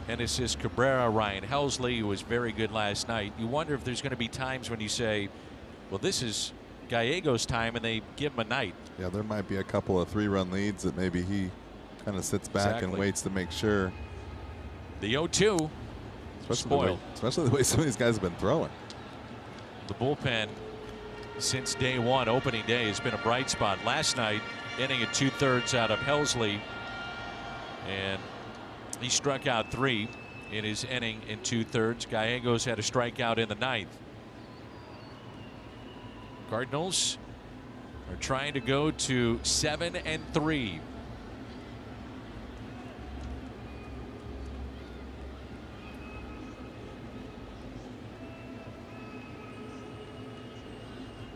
Genesis Cabrera, Ryan Helsley, who was very good last night, you wonder if there's going to be times when you say, well, this is Gallegos' time, and they give him a night. Yeah, there might be a couple of 3-run leads that maybe he kind of sits back and waits to make sure. The 0-2 spoiled. Especially the way some of these guys have been throwing. The bullpen since day one, opening day, has been a bright spot. Last night, inning at 2/3 out of Helsley, and he struck out 3 in his inning in 2/3. Gallegos had a strikeout in the 9th. Cardinals are trying to go to 7-3.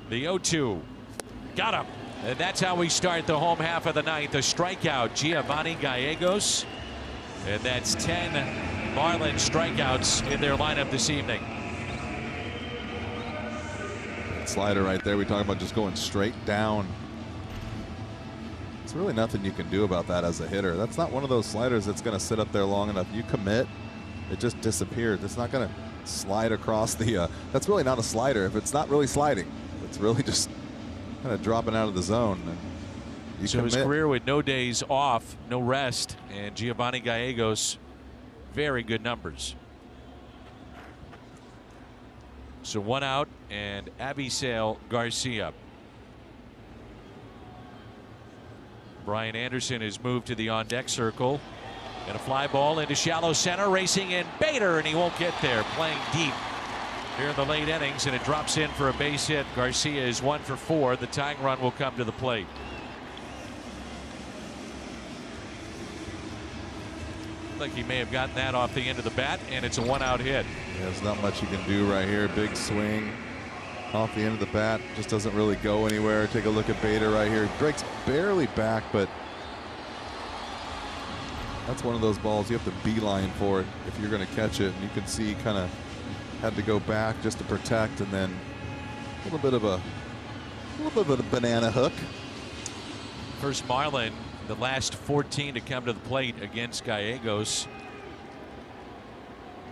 The 0-2 got him, and that's how we start the home half of the 9th. A strikeout, Giovanni Gallegos, and that's 10 Marlins strikeouts in their lineup this evening. That slider right there, we talk about just going straight down. There's really nothing you can do about that as a hitter. That's not one of those sliders that's going to sit up there long enough. You commit, it just disappears. It's not going to slide across the that's really not a slider if it's not really sliding. It's really just kind of dropping out of the zone. And so his career with no days off, no rest, and Giovanni Gallegos, very good numbers. So 1 out, and Abisail Garcia. Brian Anderson has moved to the on-deck circle, and a fly ball into shallow center, racing in Bader, and he won't get there, playing deep here in the late innings, and it drops in for a base hit. Garcia is 1 for 4. The tying run will come to the plate. Like he may have gotten that off the end of the bat, and it's a 1-out hit. Yeah, there's not much you can do right here. Big swing off the end of the bat, just doesn't really go anywhere. Take a look at Bader right here. Breaks barely back, but that's one of those balls you have to beeline for it if you're going to catch it. And you can see kind of had to go back just to protect, and then a little bit of a banana hook. First Marlin, the last 14 to come to the plate against Gallegos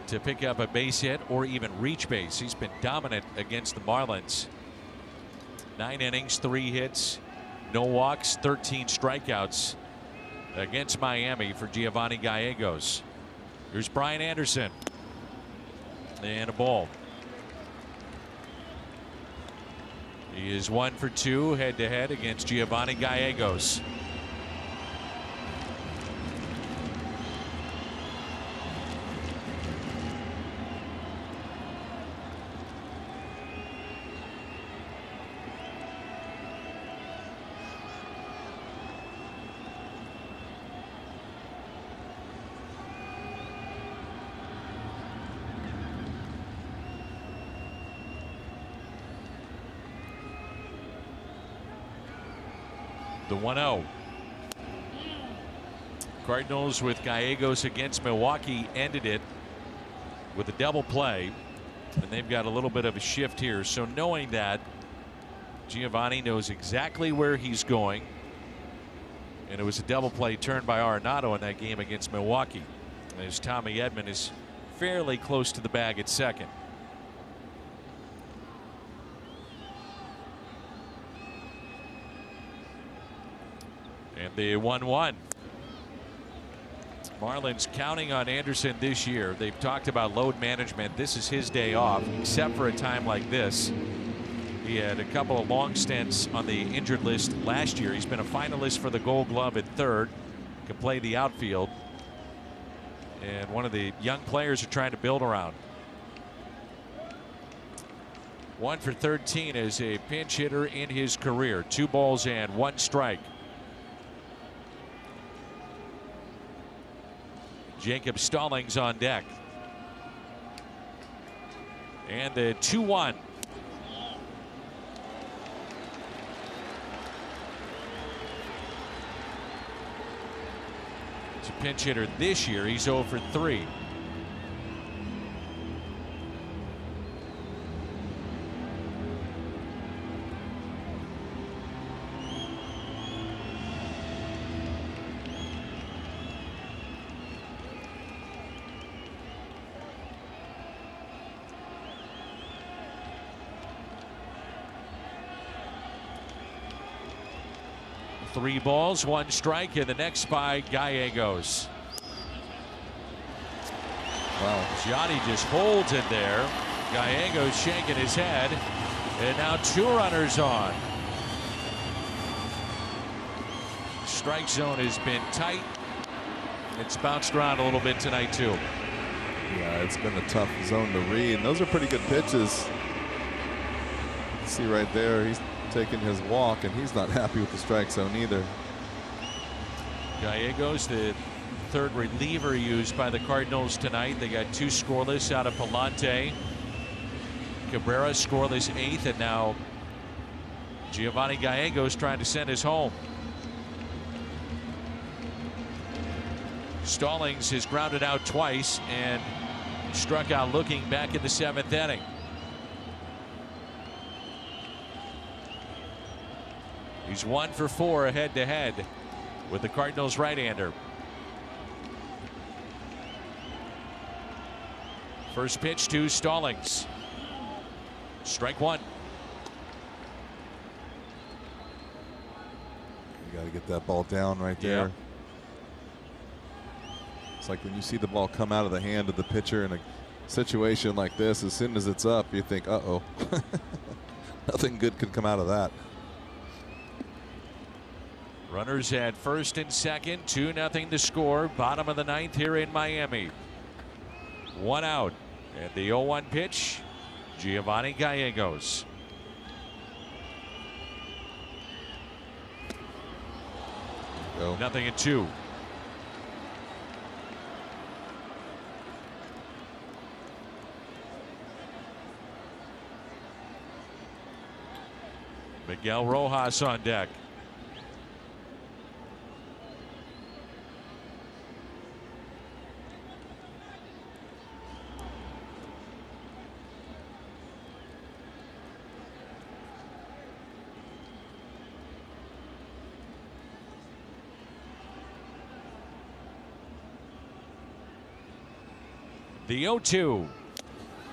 to pick up a base hit or even reach base. He's been dominant against the Marlins. 9 innings, 3 hits, no walks, 13 strikeouts against Miami for Giovanni Gallegos. Here's Brian Anderson. And a ball. He is 1 for 2 head-to-head against Giovanni Gallegos. The 1-0. Cardinals with Gallegos against Milwaukee ended it with a double play, and they've got a little bit of a shift here. So knowing that, Giovanni knows exactly where he's going, and it was a double play turned by Arenado in that game against Milwaukee, as Tommy Edman is fairly close to the bag at second. And the 1-1. Marlins counting on Anderson this year. They've talked about load management. This is his day off, except for a time like this. He had a couple of long stints on the injured list last year. He's been a finalist for the Gold Glove at third. Can play the outfield. And one of the young players are trying to build around. 1 for 13 as a pinch hitter in his career. 2 balls and 1 strike. Jacob Stallings on deck. And the 2-1. It's a pinch hitter this year. He's 0 for 3. Three balls, 1 strike, and the next by Gallegos. Wow. Gianni just holds it there. Gallegos shaking his head, and now 2 runners on. Strike zone has been tight. It's bounced around a little bit tonight too. Yeah, it's been a tough zone to read. And those are pretty good pitches. See right there, he's taking his walk, and he's not happy with the strike zone either. Gallegos, the third reliever used by the Cardinals tonight. They got 2 scoreless out of Palante. Cabrera scoreless 8th, and now Giovanni Gallegos trying to send us home. Stallings has grounded out twice and struck out looking back in the 7th inning. He's 1 for 4 head-to-head with the Cardinals right-hander. First pitch to Stallings. Strike 1. You got to get that ball down right there. Yeah. It's like when you see the ball come out of the hand of the pitcher in a situation like this, as soon as it's up, you think, uh-oh. Nothing good can come out of that. Runners at first and second, 2-0 to score. Bottom of the 9th here in Miami. 1 out. And the 0-1 pitch, Giovanni Gallegos. Nothing at 2. Miguel Rojas on deck. The 0-2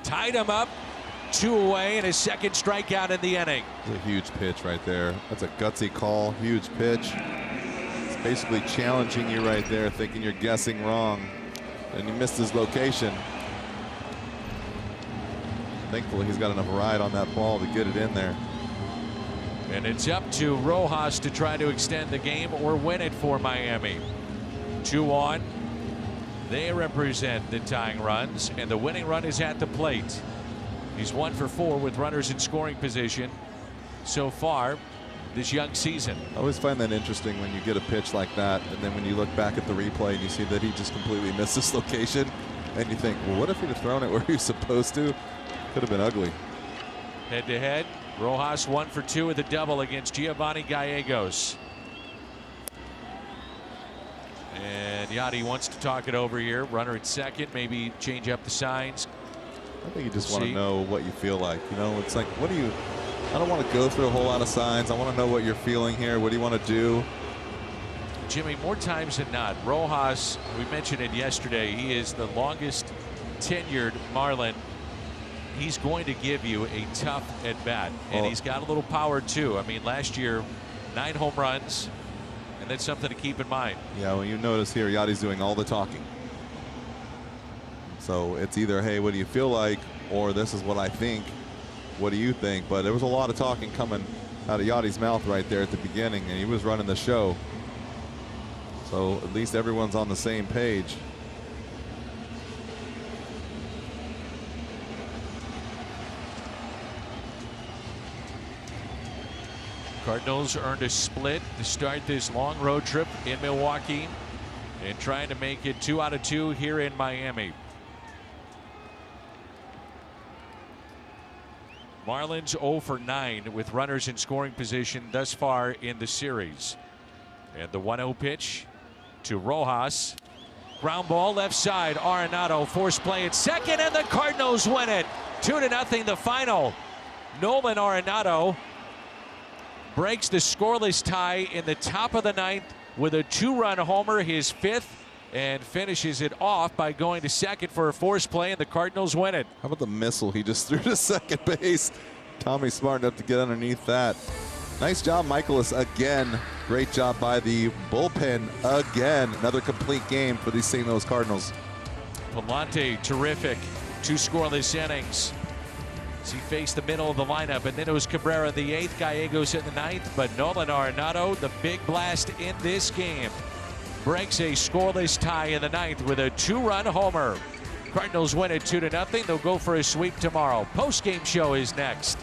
tied him up, 2 away, and his second strikeout in the inning. It's a huge pitch right there. That's a gutsy call, huge pitch. It's basically challenging you right there, thinking you're guessing wrong, and he missed his location. Thankfully, he's got enough ride on that ball to get it in there. And it's up to Rojas to try to extend the game or win it for Miami. 2 on. They represent the tying runs, and the winning run is at the plate. He's 1 for 4 with runners in scoring position so far this young season. I always find that interesting when you get a pitch like that, and then when you look back at the replay and you see that he just completely missed his location, and you think, well, what if he'd have thrown it where he was supposed to? Could have been ugly. Head to head, Rojas 1 for 2 with a double against Giovanni Gallegos. And Yachty wants to talk it over here. Runner at second, maybe change up the signs. I think you just want to know what you feel like. You know, it's like, what do you, I don't want to go through a whole lot of signs. I want to know what you're feeling here. What do you want to do? Jimmy, more times than not, Rojas, we mentioned it yesterday, he is the longest tenured Marlin. He's going to give you a tough at bat, and he's got a little power too. I mean, last year, 9 home runs, and that's something to keep in mind. Yeah, well, you notice here, Yachty's doing all the talking. So it's either, hey, what do you feel like, or this is what I think. What do you think? But there was a lot of talking coming out of Yachty's mouth right there at the beginning, and he was running the show. So at least everyone's on the same page. Cardinals earned a split to start this long road trip in Milwaukee and trying to make it 2 out of 2 here in Miami. Marlins 0 for 9 with runners in scoring position thus far in the series. And the 1-0 pitch to Rojas. Ground ball left side. Arenado force play at second, and the Cardinals win it. 2-0 the final. Nolan Arenado breaks the scoreless tie in the top of the 9th with a 2-run homer, his 5th, and finishes it off by going to second for a force play, and the Cardinals win it. How about the missile he just threw to second base? Tommy's smart enough to get underneath that. Nice job, Michaelis, again. Great job by the bullpen again. Another complete game for these St. Louis Cardinals. Palante, terrific. 2 scoreless innings. As he faced the middle of the lineup, and then it was Cabrera the 8th, Gallegos in the 9th, but Nolan Arenado, the big blast in this game, breaks a scoreless tie in the 9th with a 2-run homer. Cardinals win it 2-0. They'll go for a sweep tomorrow. Post-game show is next.